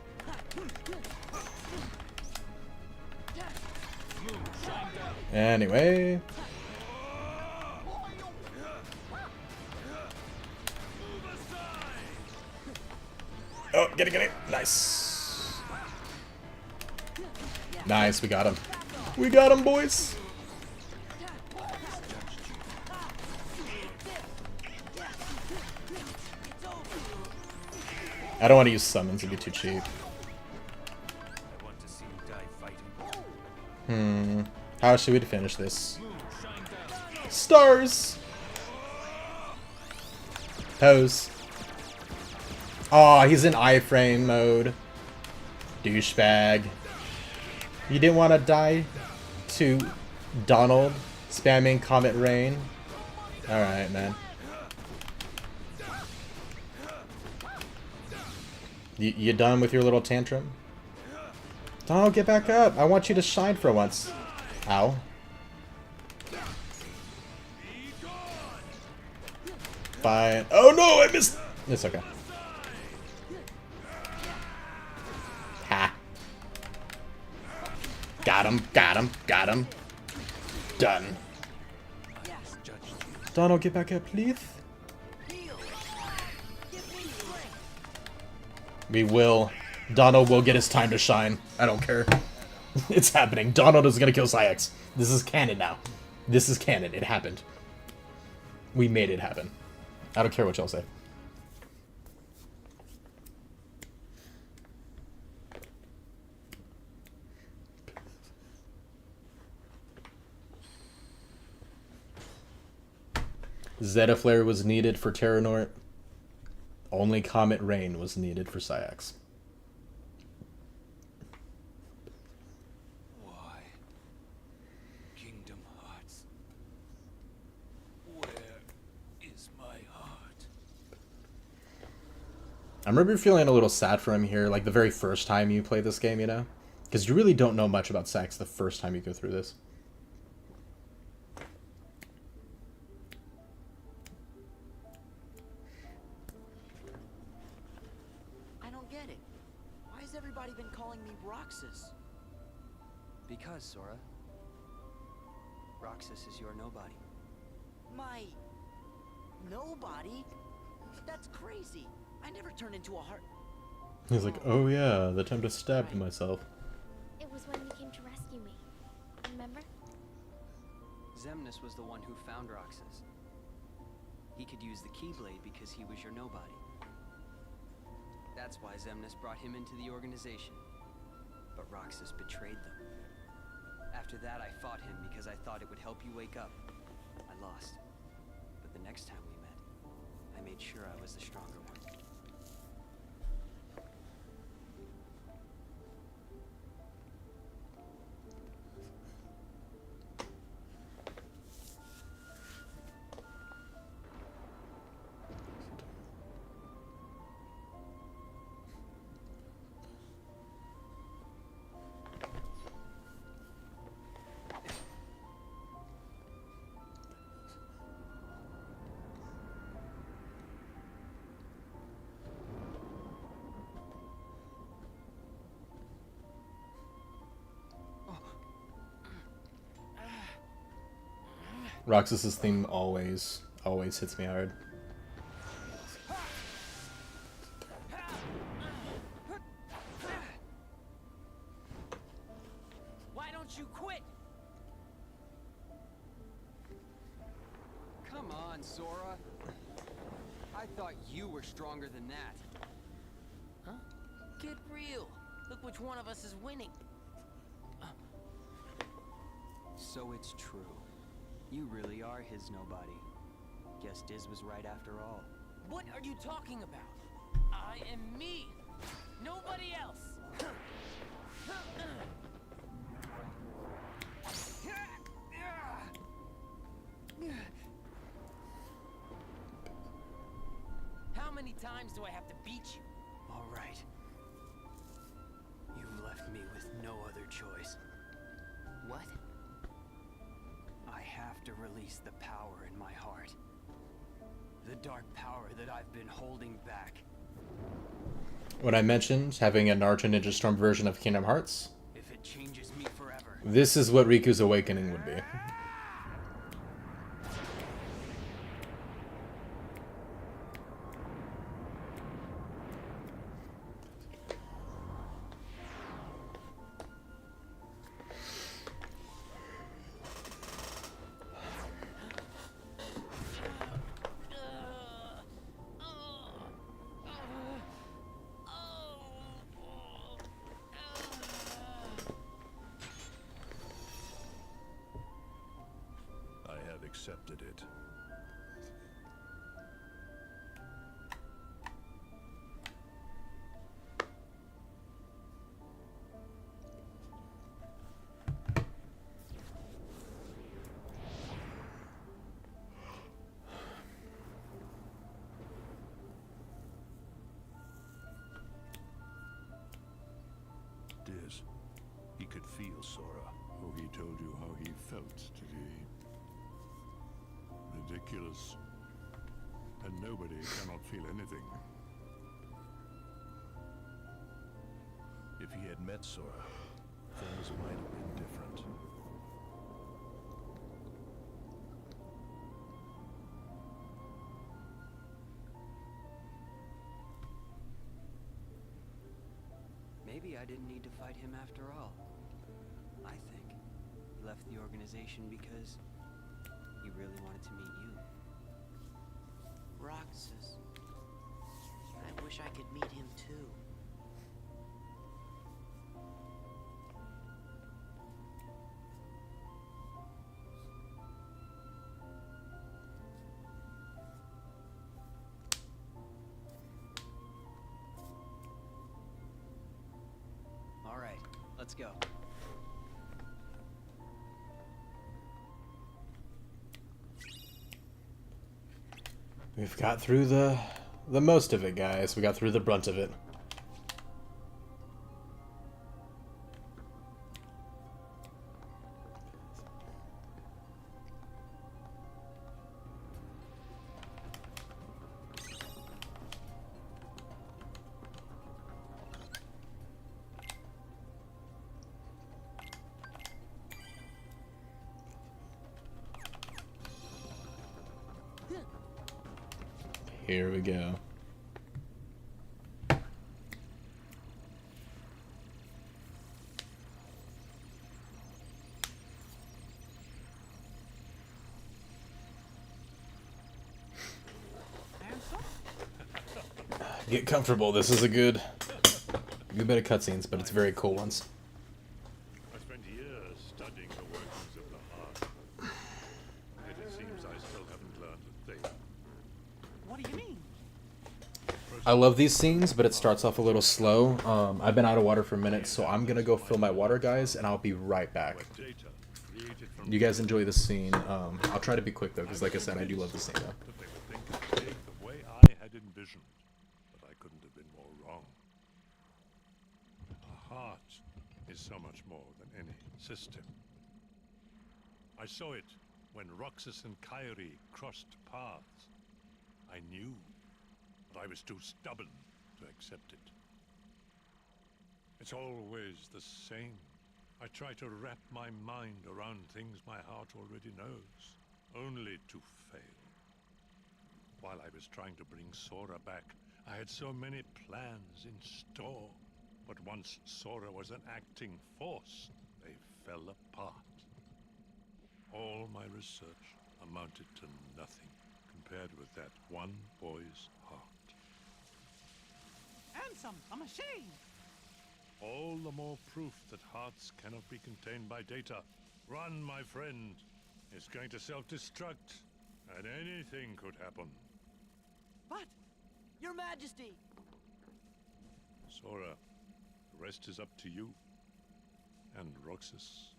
A: Anyway. Oh, get it, get it. Nice. Nice, we got him. We got him, boys. I don't want to use summons, it'd be too cheap. How should we finish this? Stars! Pose. Oh, he's in iframe mode. Douchebag. You didn't want to die to Donald spamming Comet Rain? Alright, man. You done with your little tantrum? Donald, get back up. I want you to shine for once. Ow. Fine. Oh no, I missed. It's okay. Ha. Got him, got him, got him. Done. Donald, get back up, please. We will. Donald will get his time to shine. I don't care. It's happening. Donald is gonna kill Saïx. This is canon now. This is canon. It happened. We made it happen. I don't care what y'all say. Zeta Flare was needed for Terranort. Only Comet Rain was needed for Saïx.
L: Why? Kingdom Hearts. Where is my heart?
A: I remember feeling a little sad for him here, like the very first time you play this game, you know? Because you really don't know much about Sax the first time you go through this.
P: I don't get it. Why has everybody been calling me Roxas?
N: Because, Sora, Roxas is your nobody.
P: My... nobody? That's crazy. I never turned into a heart...
A: He's like, oh yeah, the time to stab myself.
H: It was when you came to rescue me. Remember?
N: Xemnas was the one who found Roxas. He could use the Keyblade because he was your nobody. That's why Xemnas brought him into the organization. But Roxas betrayed them. After that, I fought him because I thought it would help you wake up. I lost. But the next time we met, I made sure I was the stronger one.
A: Roxas's theme always hits me hard.
N: Why don't you quit? Come on, Sora. I thought you were stronger than that.
P: Huh? Get real. Look which one of us is winning.
N: So it's true. You really are his nobody. Guess Diz was right after all.
P: What are you talking about? I am me. Nobody else. How many times do I have to beat you?
N: All right. You've left me with no other choice.
P: What?
N: I have to release the power in my heart. The dark power that I've been holding back.
A: When I mentioned having a Naruto Ninja Storm version of Kingdom Hearts,
N: If it changes me forever.
A: this is what Riku's awakening would be.
O: Accepted it. Diz, he could feel Sora. Oh, he told you how he felt today. Ridiculous. And nobody cannot feel anything.
J: If he had met Sora, things might have been different.
N: Maybe I didn't need to fight him after all. I think he left the organization because he really wanted to meet you.
P: Roxas. I wish I could meet him too.
N: All right, let's go.
A: We've got through the the most of it, guys. We got through the brunt of it. Here we go. Get comfortable. This is a good bit of cutscenes, but it's very cool ones.
O: I spent years studying the workings of the heart. Yet it seems I still haven't learned a thing.
I: What do you mean?
A: I love these scenes, but it starts off a little slow. I've been out of water for a minute, so I'm gonna go fill my water, guys, and I'll be right back. You guys enjoy this scene. I'll try to be quick though, because like I said, I do love this scene though.
O: The way I had envisioned, but I couldn't have been more wrong. A heart is so much more than any system. I saw it when Roxas and Kyrie crossed paths. I knew, but I was too stubborn to accept it. It's always the same. I try to wrap my mind around things my heart already knows, only to fail. While I was trying to bring Sora back, I had so many plans in store. But once Sora was an acting force, they fell apart. All my research amounted to nothing compared with that one boy's heart.
I: Ansem, a machine!
O: All the more proof that hearts cannot be contained by data. Run, my friend. It's going to self-destruct, and anything could happen.
P: But, Your Majesty!
O: Sora, the rest is up to you. And Roxas,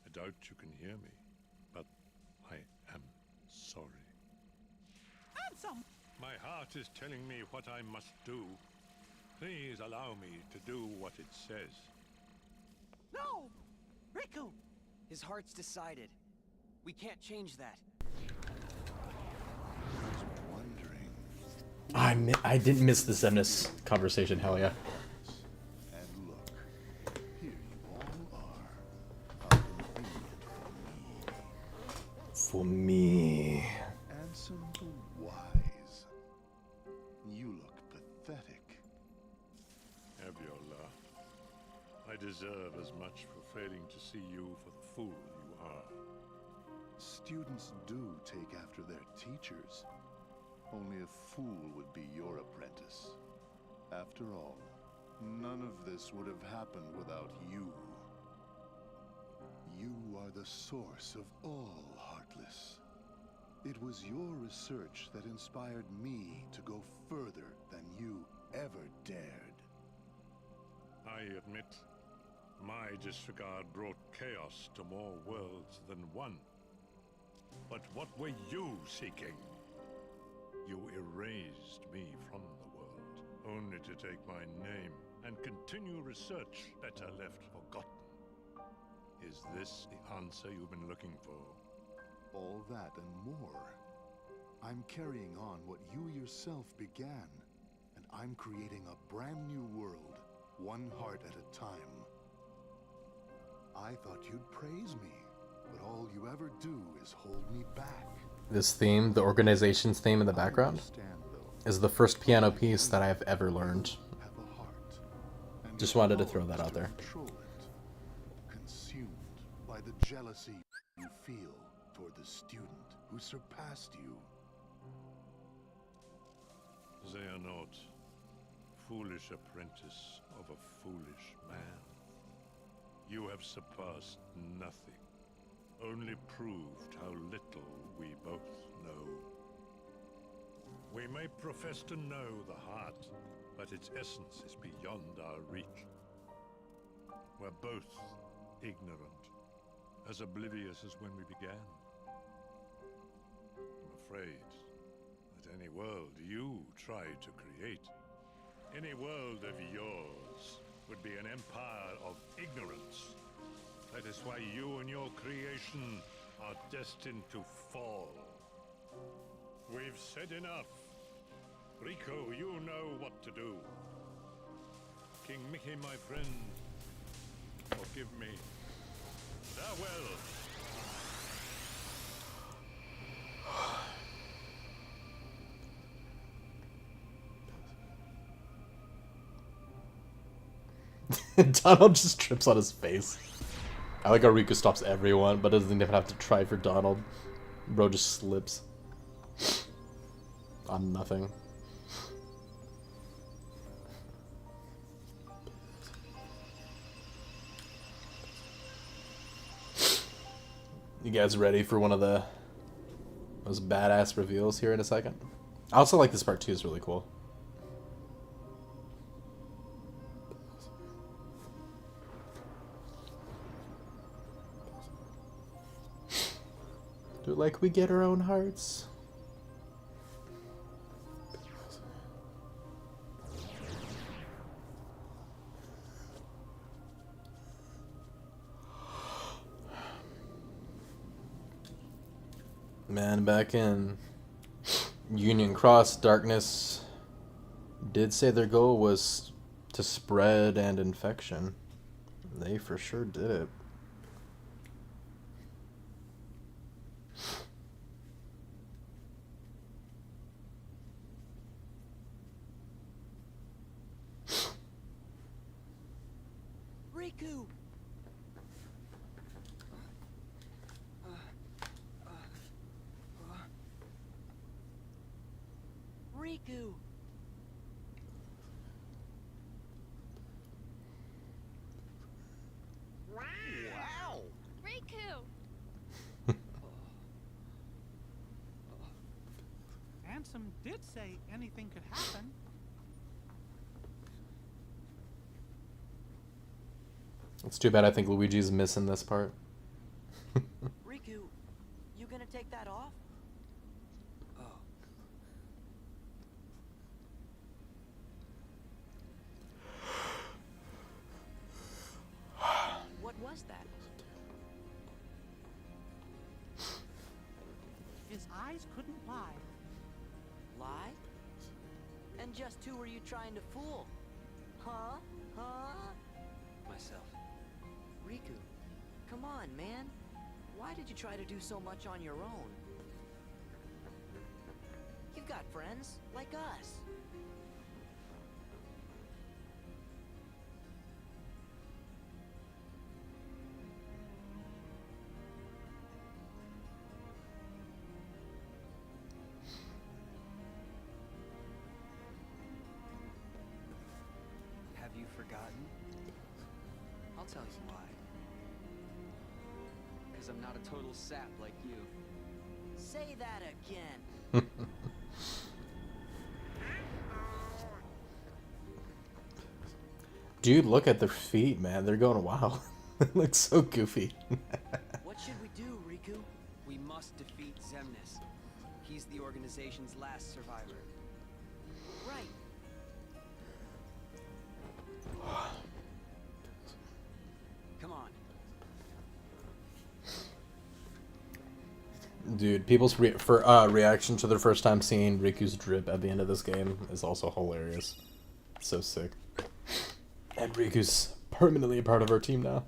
O: I doubt you can hear me, but I am sorry.
I: Ansem!
O: My heart is telling me what I must do. Please allow me to do what it says.
I: No! Riku!
N: His heart's decided. We can't change that.
A: I didn't miss the Xemnas conversation, hell yeah.
M: And look, here you all are,
A: For me.
M: Ansem the Wise. You look pathetic.
O: Abiola, I deserve as much for failing to see you for the fool you are.
M: Students do take after their teachers. Only a fool would be your apprentice. After all, none of this would have happened without you. You are the source of all Heartless. It was your research that inspired me to go further than you ever dared.
O: I admit, my disregard brought chaos to more worlds than one. But what were you seeking? You erased me from the world, only to take my name and continue research better left forgotten. Is this the answer you've been looking for?
M: All that and more. I'm carrying on what you yourself began, and I'm creating a brand new world, one heart at a time. I thought you'd praise me, but all you ever do is hold me back.
A: This theme, the organization's theme in the background, is the first piano piece that I've ever learned. Just wanted to throw that out there.
M: Consumed by the jealousy you feel toward the student who surpassed you.
O: Xehanort, foolish apprentice of a foolish man. You have surpassed nothing, only proved how little we both know. We may profess to know the heart, but its essence is beyond our reach. We're both ignorant, as oblivious as when we began. I'm afraid at any world you try to create. Any world of yours would be an empire of ignorance. That is why you and your creation are destined to fall. We've said enough. Riku, you know what to do. King Mickey, my friend, forgive me. Farewell.
A: Donald just trips on his face. I like how Riku stops everyone, but doesn't even have to try for Donald. Bro just slips. On nothing. You guys ready for one of the most badass reveals here in a second? I also like this part too, it's really cool. Do it like we get our own hearts. Man, back in Union Cross, Darkness did say their goal was to spread and infection. They for sure did it.
P: Riku! Riku!
H: Wow! Riku!
I: Ansem did say anything could happen.
A: It's too bad I think Luigi's missing this part.
P: Riku, you gonna take that off? What was that?
I: His eyes couldn't lie.
P: Lie? And just who were you trying to fool? Huh? Huh? Myself. Riku, come on, man. Why did you try to do so much on your own? You've got friends, like us.
N: Have you forgotten? I'll tell you why. Because I'm not a total sap like you.
P: Say that again.
A: Dude, look at their feet, man. They're going wild. It looks so goofy.
P: What should we do, Riku?
N: We must defeat Xemnas. He's the organization's last survivor.
P: Right.
N: Come on.
A: Dude, people's reaction to their first time seeing Riku's drip at the end of this game is also hilarious. So sick. And Riku's permanently a part of our team now.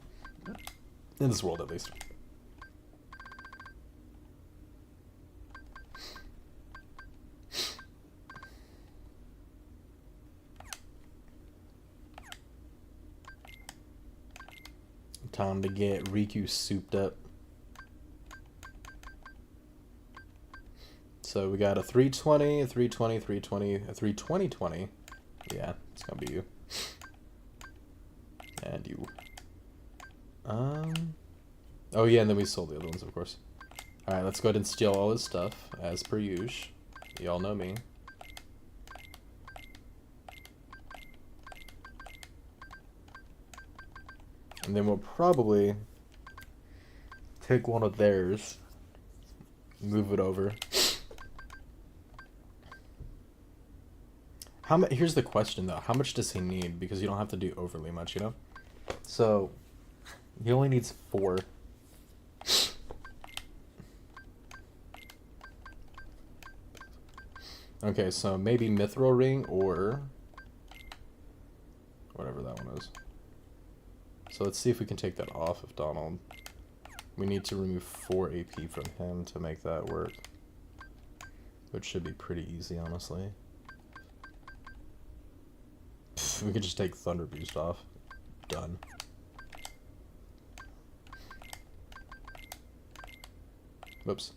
A: In this world, at least. Time to get Riku souped up. So we got a 320, a 320, 320, a 320-20. Yeah, it's gonna be you. And you. Oh yeah, and then we sold the other ones, of course. Alright, let's go ahead and steal all his stuff, as per usual. Y'all know me. And then we'll probably take one of theirs, move it over. Here's the question though. How much does he need? Because you don't have to do overly much, you know? So, he only needs 4. Okay, so maybe Mithril Ring or whatever that one is. So let's see if we can take that off of Donald. We need to remove 4 AP from him to make that work. Which should be pretty easy, honestly. We could just take Thunder Boost off. Done. Whoops.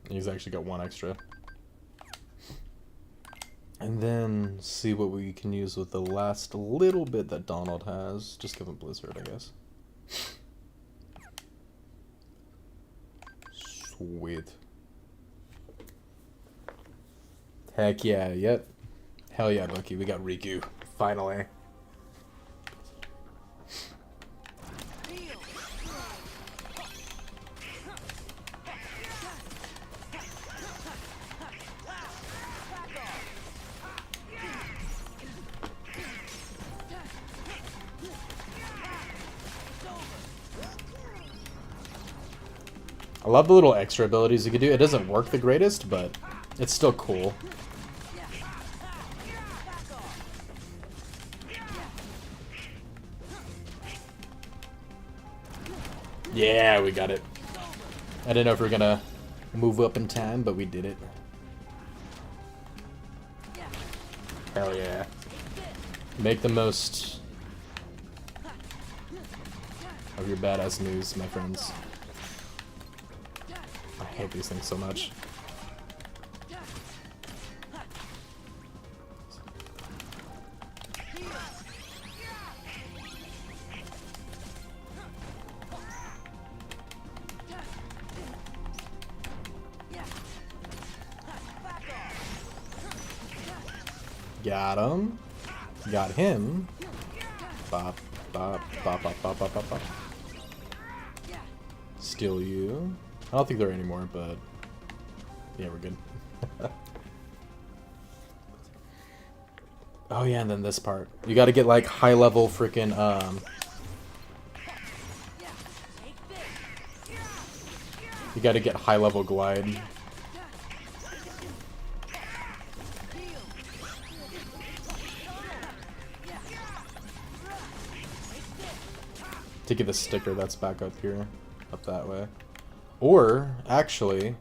A: He's actually got 1 extra. And then see what we can use with the last little bit that Donald has. Just give him Blizzard, I guess. Sweet. Heck yeah, yep. Hell yeah, Bucky, we got Riku. Finally. I love the little extra abilities you can do. It doesn't work the greatest, but it's still cool. Yeah, we got it. I didn't know if we were gonna move up in time, but we did it. Hell yeah. Make the most of your badass moves, my friends. I hate these things so much. Got him. Got him. Bop, bop, bop, bop, bop, bop, bop, bop. Steal you. I don't think there are any more, but yeah, we're good. Oh yeah, and then this part. You gotta get like high level freaking you gotta get high level glide. To get the sticker that's back up here. Up that way. Or, actually...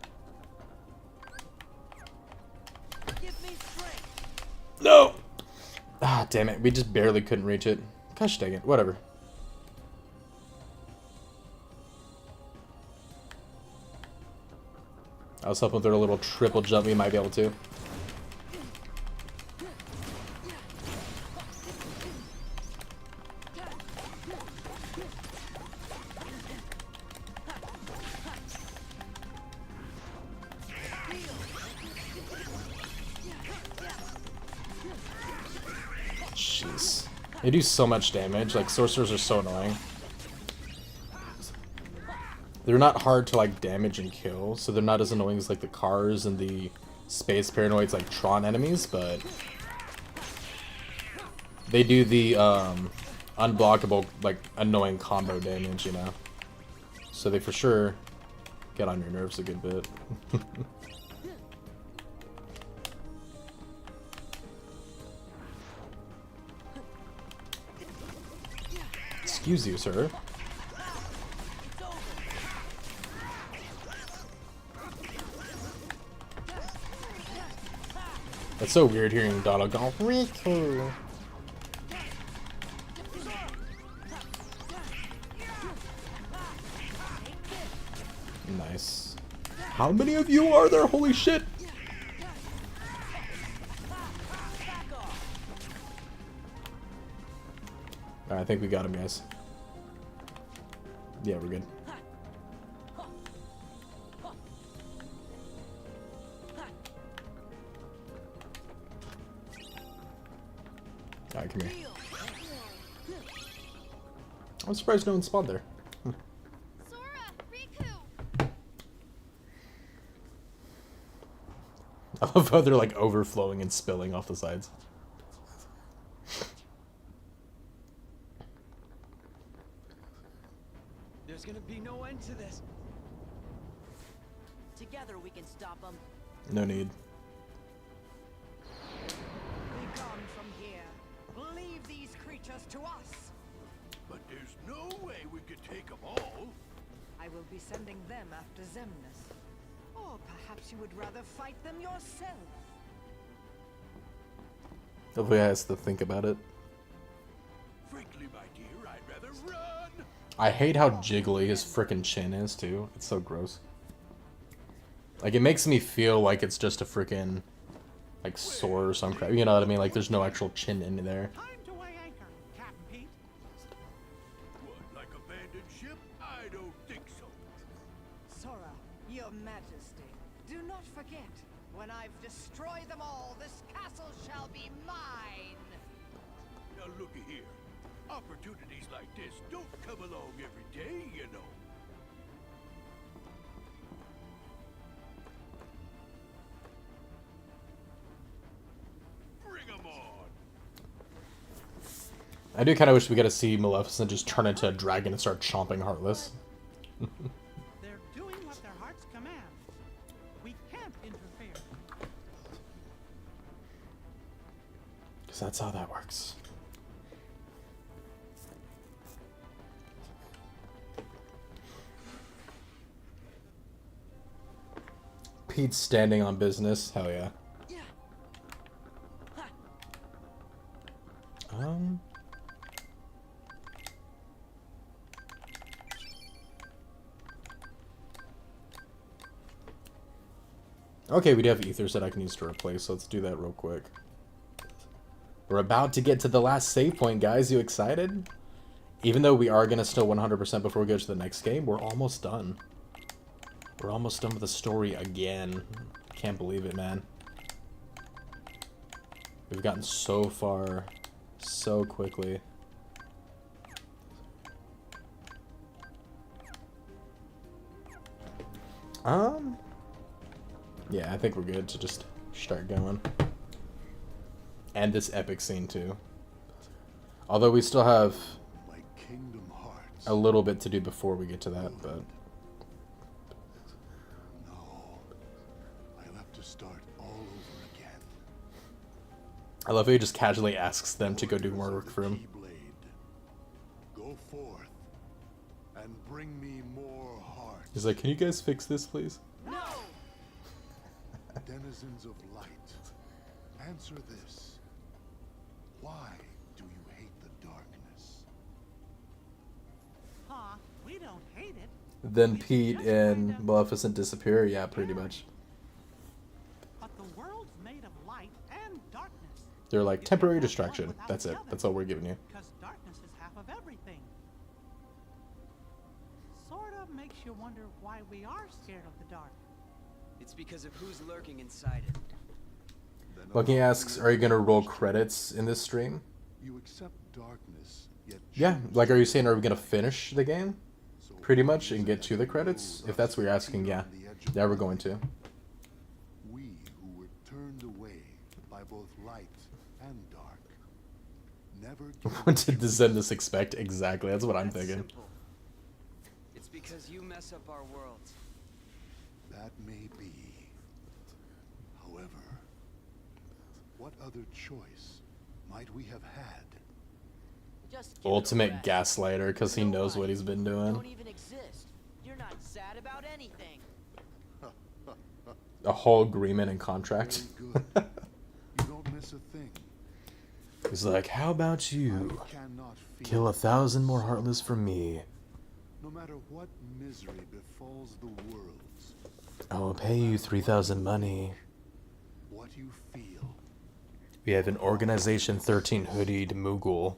A: No! Ah, damn it. We just barely couldn't reach it. Gosh dang it. Whatever. I was hoping with a little triple jump we might be able to. Jeez. They do so much damage. Like, sorcerers are so annoying. They're not hard to, like, damage and kill, so they're not as annoying as, like, the cars and the space paranoids, like, Tron enemies, but... they do the, unblockable, like, annoying combo damage, you know? So they for sure get on your nerves a good bit. Excuse you, sir. It's so weird hearing Donald go, Riku. Nice. How many of you are there? Holy shit! Alright, I think we got him, guys. Yeah, we're good. Alright, come here. I'm surprised no one spawned there.
H: Sora, Riku.
A: I love how they're like overflowing and spilling off the sides.
F: There's gonna be no end to this.
P: Together we can stop them.
A: No need.
Q: Be gone from here. Leave these creatures to us.
E: But there's no way we could take them all.
Q: I will be sending them after Xemnas. Or perhaps you would rather fight them yourself.
A: Hopefully, has to think about it.
E: Frankly, my dear, I'd rather run.
A: I hate how jiggly his frickin' chin is too. It's so gross. Like it makes me feel like it's just a frickin' like sore or some crap. You know what I mean? Like there's no actual chin in there.
I: Time to weigh anchor, Captain Pete.
E: What, like abandoned ship? I don't think so.
Q: Sora, your majesty, do not forget, when I've destroyed them all, this castle shall be mine.
E: Now looky here. Opportunities like this don't come along every day, you know. Bring 'em on.
A: I do kind of wish we got to see Maleficent just turn into a dragon and start chomping Heartless.
I: They're doing what their hearts command. We can't interfere.
A: Because that's how that works. Pete's standing on business. Hell yeah. Okay, we do have ethers that I can use to replace, so let's do that real quick. We're about to get to the last save point, guys. You excited? Even though we are going to still 100% before we go to the next game, we're almost done. We're almost done with the story again. Can't believe it, man. We've gotten so far so quickly. Yeah, I think we're good to just start going. And this epic scene too. Although we still have a little bit to do before we get to that, but
M: I'll have to start all over again.
A: I love how he just casually asks them to go do more work for him.
M: Go forth and bring me more hearts.
A: He's like, "Can you guys fix this, please?"
Q: No!
M: Denizens of light, answer this. Why do you hate the darkness?
I: Ha, we don't hate it.
A: Then Pete and Maleficent disappear. Yeah, pretty much.
I: But the world's made of light and darkness.
A: They're like temporary distraction. That's it. That's all we're giving you.
I: Because darkness is half of everything. Sort of makes you wonder why we are scared of the dark.
N: It's because of who's lurking inside it.
A: Lucky asks, "Are you gonna roll credits in this stream?"
M: You accept darkness, yet
A: Yeah, like, are you saying, are we gonna finish the game, pretty much, and get to the credits? If that's what you're asking, yeah, yeah, we're going to.
M: we who were turned away by both light and dark never
A: What did the Xemnas expect exactly? That's what I'm thinking.
N: Simple. It's because you mess up our worlds.
M: That may be. However, what other choice might we have had?
P: Just
A: Ultimate gaslighter, because he knows what he's been doing.
P: don't even exist. You're not sad about anything.
A: A whole agreement and contract.
M: You don't miss a thing.
A: He's like, "How about you
M: Cannot feel
A: kill 1,000 more Heartless for me?
M: no matter what misery befalls the worlds.
A: I will pay you 3,000 money.
M: What you feel.
A: We have an Organization 13 hoodied Moogle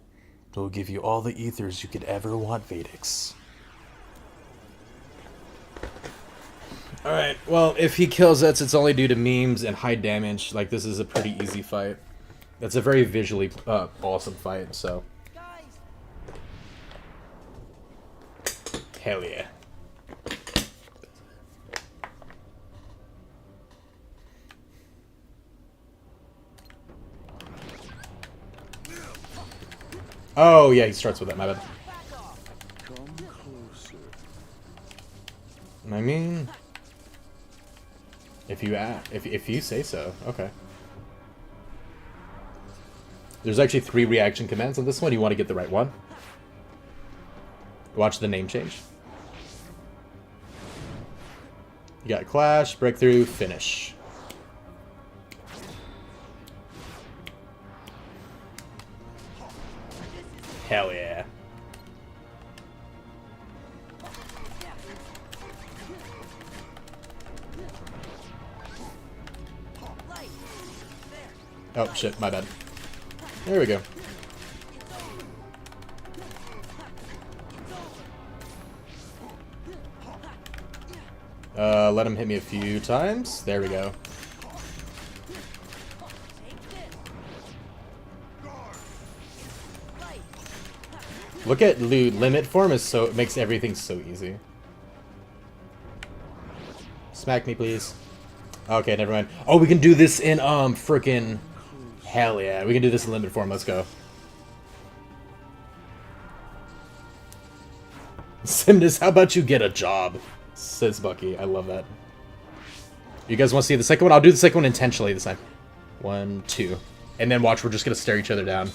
A: who will give you all the ethers you could ever want, Vadix." Alright, well, if he kills us, it's only due to memes and high damage. Like, this is a pretty easy fight. That's a very visually awesome fight, so. Hell yeah. Oh, yeah, he starts with that, my bad. I mean, if you say so, okay. There's actually 3 reaction commands on this one. You want to get the right one. Watch the name change. You got Clash, Breakthrough, Finish. Hell yeah. Oh shit, my bad. There we go. Let him hit me a few times. There we go. Look at Lude. Limit form is so, it makes everything so easy. Smack me, please. Okay, never mind. Oh, we can do this in frickin'. Hell yeah, we can do this in limit form. Let's go. Xemnas, how about you get a job? Says Bucky. I love that. You guys want to see the second one? I'll do the second one intentionally this time. 1, 2. And then watch, we're just going to stare each other down.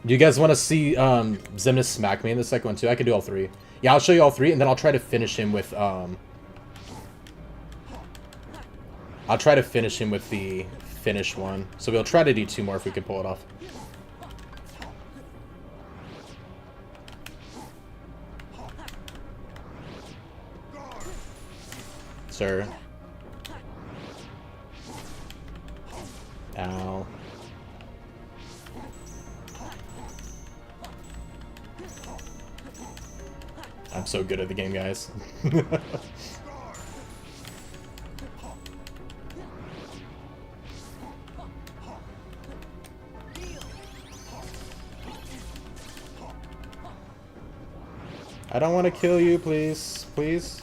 A: Do you guys want to see Xemnas smack me in the second one too? I can do all 3. Yeah, I'll show you all 3, and then I'll try to finish him with I'll try to finish him with the finish one. So we'll try to do 2 more if we can pull it off. Sir. Ow. I'm so good at the game, guys. I don't want to kill you, please. Please.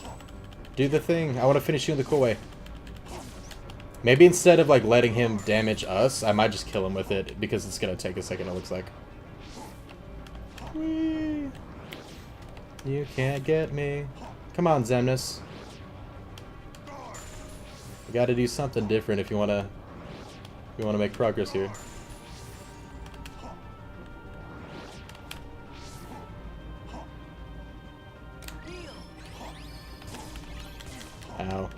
A: Do the thing. I want to finish you in the cool way. Maybe instead of like letting him damage us, I might just kill him with it because it's going to take a second, it looks like. Whee. You can't get me. Come on, Xemnas. You got to do something different if you want to make progress here. Ow.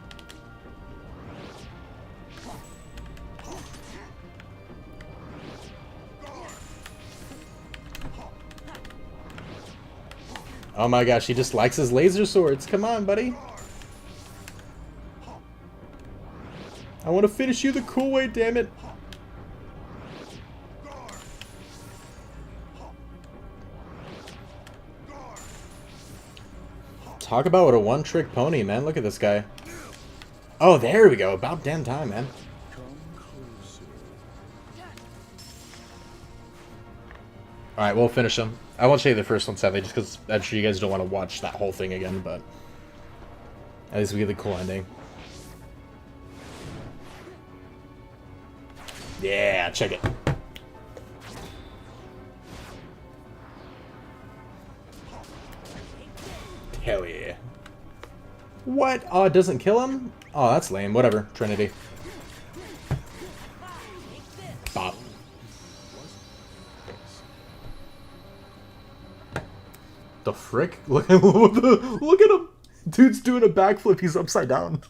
A: Oh my gosh, he just likes his laser swords. Come on, buddy. I want to finish you the cool way, damn it. Talk about what a one-trick pony, man. Look at this guy. Oh, there we go. About damn time, man. Alright, we'll finish him. I won't show you the first one, sadly, just because I'm sure you guys don't want to watch that whole thing again, but at least we get the cool ending. Yeah, check it. Hell yeah. What? Oh, it doesn't kill him? Oh, that's lame. Whatever. Trinity. Bop. The frick? Look at him. Dude's doing a backflip. He's upside down.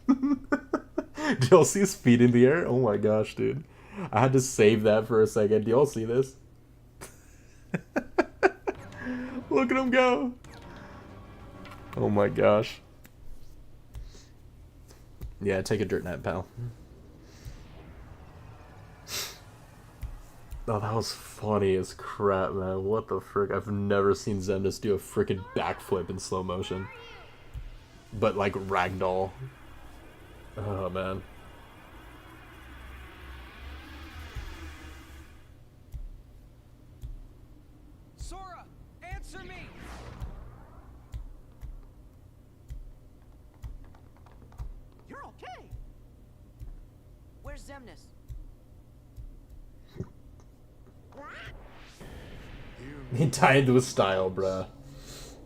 A: Do y'all see his feet in the air? Oh my gosh, dude. I had to save that for a second. Do y'all see this? Look at him go. Oh my gosh. Yeah, take a dirt nap, pal. Oh, that was funny as crap, man. What the frick? I've never seen Xemnas do a freaking backflip in slow motion. But like ragdoll. Oh man.
F: Sora, answer me!
I: You're okay.
P: Where's Xemnas?
A: He died with style, bruh.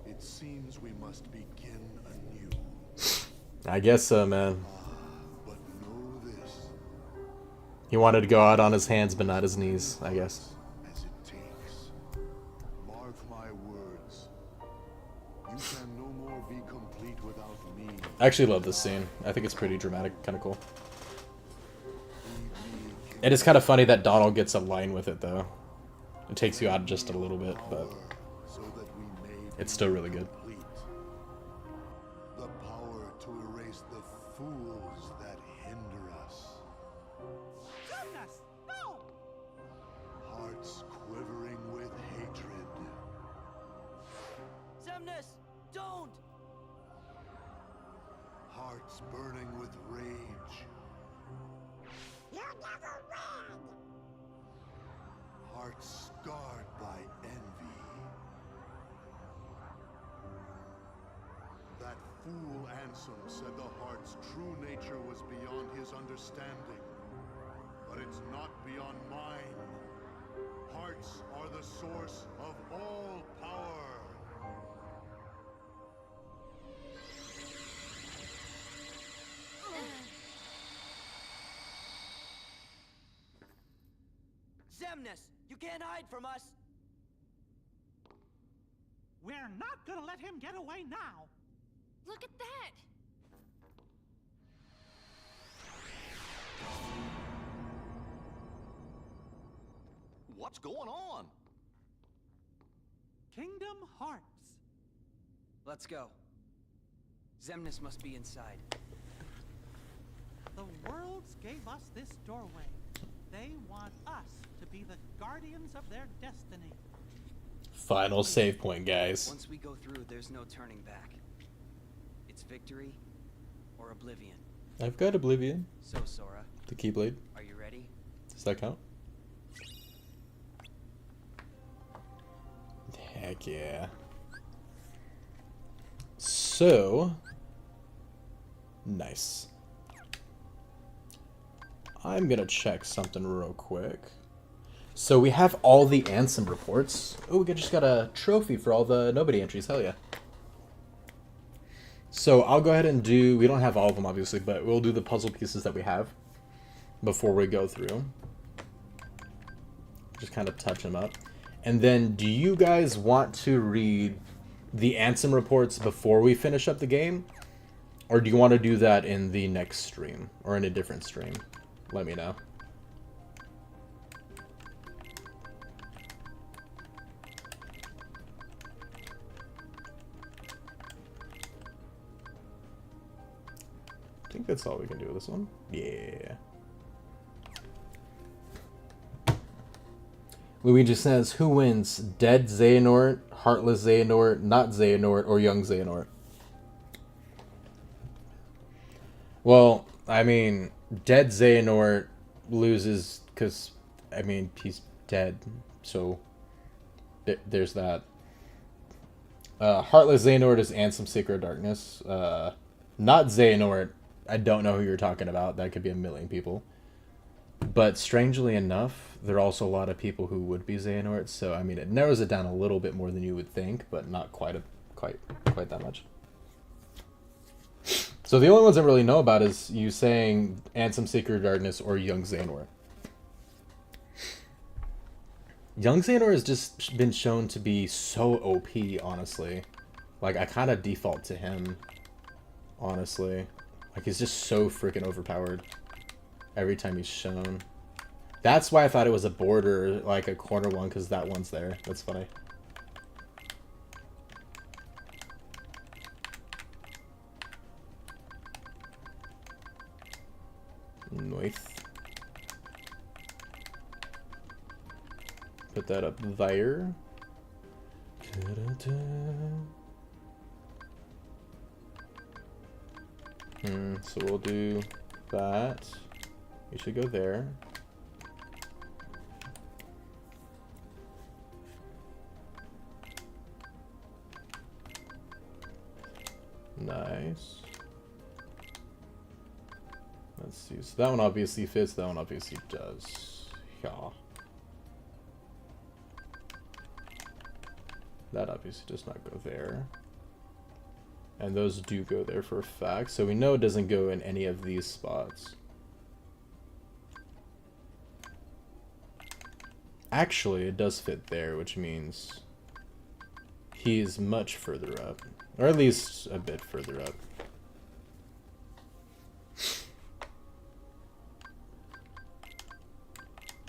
M: It seems we must begin anew.
A: I guess so, man.
M: But know this,
A: He wanted to go out on his hands, but not his knees, I guess.
M: as it takes. Mark my words. You can no more be complete without me.
A: I actually love this scene. I think it's pretty dramatic, kind of cool. It is kind of funny that Donald gets a line with it, though. It takes you out just a little bit, but it's still really good.
M: The power to erase the fools that hinder us.
I: Goodness, no!
M: Hearts quivering with hatred.
P: Xemnas, don't!
M: Hearts burning with rage.
H: You never win!
M: Hearts scarred by envy. That fool Ansem said the heart's true nature was beyond his understanding. But it's not beyond mine. Hearts are the source of all power.
P: Xemnas, you can't hide from us!
I: We're not gonna let him get away now.
H: Look at that!
E: What's going on?
I: Kingdom Hearts.
N: Let's go. Xemnas must be inside.
I: The worlds gave us this doorway. They want us to be the guardians of their destiny.
A: Final save point, guys.
N: Once we go through, there's no turning back. It's victory or oblivion.
A: I've got Oblivion.
N: So, Sora,
A: The Keyblade.
N: are you ready?
A: Does that count? Heck yeah. So... nice. I'm gonna check something real quick. So we have all the Ansem reports. Oh, we just got a trophy for all the nobody entries. Hell yeah. So I'll go ahead and do... we don't have all of them, obviously, but we'll do the puzzle pieces that we have before we go through. Just kind of touch them up. And then, do you guys want to read the Ansem reports before we finish up the game? Or do you want to do that in the next stream? Or in a different stream? Let me know. I think that's all we can do with this one. Yeah. Luigi says, who wins? Dead Xehanort, Heartless Xehanort, not Xehanort, or young Xehanort? Well, I mean, dead Xehanort loses because, I mean, he's dead. So, there's that. Heartless Xehanort is Ansem Secret Darkness. Not Xehanort. I don't know who you're talking about. That could be a million people. But strangely enough, there are also a lot of people who would be Xehanort. So, I mean, it narrows it down a little bit more than you would think, but not quite that much. So the only ones I really know about is you saying Ansem Secret Darkness or Young Xehanort. Young Xehanort has just been shown to be so OP, honestly. Like, I kind of default to him, honestly. Like, he's just so freaking overpowered every time he's shown. That's why I thought it was a border, like a corner one, because that one's there. That's funny. Nice. Put that up there. So we'll do that. You should go there. Nice. Let's see. So that one obviously fits. That one obviously does. Yeah. That obviously does not go there. And those do go there for a fact. So we know it doesn't go in any of these spots. Actually, it does fit there, which means he's much further up. Or at least a bit further up.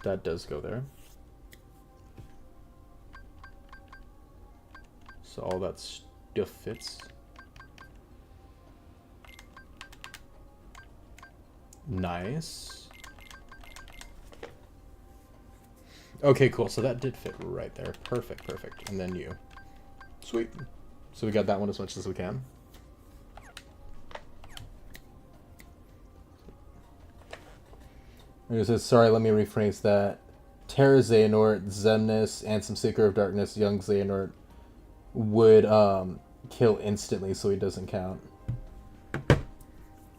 A: That does go there. So all that stuff fits. Nice. Okay, cool. So that did fit right there. Perfect, perfect. And then you. Sweet. So we got that one as much as we can. And it says, sorry, let me rephrase that. Terra Xehanort, Xemnas, and some Seeker of Darkness, young Xehanort would kill instantly, so he doesn't count.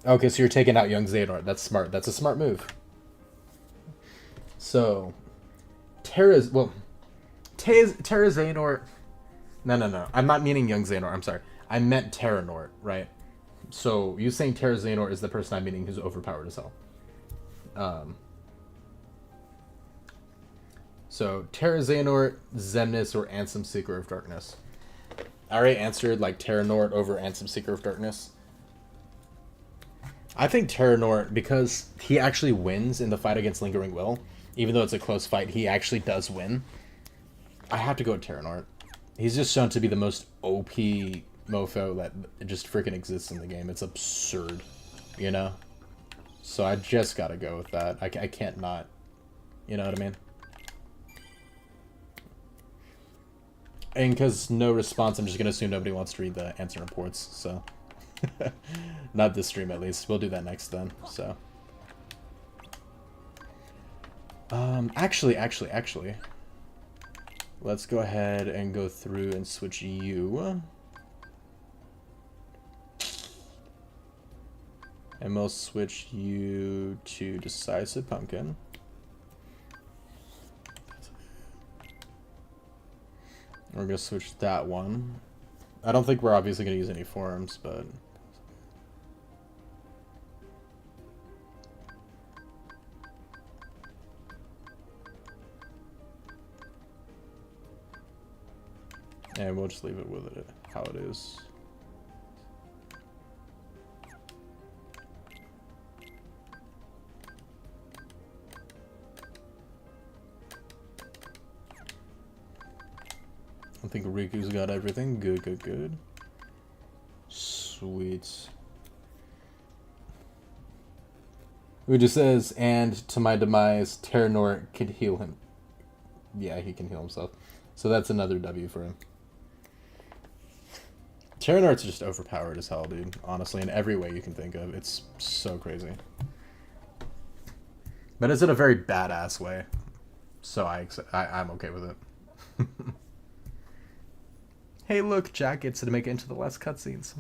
A: Okay, so you're taking out young Xehanort. That's smart. That's a smart move. So, Terra Xehanort. No. I'm not meaning young Xehanort. I'm sorry. I meant Terranort, right? So, you saying Terra Xehanort is the person I'm meaning who's overpowered as hell. So, Terra Xehanort, Xemnas, or Ansem Seeker of Darkness. I already answered, like, Terranort over Ansem Seeker of Darkness. I think Terranort, because he actually wins in the fight against Lingering Will, even though it's a close fight, he actually does win. I have to go with Terranort. He's just shown to be the most OP mofo that just freaking exists in the game. It's absurd, you know? So I just gotta go with that. I can't not. You know what I mean? And because no response, I'm just gonna assume nobody wants to read the answer reports, so. Not this stream, at least. We'll do that next then, so. Actually. Let's go ahead and go through and switch you. And we'll switch you to Decisive Pumpkin. We're going to switch that one. I don't think we're obviously going to use any forms, but... And we'll just leave it with it how it is. I think Riku's got everything. Good. Sweet. Who just says, and to my demise, Terranort could heal him. Yeah, he can heal himself. So that's another W for him. Terranort's just overpowered as hell, dude. Honestly, in every way you can think of. It's so crazy. But it's in a very badass way. So I'm okay with it. Hey, look, Jack gets to make it into the last cutscenes.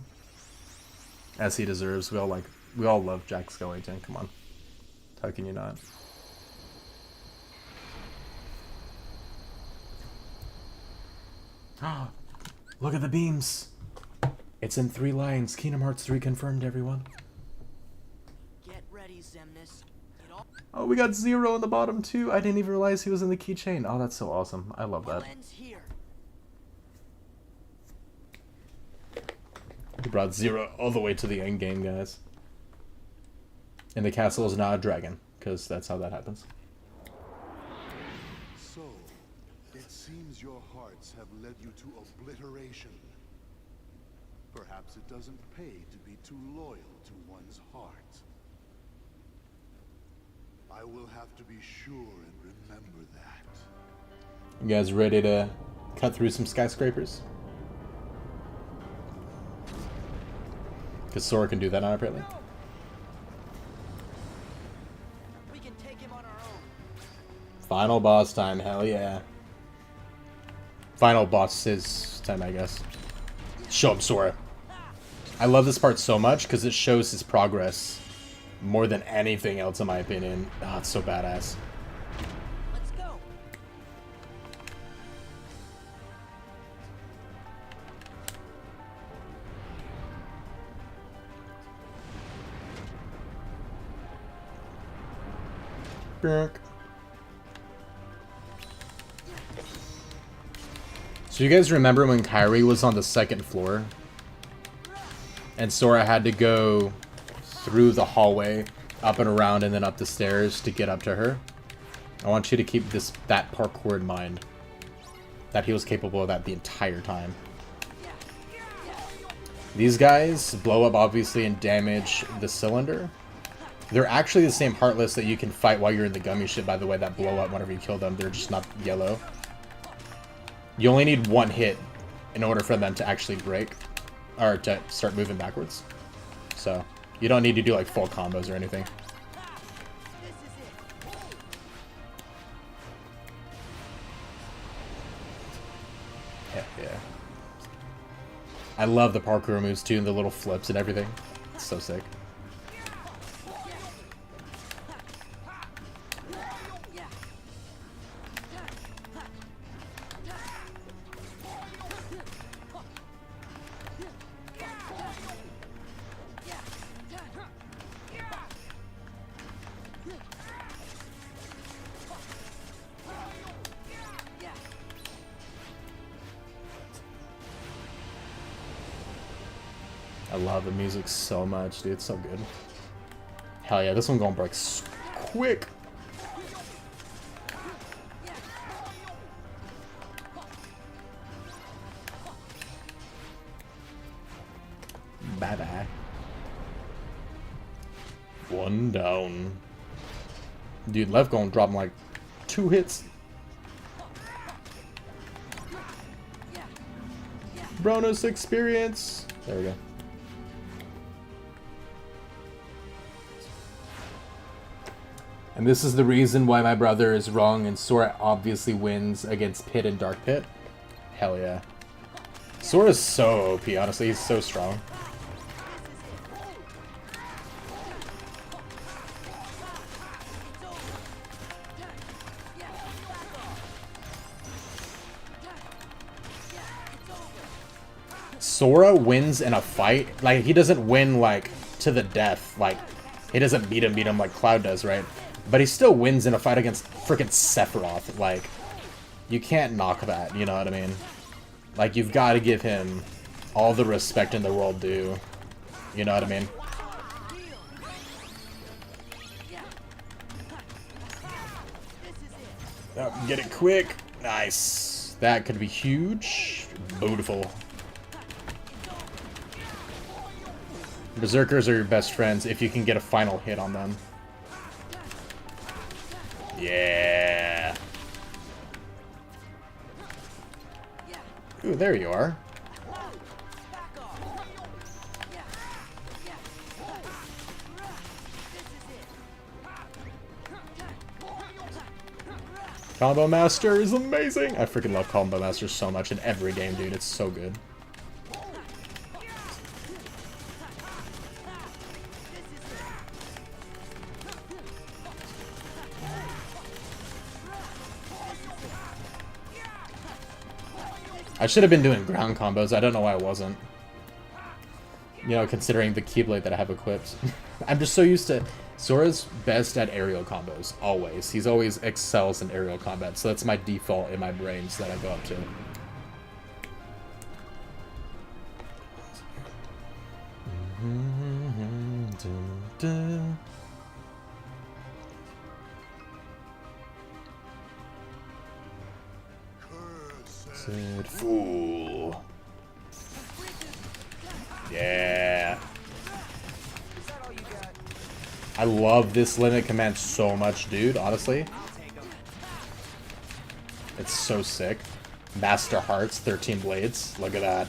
A: As he deserves. We all love Jack Skellington. Come on. How can you not? Look at the beams. It's in 3 lines. Kingdom Hearts 3 confirmed, everyone.
P: Get ready, Xemnas.
A: Oh, we got Zero in the bottom too. I didn't even realize he was in the keychain. Oh, that's so awesome. I love that. He brought Zero all the way to the end game, guys. And the castle is now a dragon, because that's how that happens.
M: So, it seems your hearts have led you to obliteration. Perhaps it doesn't pay to be too loyal to one's heart. I will have to be sure and remember that.
A: You guys ready to cut through some skyscrapers? Because Sora can do that now, apparently.
P: can take him on our own.
A: Final boss time, hell yeah. Final boss's time, I guess. Show him Sora. I love this part so much because it shows his progress more than anything else, in my opinion. Oh, it's so badass.
P: Let's go.
A: So you guys remember when Kairi was on the second floor? And Sora had to go through the hallway, up and around, and then up the stairs to get up to her? I want you to keep that parkour in mind. That he was capable of that the entire time. These guys blow up, obviously, and damage the cylinder. They're actually the same Heartless that you can fight while you're in the gummy ship, by the way, that blow up whenever you kill them. They're just not yellow. You only need one hit in order for them to actually break, or to start moving backwards. So, you don't need to do like full combos or anything. Heck yeah. I love the parkour moves too, and the little flips and everything. It's so sick. I love the music so much, dude. It's so good. Hell yeah, this one gonna break quick. Bye-bye. One down. Dude, left gonna drop him like 2 hits. Bonus experience. There we go. And this is the reason why my brother is wrong and Sora obviously wins against Pit and Dark Pit. Hell yeah. Sora's so OP, honestly. He's so strong. Sora wins in a fight. Like, he doesn't win, like, to the death. Like, he doesn't beat him like Cloud does, right? But he still wins in a fight against freaking Sephiroth. Like, you can't knock that, you know what I mean? Like, you've got to give him all the respect in the world due. You know what I mean? Oh, get it quick. Nice. That could be huge. Beautiful. Berserkers are your best friends if you can get a final hit on them. Yeah. Ooh, there you are. Combo Master is amazing! I freaking love Combo Master so much in every game, dude. It's so good. I should have been doing ground combos. I don't know why I wasn't. You know, considering the Keyblade that I have equipped. I'm just so used to... Sora's best at aerial combos, always. He's always excels in aerial combat, so that's my default in my brains that I go up to. Said fool. Yeah. I love this limit command so much, dude, honestly. It's so sick. Master Hearts, 13 blades. Look at that.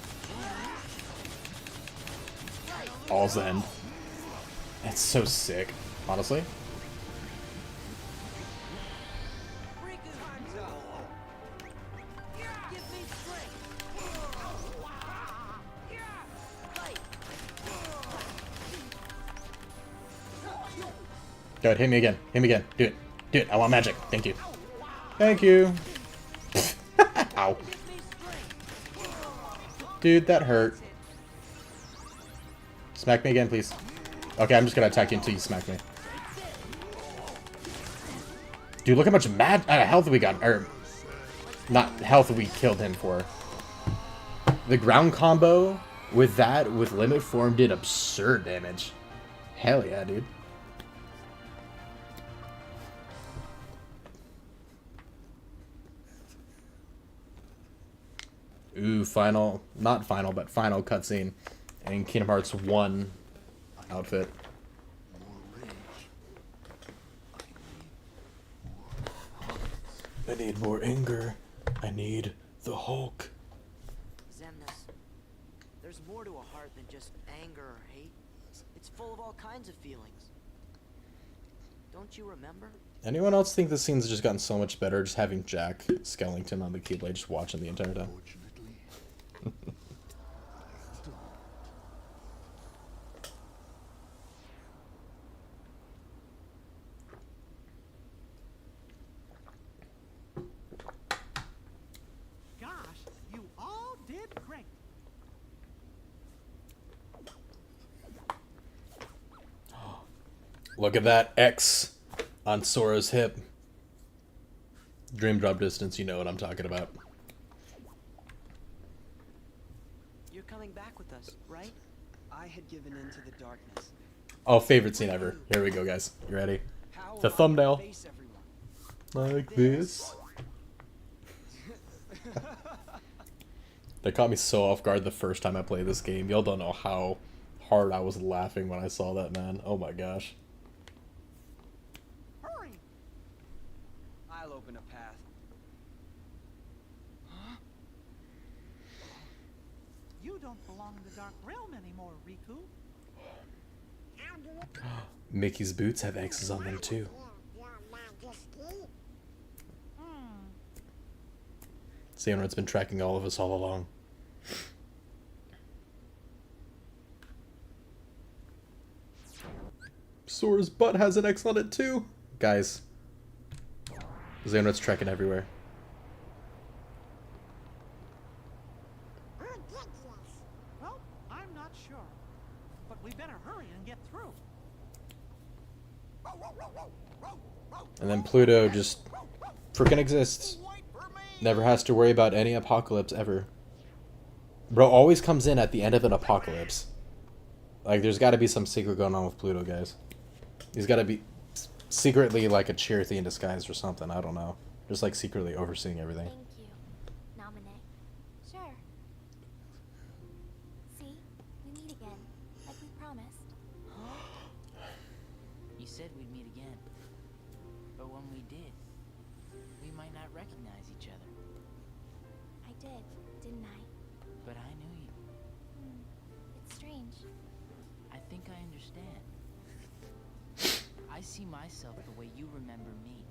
A: All's End. It's so sick, honestly. Go ahead, hit me again. Hit me again. Do it. Do it. I want magic. Thank you. Thank you. Ow. Dude, that hurt. Smack me again, please. Okay, I'm just gonna attack you until you smack me. Dude, look how much health we got. Or, not health we killed him for. The ground combo with that, with limit form, did absurd damage. Hell yeah, dude. Ooh, not final, but final cutscene in Kingdom Hearts 1 outfit. I need more anger. I need the Hulk.
P: Xemnas, there's more to a heart than just anger or hate. It's full of all kinds of feelings. Don't you remember?
A: Anyone else think the scene's just gotten so much better just having Jack Skellington on the Keyblade just watching the entire time?
I: Gosh, you all did great.
A: Look at that X on Sora's hip. Dream drop distance, you know what I'm talking about.
N: You're coming back with us, right? I had given in to the darkness.
A: Oh, favorite scene ever. Here we go, guys. You ready? The thumbnail. Like this. That caught me so off guard the first time I played this game. Y'all don't know how hard I was laughing when I saw that, man. Oh my gosh.
I: Hurry!
N: I'll open a path.
I: You don't belong in the Dark Realm anymore, Riku.
A: Mickey's boots have X's on them too. Xehanort's been tracking all of us all along. Sora's butt has an X on it too. Guys, Xehanort's tracking everywhere.
I: Well, I'm not sure. But we better hurry and get through.
A: And then Pluto just freaking exists. Never has to worry about any apocalypse ever. Bro always comes in at the end of an apocalypse. Like, there's got to be some secret going on with Pluto, guys. He's got to be secretly like a Chirithy in disguise or something. I don't know. Just like secretly overseeing everything.
H: Thank you, Nominate. Sure. See, we meet again, like we promised.
R: You said we'd meet again. But when we did, we might not recognize each other.
H: I did, didn't I?
R: But I knew you.
H: It's strange.
R: I think I understand. I see myself the way you remember me.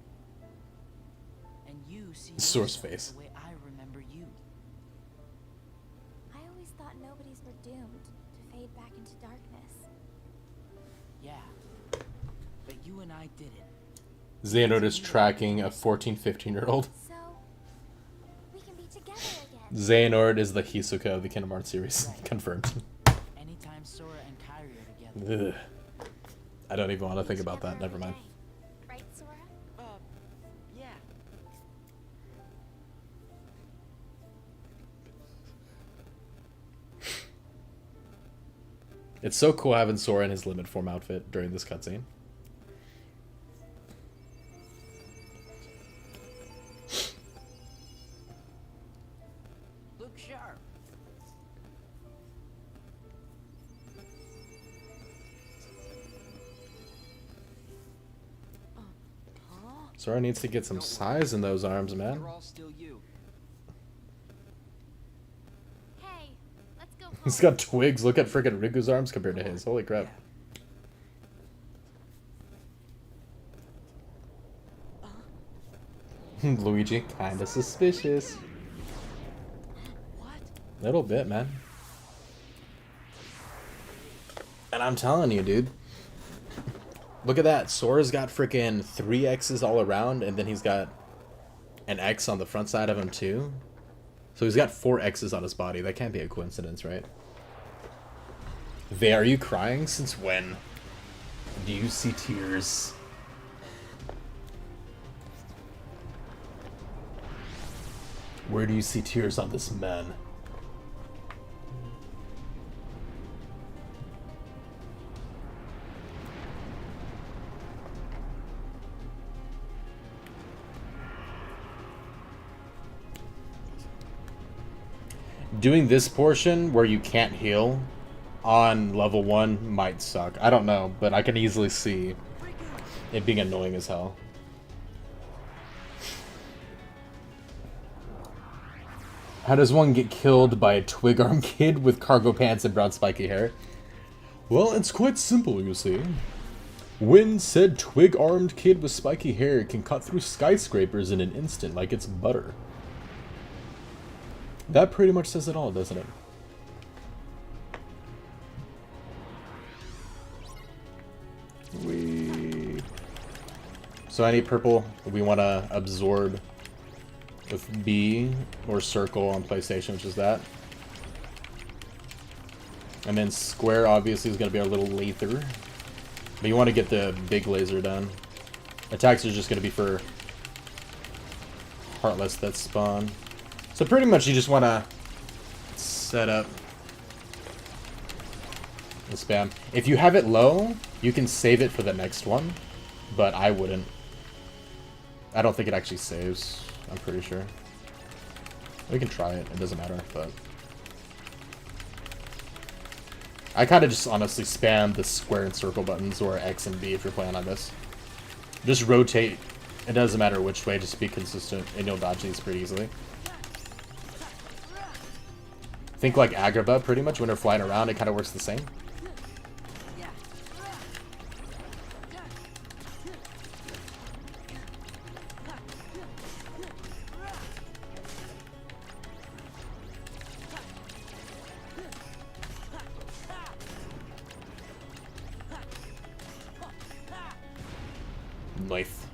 R: And you see
A: Source
R: yourself
A: face.
R: the way I remember you.
H: I always thought nobodies were doomed to fade back into darkness.
R: Yeah. But you and I didn't.
A: Xehanort is tracking a 14, 15-year-old.
H: So, we can be together again.
A: Xehanort is the Hisoka of the Kingdom Hearts series. Confirmed.
R: Anytime Sora and Kairi are together.
A: Ugh. I don't even want to think about that. Never mind.
H: Right, Sora?
P: Yeah.
A: It's so cool having Sora in his limit form outfit during this cutscene.
R: Look sharp.
A: Sora needs to get some size in those arms, man.
N: They're all still you.
H: Hey, let's go home.
A: He's got twigs. Look at freaking Riku's arms compared to his. Holy crap. Luigi, kinda suspicious.
P: What?
A: Little bit, man. And I'm telling you, dude. Look at that. Sora's got freaking 3 X's all around, and then he's got an X on the front side of him too. So he's got 4 X's on his body. That can't be a coincidence, right? Vey, are you crying? Since when do you see tears? Where do you see tears on this man? Doing this portion where you can't heal on level 1 might suck. I don't know, but I can easily see it being annoying as hell. How does one get killed by a twig-armed kid with cargo pants and brown spiky hair? Well, it's quite simple, you see. When said twig-armed kid with spiky hair can cut through skyscrapers in an instant like it's butter. That pretty much says it all, doesn't it? So any purple we want to absorb with B or circle on PlayStation, which is that. And then square obviously is going to be our little laser. But you want to get the big laser done. Attacks are just going to be for Heartless that spawn. So pretty much you just want to set up and spam. If you have it low, you can save it for the next one, but I wouldn't. I don't think it actually saves, I'm pretty sure. We can try it, it doesn't matter, but... I kind of just honestly spam the square and circle buttons, or X and B if you're playing on this. Just rotate, it doesn't matter which way, just be consistent, and you'll dodge these pretty easily. Think like Agrabah, pretty much, when they're flying around, it kind of works the same. Knife.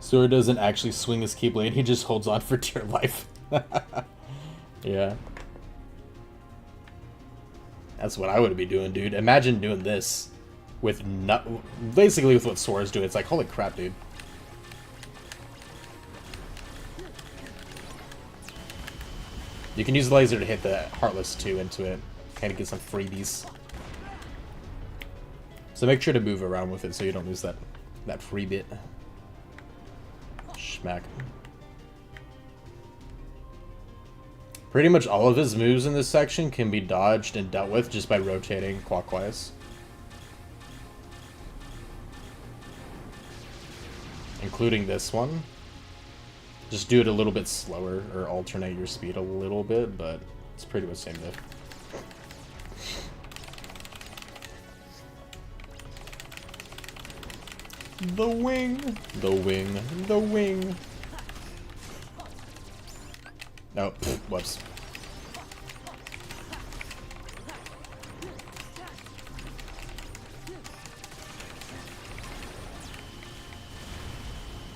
A: Sora doesn't actually swing his Keyblade, he just holds on for dear life. Yeah. That's what I would be doing, dude. Imagine doing this with basically with what Sora's doing. It's like, holy crap, dude. You can use the laser to hit the Heartless 2 into it. Kind of get some freebies. So make sure to move around with it so you don't lose that free bit. Schmack. Pretty much all of his moves in this section can be dodged and dealt with just by rotating clockwise. Including this one. Just do it a little bit slower or alternate your speed a little bit, but it's pretty much the same diff. The wing! The wing! The wing! Oh, whoops.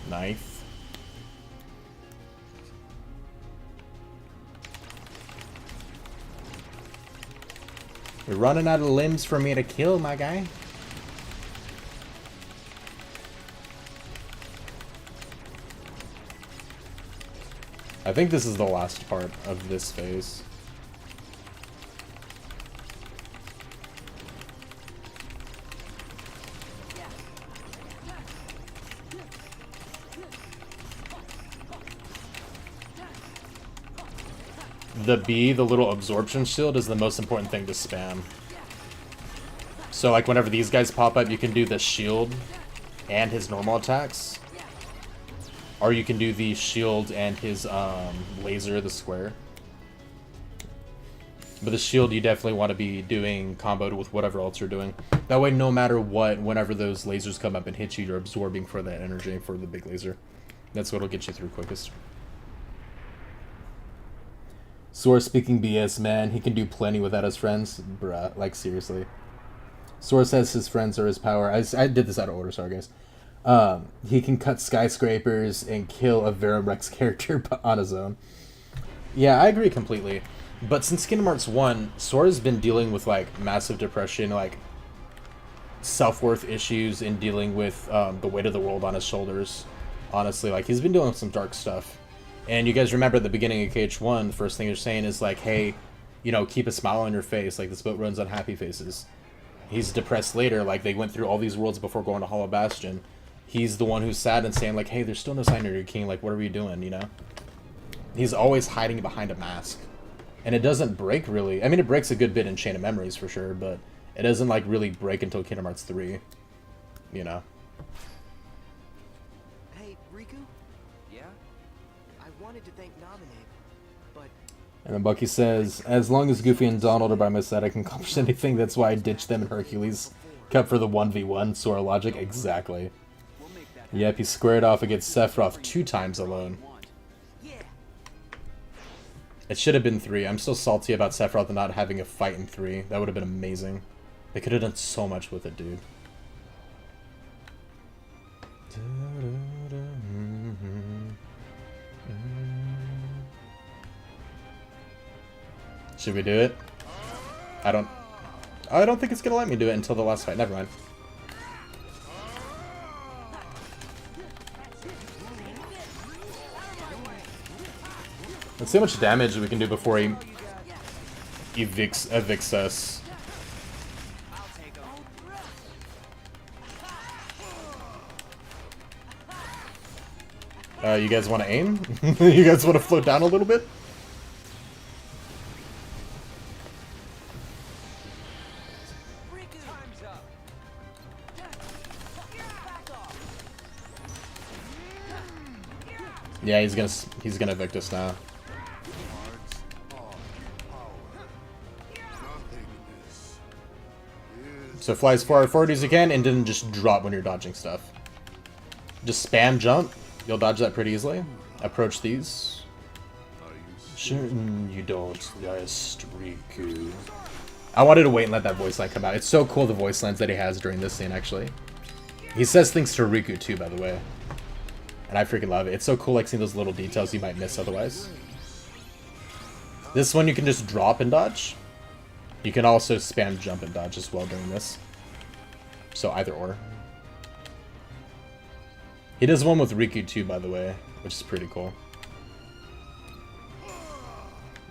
A: Knife. You're running out of limbs for me to kill, my guy. I think this is the last part of this phase. The B, the little absorption shield, is the most important thing to spam. So like whenever these guys pop up, you can do the shield and his normal attacks. Or you can do the shield and his laser, the square. But the shield you definitely want to be doing comboed with whatever else you're doing. That way no matter what, whenever those lasers come up and hit you, you're absorbing for that energy for the big laser. That's what'll get you through quickest. Sora speaking BS, man. He can do plenty without his friends. Bruh, like seriously. Sora says his friends are his power. I did this out of order, sorry guys. He can cut skyscrapers and kill a Verum Rex character on his own. Yeah, I agree completely. But since Kingdom Hearts 1, Sora's been dealing with like massive depression, like self-worth issues, and dealing with the weight of the world on his shoulders. Honestly, like he's been dealing with some dark stuff. And you guys remember at the beginning of KH1, the first thing they're saying is like, hey, you know, keep a smile on your face, like this boat runs on happy faces. He's depressed later, like they went through all these worlds before going to Hollow Bastion. He's the one who's sad and saying like, hey, there's still no sign of your king, like what are we doing, you know? He's always hiding behind a mask. And it doesn't break really. I mean, it breaks a good bit in Chain of Memories for sure, but it doesn't like really break until Kingdom Hearts 3, you know?
F: Hey, Riku? Yeah? I wanted to thank Naminé, but...
A: And then Bucky says, as long as Goofy and Donald are by my side, I can accomplish anything. That's why I ditched them in Hercules. Cup for the 1v1, Sora logic, exactly. Yep, he squared off against Sephiroth 2 times alone. It should have been 3. I'm still salty about Sephiroth not having a fight in 3. That would have been amazing. They could have done so much with it, dude. Should we do it? I don't think it's gonna let me do it until the last fight. Never mind. Let's see how much damage we can do before he evicts us. You guys want to aim? You guys want to float down a little bit? Yeah, he's gonna evict us now. So fly as far forward as you can and then just drop when you're dodging stuff. Just spam jump. You'll dodge that pretty easily. Approach these. You don't, Riku. I wanted to wait and let that voice line come out. It's so cool, the voice lines that he has during this scene, actually. He says things to Riku too, by the way. And I freaking love it. It's so cool, like seeing those little details you might miss otherwise. This one you can just drop and dodge. You can also spam jump and dodge as well during this. So either or. He does one with Riku too, by the way, which is pretty cool.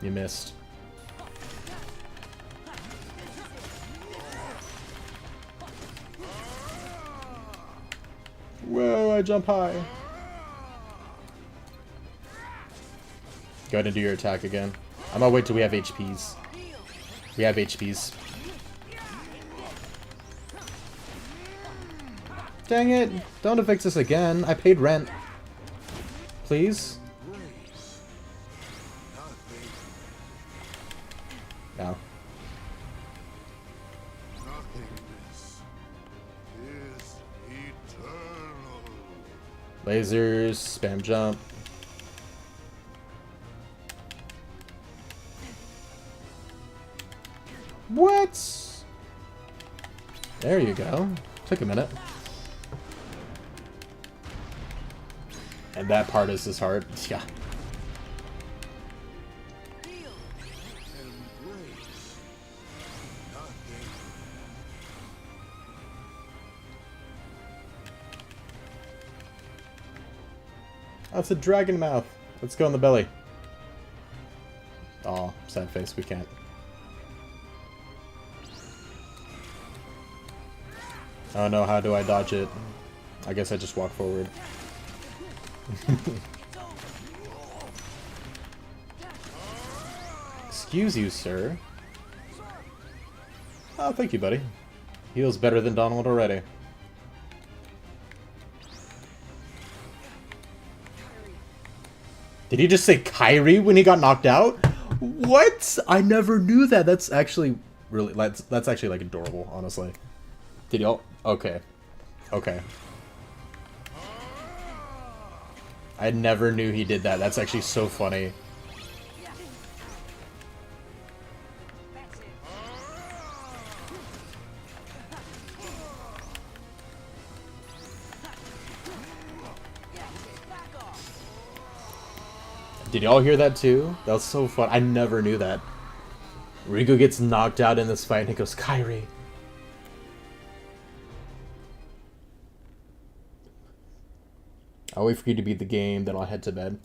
A: You missed. Whoa, I jump high. Go ahead and do your attack again. I'm gonna wait till we have HPs. We have HPs. Dang it! Don't evict us again. I paid rent. Please? No. Lasers, spam jump. What? There you go. Took a minute. And that part is his heart. Yeah. That's a dragon mouth. Let's go in the belly. Aw, sad face, we can't. Oh no, how do I dodge it? I guess I just walk forward. Excuse you, sir. Oh, thank you, buddy. Heals better than Donald already. Did he just say Kairi when he got knocked out? What? I never knew that. That's actually really... That's actually, like, adorable, honestly. Did y'all... Okay. Okay. I never knew he did that. That's actually so funny. Did y'all hear that too? That was so fun. I never knew that. Riku gets knocked out in this fight and he goes, Kairi. I'll wait for you to beat the game, then I'll head to bed.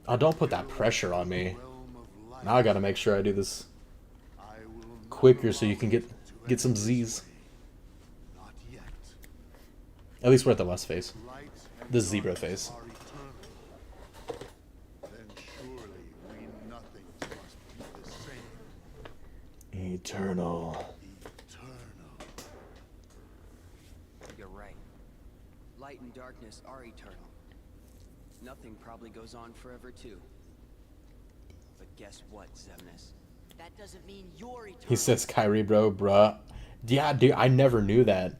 A: Oh, don't put that pressure on me. Now I gotta make sure I do this quicker so you can get some Z's. At least we're at the West phase. The zebra phase. Eternal.
N: You're right. Light and darkness are eternal. Nothing probably goes on forever too. But guess what, Xemnas?
P: That doesn't mean you're eternal.
A: He says Kairi, bro, bruh. Yeah, dude, I never knew that.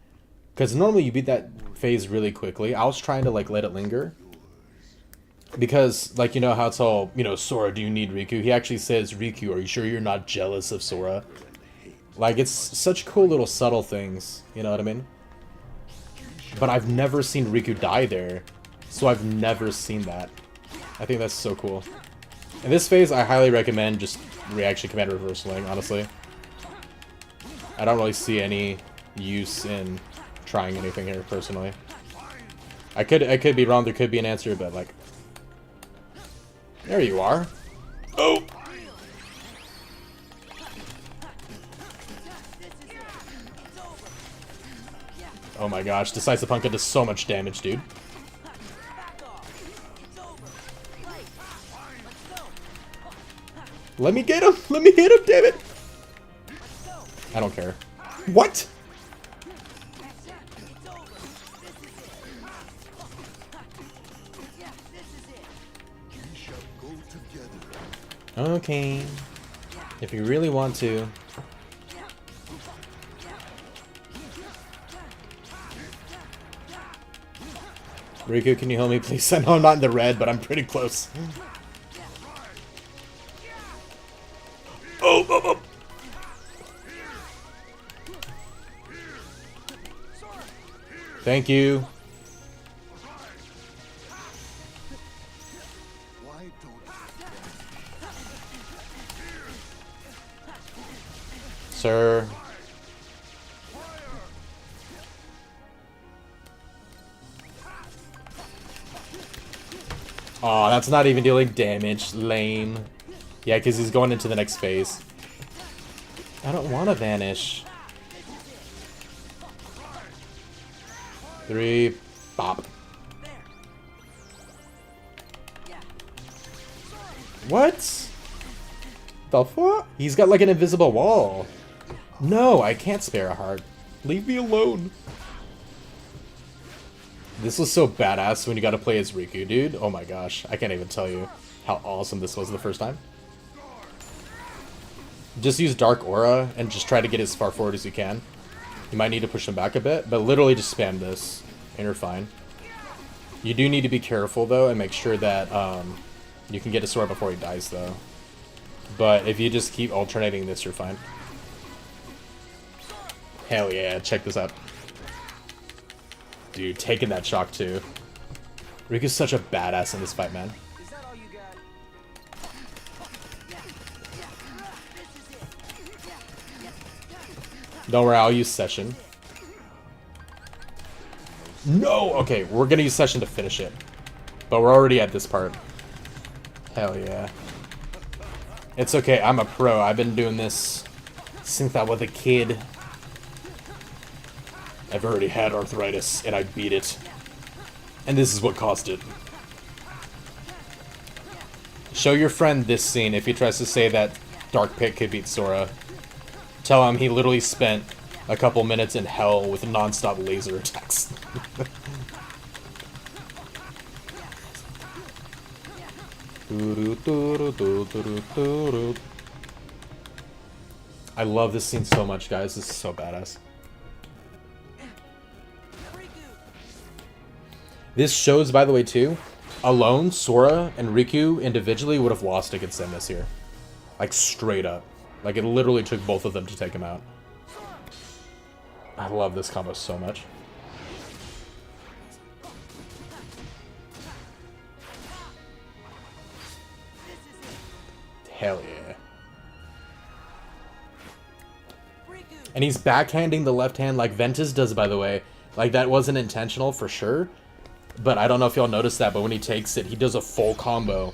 A: Because normally you beat that phase really quickly. I was trying to, like, let it linger. Because, like, you know how it's all, you know, Sora, do you need Riku? He actually says, Riku, are you sure you're not jealous of Sora? Like, it's such cool little subtle things. You know what I mean? But I've never seen Riku die there. So I've never seen that. I think that's so cool. In this phase, I highly recommend just reaction command reversaling, honestly. I don't really see any use in trying anything here, personally. I could be wrong, there could be an answer, but like... There you are. Oh! Oh my gosh, Decisive Punka does so much damage, dude. Let me get him! Let me hit him, damn it! I don't care. What? Okay. If you really want to. Riku, can you help me, please? I know I'm not in the red, but I'm pretty close. Oh, oh, oh. Thank you. Sir. Aw, that's not even dealing damage. Lame. Yeah, because he's going into the next phase. I don't want to vanish. 3, bop. What? The fuck? He's got like an invisible wall. No, I can't spare a heart. Leave me alone. This was so badass when you got to play as Riku, dude. Oh my gosh. I can't even tell you how awesome this was the first time. Just use Dark Aura and just try to get as far forward as you can. You might need to push him back a bit, but literally just spam this and you're fine. You do need to be careful though and make sure that you can get to Sora before he dies though. But if you just keep alternating this, you're fine. Hell yeah, check this out. Dude, taking that shock too. Riku's such a badass in this fight, man. Don't worry, I'll use Session. No! Okay, we're gonna use Session to finish it. But we're already at this part. Hell yeah. It's okay, I'm a pro. I've been doing this since I was a kid. I've already had arthritis, and I beat it. And this is what caused it. Show your friend this scene if he tries to say that Dark Pit could beat Sora. Tell him he literally spent a couple minutes in hell with non-stop laser attacks. I love this scene so much, guys. This is so badass. This shows, by the way, too, alone, Sora and Riku individually would have lost against Xemnas here. Like, straight up. Like, it literally took both of them to take him out. I love this combo so much. Hell yeah. And he's backhanding the left hand like Ventus does, by the way. Like, that wasn't intentional for sure. But I don't know if y'all noticed that, but when he takes it, he does a full combo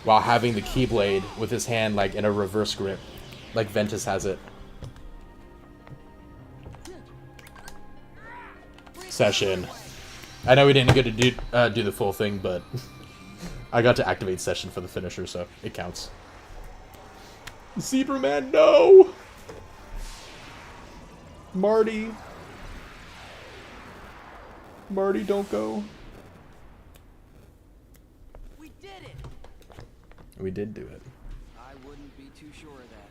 A: while having the Keyblade with his hand, like, in a reverse grip. Like Ventus has it. Session. I know we didn't get to do the full thing, but I got to activate Session for the finisher, so it counts. Zebra Man, no! Marty. Marty, don't go.
P: We did it.
A: We did do it.
N: I wouldn't be too sure of that.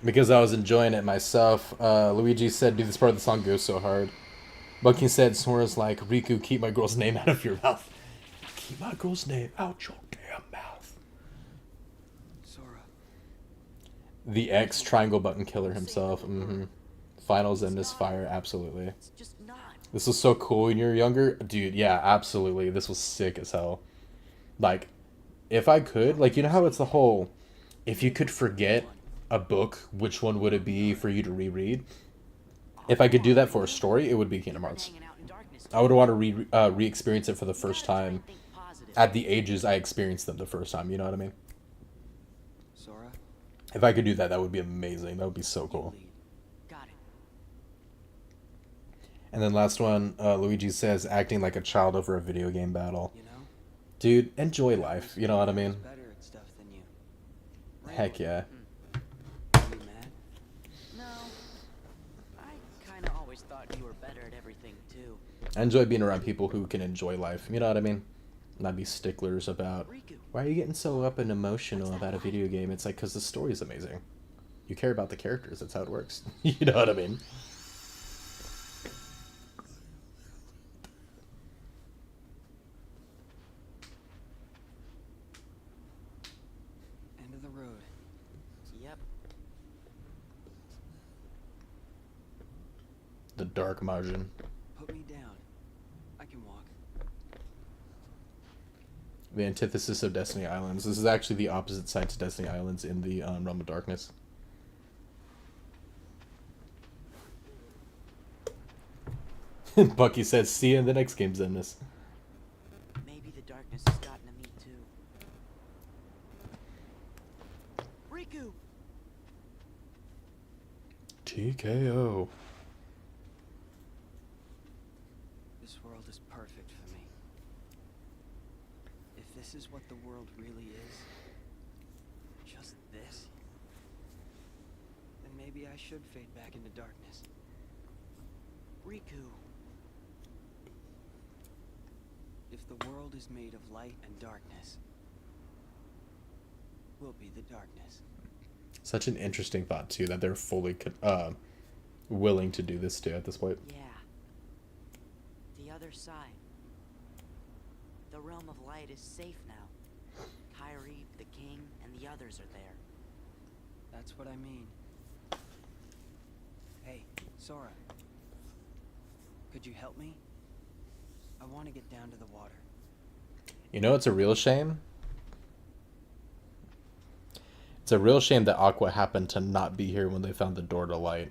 A: Because I was enjoying it myself. Luigi said, dude, this part of the song goes so hard. Bucky said, Sora's like, Riku, keep my girl's name out of your mouth. Keep my girl's name out your damn mouth.
N: Sora.
A: The X triangle button killer himself. Finals in this fire, absolutely. This was so cool when you were younger. Dude, yeah, absolutely. This was sick as hell. Like, if I could, like, you know how it's the whole, if you could forget a book, which one would it be for you to reread? If I could do that for a story, it would be Kingdom Hearts. I would want to re-experience it for the first time at the ages I experienced them the first time, you know what I mean?
N: Sora?
A: If I could do that, that would be amazing. That would be so cool. And then last one, Luigi says, acting like a child over a video game battle. Dude, enjoy life, you know what I mean? Heck yeah.
P: No, I kind of always thought you were better at everything too.
A: I enjoy being around people who can enjoy life, you know what I mean? Not be sticklers about, why are you getting so up and emotional about a video game? It's like, because the story's amazing. You care about the characters, that's how it works. You know what I mean?
N: End of the road.
P: Yep.
A: The dark margin.
N: Put me down. I can walk.
A: The antithesis of Destiny Islands. This is actually the opposite side to Destiny Islands in the Realm of Darkness. Bucky says, see you in the next game, Zemnis.
P: Maybe the darkness has gotten to me too. Riku!
A: TKO.
N: This world is perfect for me. If this is what the world really is, just this, then maybe I should fade back into darkness.
P: Riku!
N: If the world is made of light and darkness, we'll be the darkness.
A: Such an interesting thought, too, that they're fully willing to do this, too, at this point.
P: Yeah. The other side. The realm of light is safe now. Kyrie, the king, and the others are there.
N: That's what I mean. Hey, Sora. Could you help me? I want to get down to the water.
A: You know, it's a real shame. It's a real shame that Aqua happened to not be here when they found the door to light.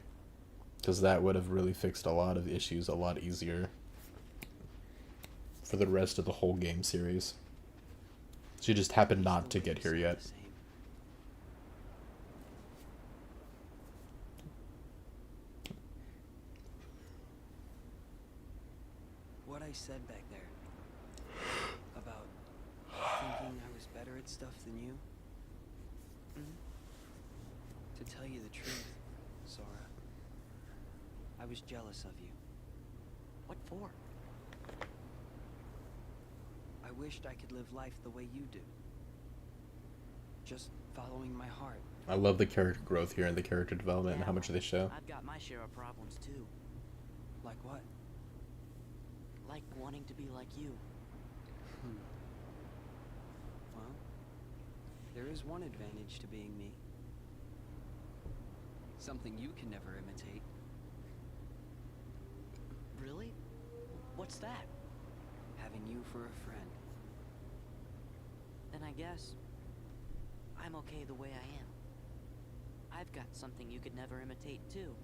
A: Because that would have really fixed a lot of issues a lot easier for the rest of the whole game series. She just happened not to get here yet.
N: What I said back there about thinking I was better at stuff than you. To tell you the truth, Sora, I was jealous of you.
P: What for?
N: I wished I could live life the way you do. Just following my heart.
A: I love the character growth here and the character development and how much they show.
P: I've got my share of problems too.
N: Like what?
P: Like wanting to be like you.
N: Well, there is one advantage to being me. Something you can never imitate.
P: Really? What's that?
N: Having you for a friend.
P: then I guess I'm okay the way I am. I've got something you could never imitate, too.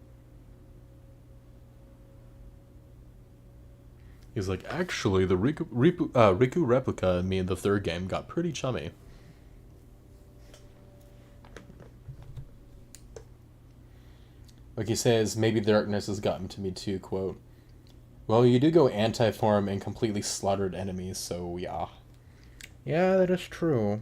A: He's like, actually, the Riku replica and me in the third game got pretty chummy. Like he says, maybe the darkness has gotten to me too, quote. Well, you do go anti-form and completely slaughtered enemies, so yeah. Yeah, that is true.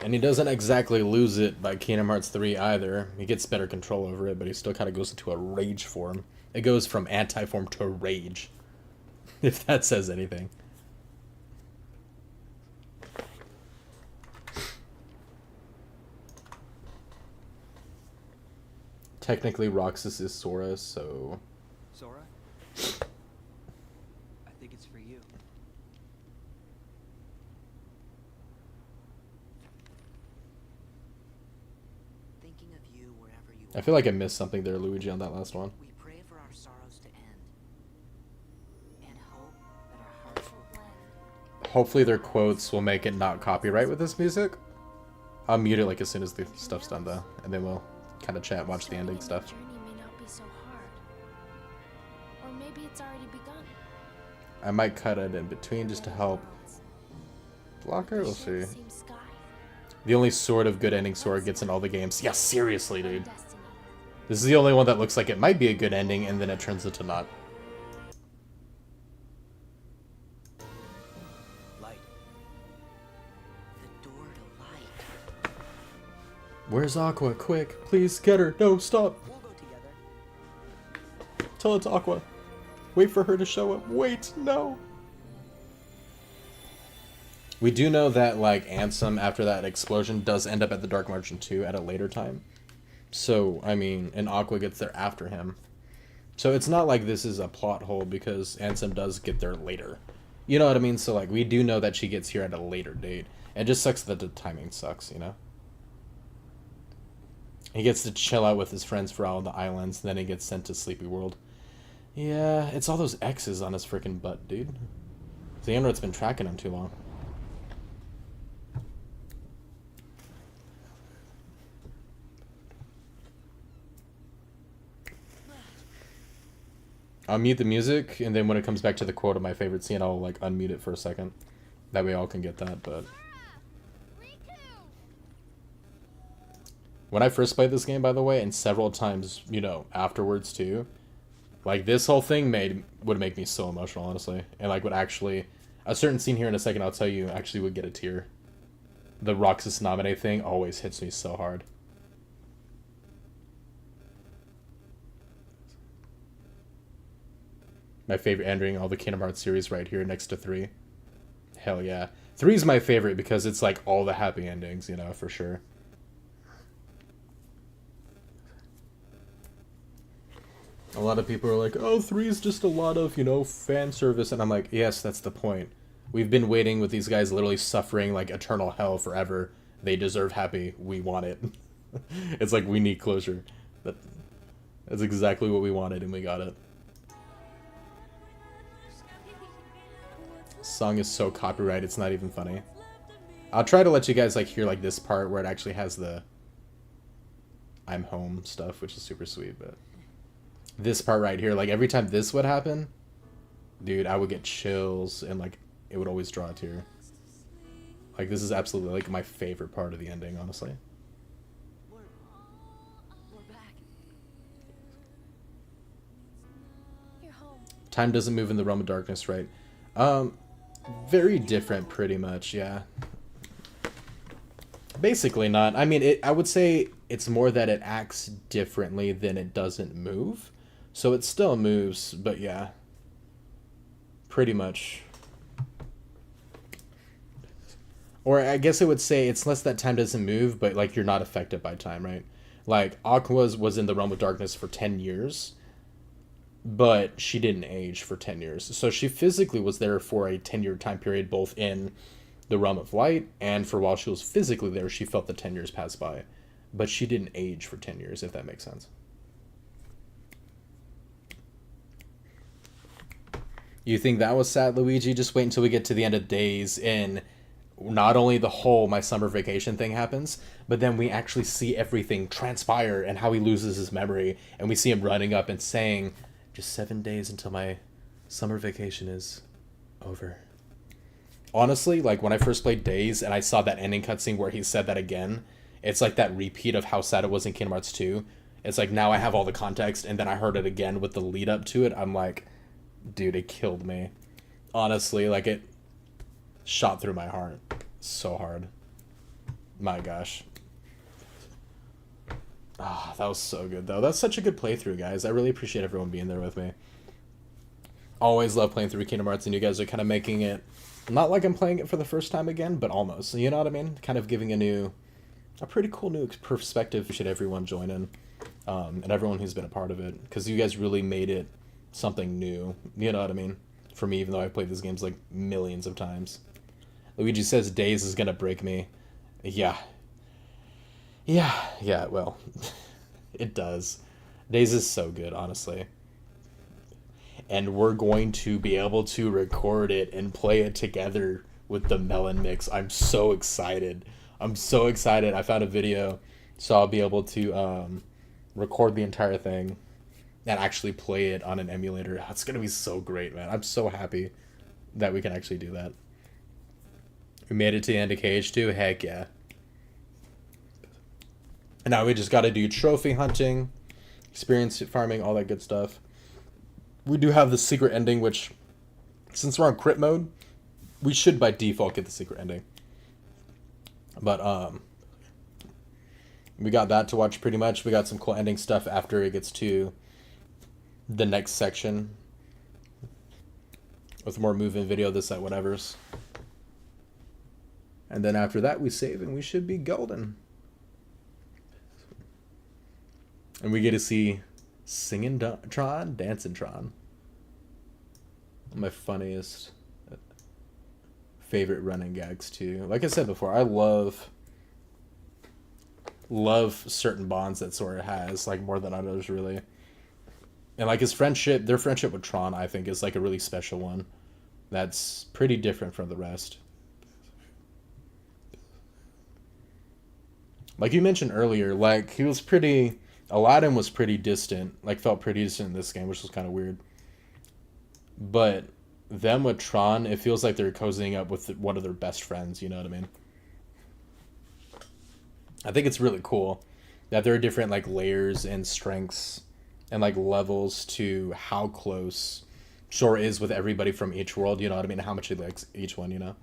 A: And he doesn't exactly lose it by Kingdom Hearts 3 either. He gets better control over it, but he still kind of goes into a rage form. It goes from anti-form to rage. If that says anything. Technically, Roxas is Sora, so...
N: Sora? I think it's for you.
P: Thinking of you wherever you
A: I feel like I missed something there, Luigi, on that last one.
P: We pray for our sorrows to end. And hope that our hearts will blend.
A: Hopefully their quotes will make it not copyright with this music. I'll mute it like as soon as the stuff's done, though. And then we'll kind of chat, watch the ending stuff.
H: Journey may not be so hard. Or maybe it's already begun.
A: I might cut it in between just to help. Blocker? We'll see. The only sort of good ending Sora gets in all the games. Yeah, seriously, dude. This is the only one that looks like it might be a good ending, and then it turns into not.
N: Light.
P: The door to light.
A: Where's Aqua? Quick, please get her. No, stop.
P: We'll go together.
A: Tell it to Aqua. Wait for her to show up. Wait, no. We do know that, like, Ansem, after that explosion, does end up at the Dark Margin 2 at a later time. So, I mean, and Aqua gets there after him. So it's not like this is a plot hole because Ansem does get there later. You know what I mean? So, like, we do know that she gets here at a later date. It just sucks that the timing sucks, you know? He gets to chill out with his friends for all the islands, and then he gets sent to Sleepy World. Yeah, it's all those X's on his freaking butt, dude. Xehanort's been tracking him too long. I'll mute the music, and then when it comes back to the quote of my favorite scene, I'll, like, unmute it for a second. That way all can get that, but... When I first played this game, by the way, and several times, you know, afterwards, too, like, this whole thing would make me so emotional, honestly. And, like, would actually... A certain scene here in a second, I'll tell you, actually would get a tear. The Roxas Naminé thing always hits me so hard. My favorite ending, all the Kingdom Hearts series right here next to 3. Hell yeah. 3 is my favorite because it's like all the happy endings, you know, for sure. A lot of people are like, oh, 3 is just a lot of, you know, fan service. And I'm like, yes, that's the point. We've been waiting with these guys literally suffering like eternal hell forever. They deserve happy. We want it. It's like we need closure. That's exactly what we wanted and we got it. Song is so copyrighted, it's not even funny. I'll try to let you guys like hear like this part where it actually has the I'm home stuff, which is super sweet, but this part right here, like every time this would happen, dude, I would get chills and like it would always draw a tear. Like this is absolutely like my favorite part of the ending, honestly.
H: We're back. You're home.
A: Time doesn't move in the realm of darkness, right? Very different, pretty much, yeah. Basically not. I mean, I would say it's more that it acts differently than it doesn't move. So it still moves, but yeah. Pretty much. Or I guess I would say it's less that time doesn't move, but like you're not affected by time, right? Like Aqua was in the realm of darkness for 10 years. But she didn't age for 10 years. So she physically was there for a 10-year time period, both in the realm of light, and for while she was physically there, she felt the 10 years pass by. But she didn't age for 10 years, if that makes sense. You think that was sad, Luigi? Just wait until we get to the end of Days, and not only the whole my summer vacation thing happens, but then we actually see everything transpire and how he loses his memory, and we see him running up and saying, just 7 days until my summer vacation is over. Honestly, like when I first played Days and I saw that ending cutscene where he said that again, it's like that repeat of how sad it was in Kingdom Hearts 2. It's like now I have all the context, and then I heard it again with the lead up to it. I'm like, dude, it killed me. Honestly, like it shot through my heart so hard. My gosh. Ah, that was so good though. That's such a good playthrough, guys. I really appreciate everyone being there with me. Always love playing through Kingdom Hearts, and you guys are kind of making it not like I'm playing it for the first time again, but almost. You know what I mean? Kind of giving a pretty cool new perspective. Should everyone join in, and everyone who's been a part of it, because you guys really made it something new. You know what I mean? For me, even though I've played these games like millions of times. Luigi says Days is gonna break me. Yeah, well, it does. Days is so good, honestly. And we're going to be able to record it and play it together with the Melon Mix. I'm so excited. I found a video, so I'll be able to record the entire thing and actually play it on an emulator. It's going to be so great, man. I'm so happy that we can actually do that. We made it to the end of KH2. Heck yeah. And now we just got to do trophy hunting, experience farming, all that good stuff. We do have the secret ending, which, since we're on crit mode, we should by default get the secret ending. But we got that to watch pretty much. We got some cool ending stuff after it gets to the next section with more moving video, this, that, whatevers. And then after that, we save and we should be golden. And we get to see Singing Tron, Dancing Tron. My funniest, favorite running gags too. Like I said before, I love certain bonds that Sora has, like more than others really. And like his friendship, their friendship with Tron, I think is like a really special one. That's pretty different from the rest. Like you mentioned earlier, like he was pretty... Aladdin was pretty distant, like felt pretty distant in this game, which was kind of weird. But them with Tron, it feels like they're cozying up with one of their best friends, you know what I mean? I think it's really cool that there are different like layers and strengths and like levels to how close Sora is with everybody from each world, you know what I mean? How much he likes each one, you know?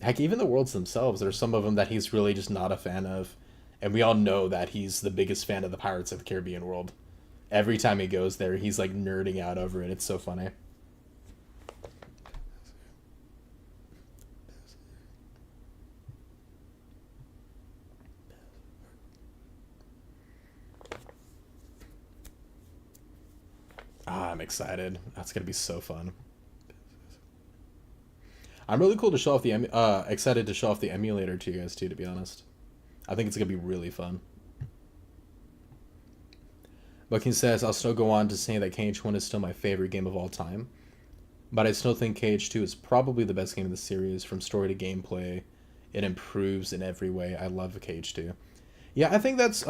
A: Heck, even the worlds themselves, there's some of them that he's really just not a fan of. And we all know that he's the biggest fan of the Pirates of the Caribbean world. Every time he goes there, he's like nerding out over it. It's so funny. I'm excited. That's gonna be so fun. I'm really cool to show off the excited to show off the emulator to you guys too, to be honest. I think it's going to be really fun. Bucking says, I'll still go on to say that KH1 is still my favorite game of all time. But I still think KH2 is probably the best game of the series. From story to gameplay, it improves in every way. I love KH2. Yeah, I think that's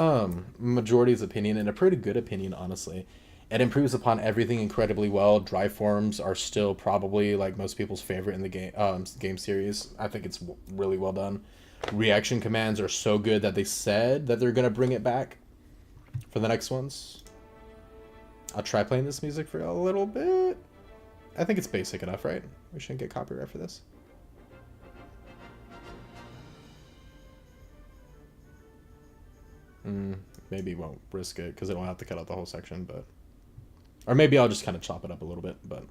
A: majority's opinion, and a pretty good opinion, honestly. It improves upon everything incredibly well. Drive forms are still probably like most people's favorite in the game series. I think it's really well done. Reaction commands are so good that they said that they're gonna bring it back for the next ones. I'll try playing this music for a little bit. I think it's basic enough, right? We shouldn't get copyright for this. Maybe won't risk it because I don't have to cut out the whole section, but... Or maybe I'll just kind of chop it up a little bit, but...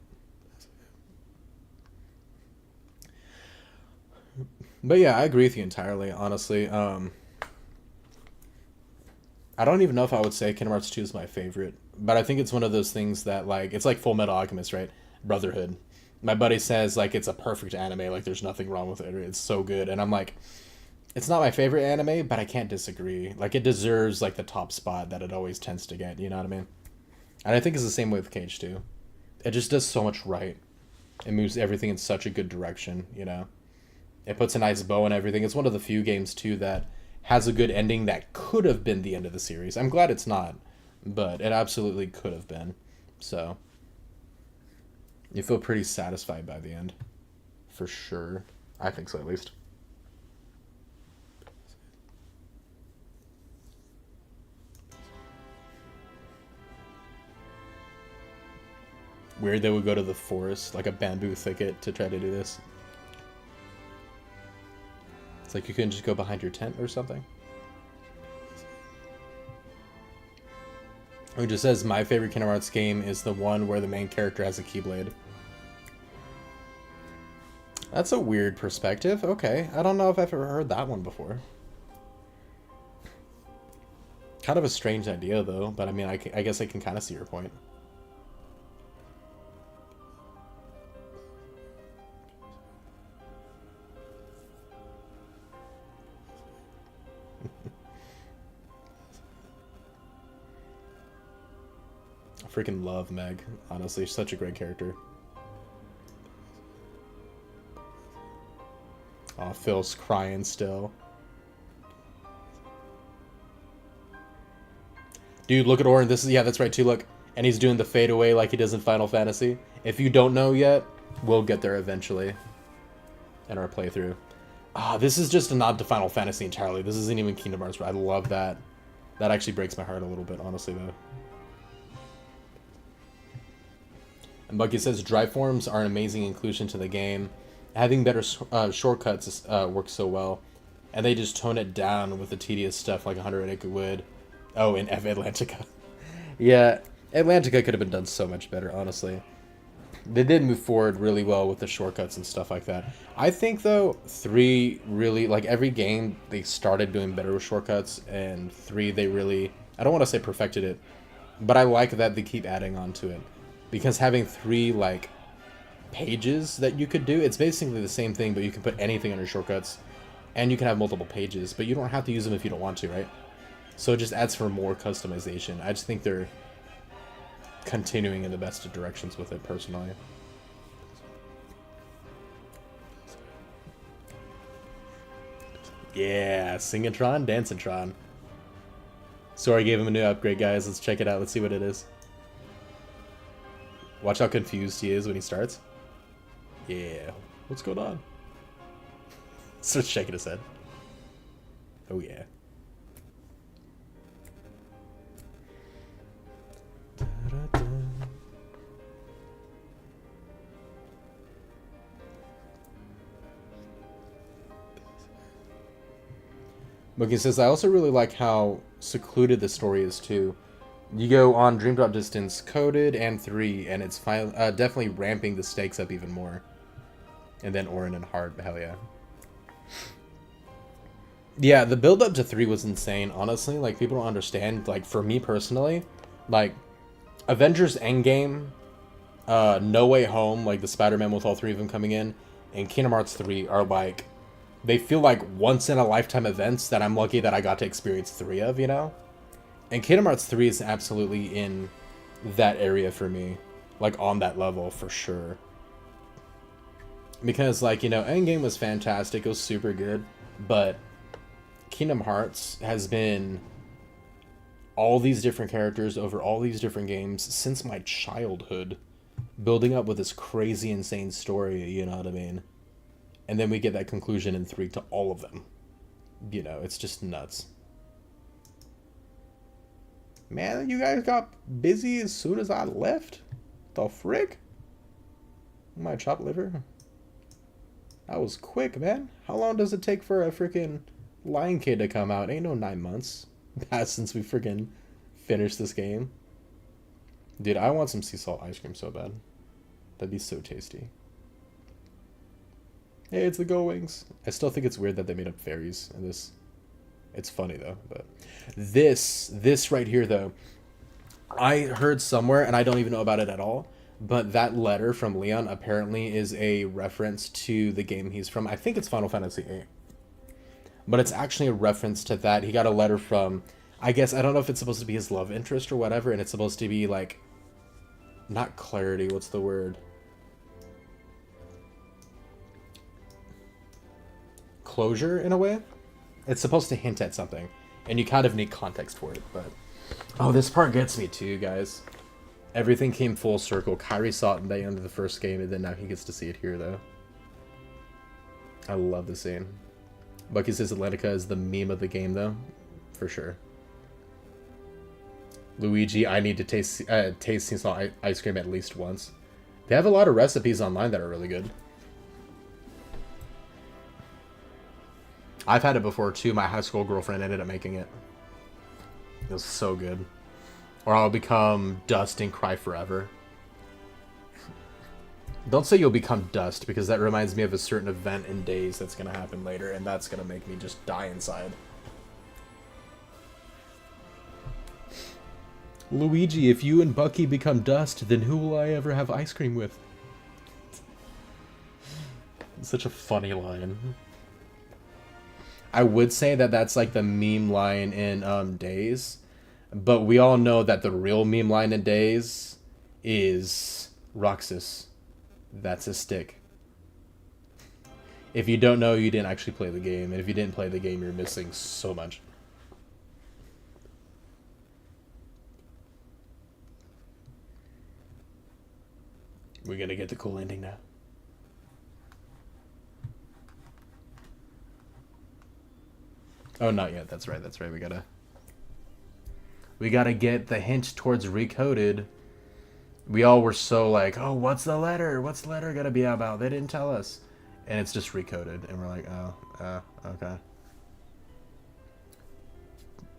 A: But yeah, I agree with you entirely, honestly. I don't even know if I would say Kingdom Hearts 2 is my favorite, but I think it's one of those things that, like, it's like Full Metal Alchemist, right? Brotherhood. My buddy says, like, it's a perfect anime, like, there's nothing wrong with it, it's so good, and I'm like, it's not my favorite anime, but I can't disagree. Like, it deserves, like, the top spot that it always tends to get, you know what I mean? And I think it's the same way with KH2. It just does so much right. It moves everything in such a good direction, you know. It puts a nice bow on everything. It's one of the few games, too, that has a good ending that could have been the end of the series. I'm glad it's not, but it absolutely could have been. So, you feel pretty satisfied by the end. For sure. I think so, at least. Weird they would go to the forest, like a bamboo thicket, to try to do this. It's like you couldn't just go behind your tent or something. It just says, my favorite Kingdom Hearts game is the one where the main character has a Keyblade. That's a weird perspective. Okay, I don't know if I've ever heard that one before. Kind of a strange idea, though, but I mean, I guess I can kind of see your point. I freaking love Meg. Honestly, she's such a great character. Oh, Phil's crying still. Dude, look at Orin. This is, yeah, that's right too, look. And he's doing the fade away like he does in Final Fantasy. If you don't know yet, we'll get there eventually in our playthrough. Ah, this is just a nod to Final Fantasy entirely. This isn't even Kingdom Hearts. I love that. That actually breaks my heart a little bit, honestly, though. And Bucky says, drive forms are an amazing inclusion to the game. Having better shortcuts works so well. And they just tone it down with the tedious stuff like 100 Acre Wood. Oh, in Atlantica. Yeah, Atlantica could have been done so much better, honestly. They did move forward really well with the shortcuts and stuff like that. I think, though, 3 really, like, every game, they started doing better with shortcuts, and 3, they really, I don't want to say perfected it, but I like that they keep adding on to it. Because having 3, like, pages that you could do, it's basically the same thing, but you can put anything under shortcuts, and you can have multiple pages, but you don't have to use them if you don't want to, right? So it just adds for more customization. I just think they're continuing in the best of directions with it, personally. Yeah, Sing-a-tron, Dance-a-tron. Sora gave him a new upgrade, guys. Let's check it out. Let's see what it is. Watch how confused he is when he starts. Yeah. What's going on? Starts shaking his head. Oh, yeah. Mookie says, I also really like how secluded the story is, too. You go on Dream Drop Distance, Coded, and 3, and it's definitely ramping the stakes up even more. And then Orin and Heart, hell yeah. Yeah, the build-up to 3 was insane, honestly. Like, people don't understand. Like, for me personally, like, Avengers Endgame, No Way Home, like the Spider-Man with all 3 of them coming in, and Kingdom Hearts 3 are, like, they feel like once-in-a-lifetime events that I'm lucky that I got to experience 3 of, you know? And Kingdom Hearts 3 is absolutely in that area for me. Like, on that level, for sure. Because, like, you know, Endgame was fantastic. It was super good. But Kingdom Hearts has been all these different characters over all these different games since my childhood. Building up with this crazy, insane story, you know what I mean? And then we get that conclusion in 3 to all of them. You know, it's just nuts. Man, you guys got busy as soon as I left? The frick? My chopped liver? That was quick, man. How long does it take for a freaking Lion Kid to come out? Ain't no 9 months passed since we freaking finished this game. Dude, I want some sea salt ice cream so bad. That'd be so tasty. Hey, it's the Go Wings. I still think it's weird that they made up fairies in this. It's funny though, but this right here though, I heard somewhere, and I don't even know about it at all, but that letter from Leon apparently is a reference to the game he's from. I think it's Final Fantasy VIII. But it's actually a reference to that. He got a letter from, I guess, I don't know if it's supposed to be his love interest or whatever, and it's supposed to be like, not clarity, what's the word? closure in a way. It's supposed to hint at something, and you kind of need context for it. But oh, this part gets me too, guys. Everything came full circle. Kyrie saw it in the end of the first game, and then now he gets to see it here, though. I love the scene. Bucky says Atlantica is the meme of the game, though, for sure. Luigi, I need to taste sea salt ice cream at least once. They have a lot of recipes online that are really good. I've had it before too. My high school girlfriend ended up making it. It was so good. Or I'll become dust and cry forever. Don't say you'll become dust, because that reminds me of a certain event in Days that's going to happen later, and that's going to make me just die inside. Luigi, if you and Bucky become dust, then who will I ever have ice cream with? It's such a funny line. I would say that that's like the meme line in Days, but we all know that the real meme line in Days is Roxas. That's a stick. If you don't know, you didn't actually play the game, and if you didn't play the game, you're missing so much. We're gonna get the cool ending now. Oh, not yet. That's right. That's right. We gotta get the hint towards Recoded. We all were so like, oh, what's the letter? What's the letter gonna be about? They didn't tell us. And it's just Recoded. And we're like, oh, okay.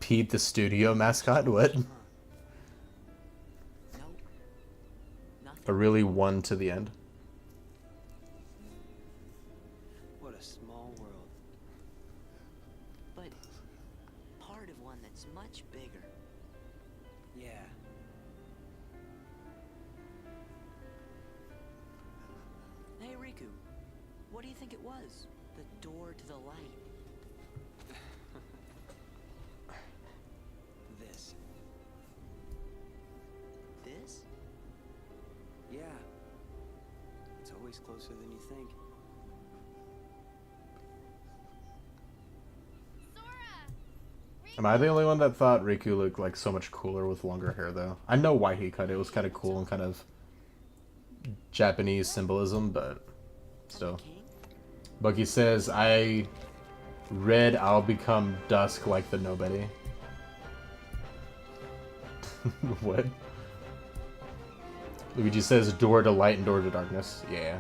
A: Pete the studio mascot? What? A really one to the end.
N: What a small world.
P: But part of one that's much bigger.
N: Yeah.
P: Hey, Riku. What do you think it was? The door to the light.
N: This.
P: This?
N: Yeah. It's always closer than you think.
A: Am I the only one that thought Riku looked like so much cooler with longer hair, though? I know why he cut it. It was kind of cool and kind of Japanese symbolism, but still. Bucky says, I read I'll become dusk like the nobody. What? Luigi says door to light and door to darkness. Yeah.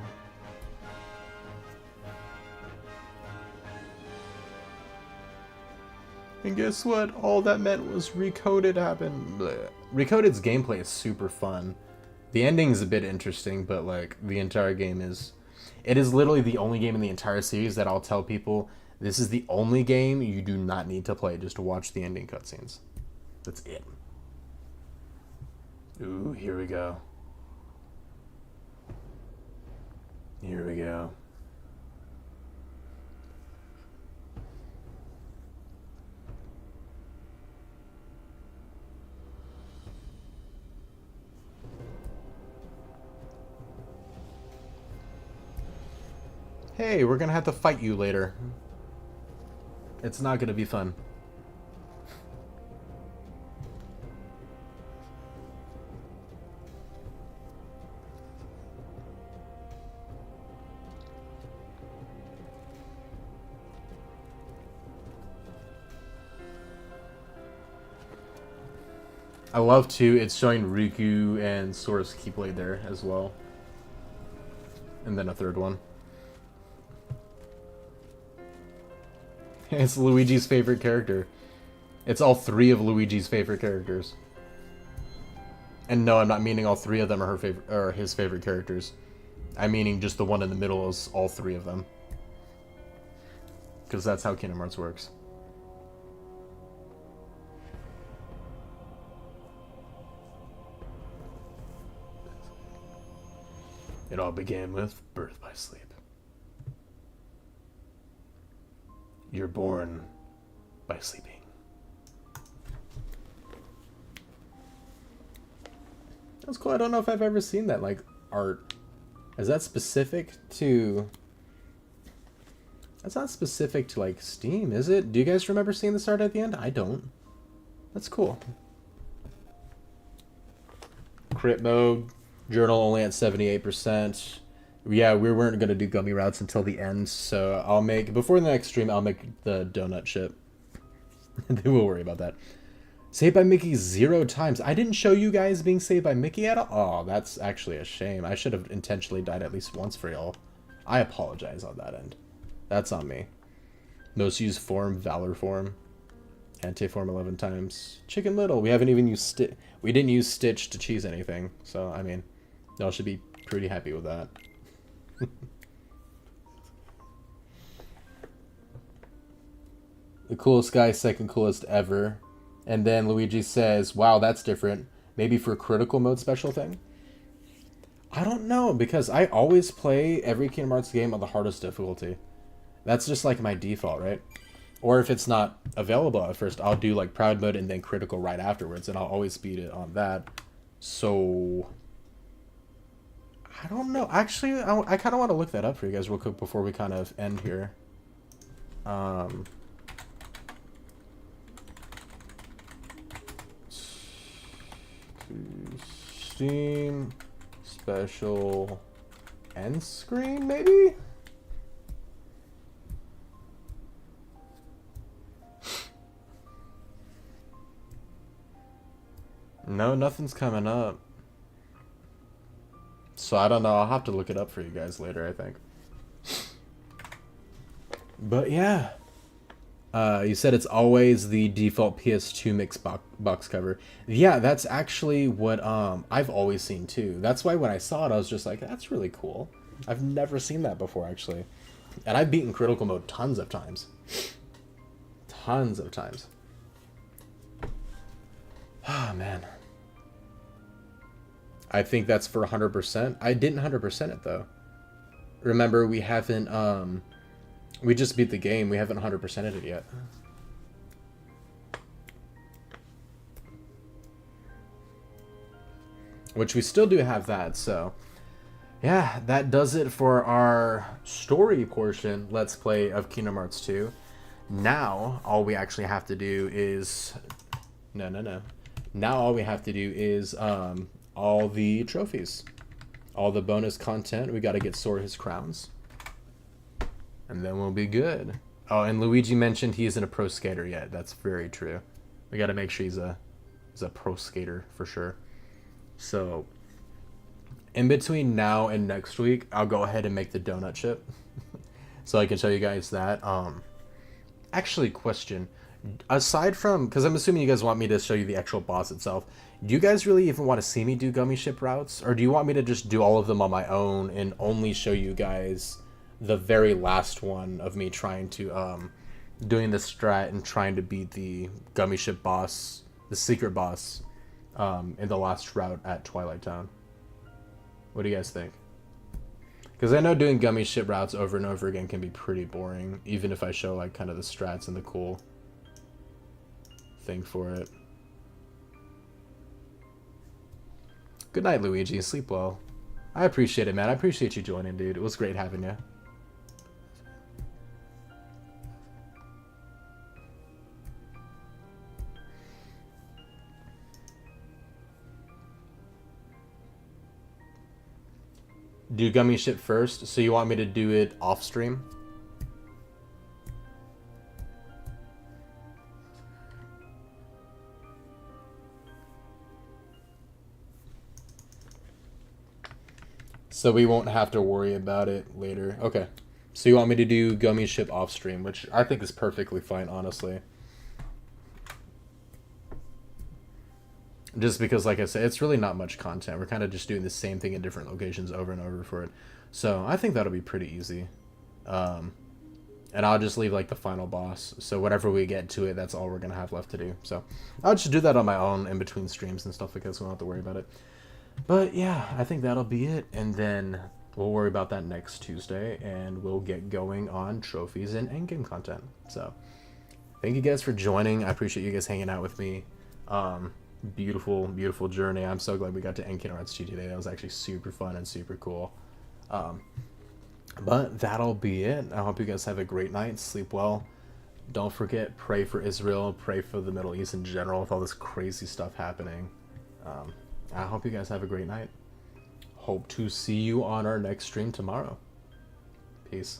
A: And guess what? All that meant was Recoded happened. Blech. Recoded's gameplay is super fun. The ending's a bit interesting, but like the entire game is... It is literally the only game in the entire series that I'll tell people, this is the only game you do not need to play just to watch the ending cutscenes. That's it. Ooh, here we go. Here we go. Hey, we're gonna have to fight you later. It's not gonna be fun. I love too, it's showing Riku and Sora's Keyblade there as well. And then a third one. It's Luigi's favorite character. It's all three of Luigi's favorite characters. And no, I'm not meaning all three of them are her favorite or his favorite characters. I'm meaning just the one in the middle is all three of them. Because that's how Kingdom Hearts works. It all began with birth by sleep. You're born by sleeping. That's cool. I don't know if I've ever seen that, like, art. Is that specific to That's not specific to like Steam, is it? Do you guys remember seeing this art at the end? I don't. That's cool. Crit mode, journal only at 78%. Yeah, we weren't gonna do gummy routes until the end, so I'll make, before the next stream, I'll make the donut chip. Then we'll worry about that. Saved by Mickey 0 times. I didn't show you guys being saved by Mickey at all. Oh, that's actually a shame. I should have intentionally died at least once for y'all. I apologize on that end. That's on me. Most used form, Valor form. Anti-form 11 times. Chicken Little. We haven't even used we didn't use Stitch to cheese anything. So, I mean, y'all should be pretty happy with that. The coolest guy, second coolest ever. And then Luigi says, wow, that's different. Maybe for critical mode special thing? I don't know, because I always play every Kingdom Hearts game on the hardest difficulty. That's just like my default, right? Or if it's not available at first, I'll do like Proud Mode and then critical right afterwards, and I'll always beat it on that. So I don't know. Actually, I kind of want to look that up for you guys real quick before we kind of end here. Steam special end screen, maybe? No, nothing's coming up. So I don't know. I'll have to look it up for you guys later, I think. But yeah. You said it's always the default PS2 mix box cover. Yeah, that's actually what I've always seen too. That's why when I saw it, I was just like, that's really cool. I've never seen that before, actually. And I've beaten critical mode tons of times. Tons of times. Oh, man. I think that's for 100%. I didn't 100% it, though. Remember, we haven't, we just beat the game. We haven't 100%ed it yet. Which we still do have that, so... yeah, that does it for our story portion, Let's Play of Kingdom Hearts 2. Now, all we actually have to do is... No. Now all we have to do is all the trophies. All the bonus content. We got to get Sora his crowns. And then we'll be good. Oh, and Luigi mentioned he isn't a pro skater yet. That's very true. We got to make sure he's a pro skater for sure. So, in between now and next week, I'll go ahead and make the donut chip. So I can show you guys that. Actually, question. Aside from, because I'm assuming you guys want me to show you the actual boss itself, do you guys really even want to see me do gummy ship routes? Or do you want me to just do all of them on my own and only show you guys the very last one of me trying to, doing the strat and trying to beat the gummy ship boss, the secret boss, in the last route at Twilight Town? What do you guys think? Because I know doing gummy ship routes over and over again can be pretty boring, even if I show like kind of the strats and the cool thing for it. Good night, Luigi. Sleep well. I appreciate it, man. I appreciate you joining, dude. It was great having you. Do gummy ship first, so you want me to do it off stream? So we won't have to worry about it later. Okay. So you want me to do gummy ship off stream, which I think is perfectly fine, honestly. Just because, like I said, it's really not much content. We're kind of just doing the same thing in different locations over and over for it. So I think that'll be pretty easy. And I'll just leave, like, the final boss. So whatever we get to it, that's all we're going to have left to do. So I'll just do that on my own in between streams and stuff like that, so we don't have to worry about it. But yeah, I think that'll be it. And then we'll worry about that next Tuesday. And we'll get going on trophies and endgame content. So thank you guys for joining. I appreciate you guys hanging out with me. Beautiful journey. I'm so glad we got to end Kingdom Hearts 2 today. That was actually super fun and super cool. But that'll be it. I hope you guys have a great night. Sleep well. Don't forget, pray for Israel. Pray for the Middle East in general with all this crazy stuff happening. I hope you guys have a great night. Hope to see you on our next stream tomorrow. Peace.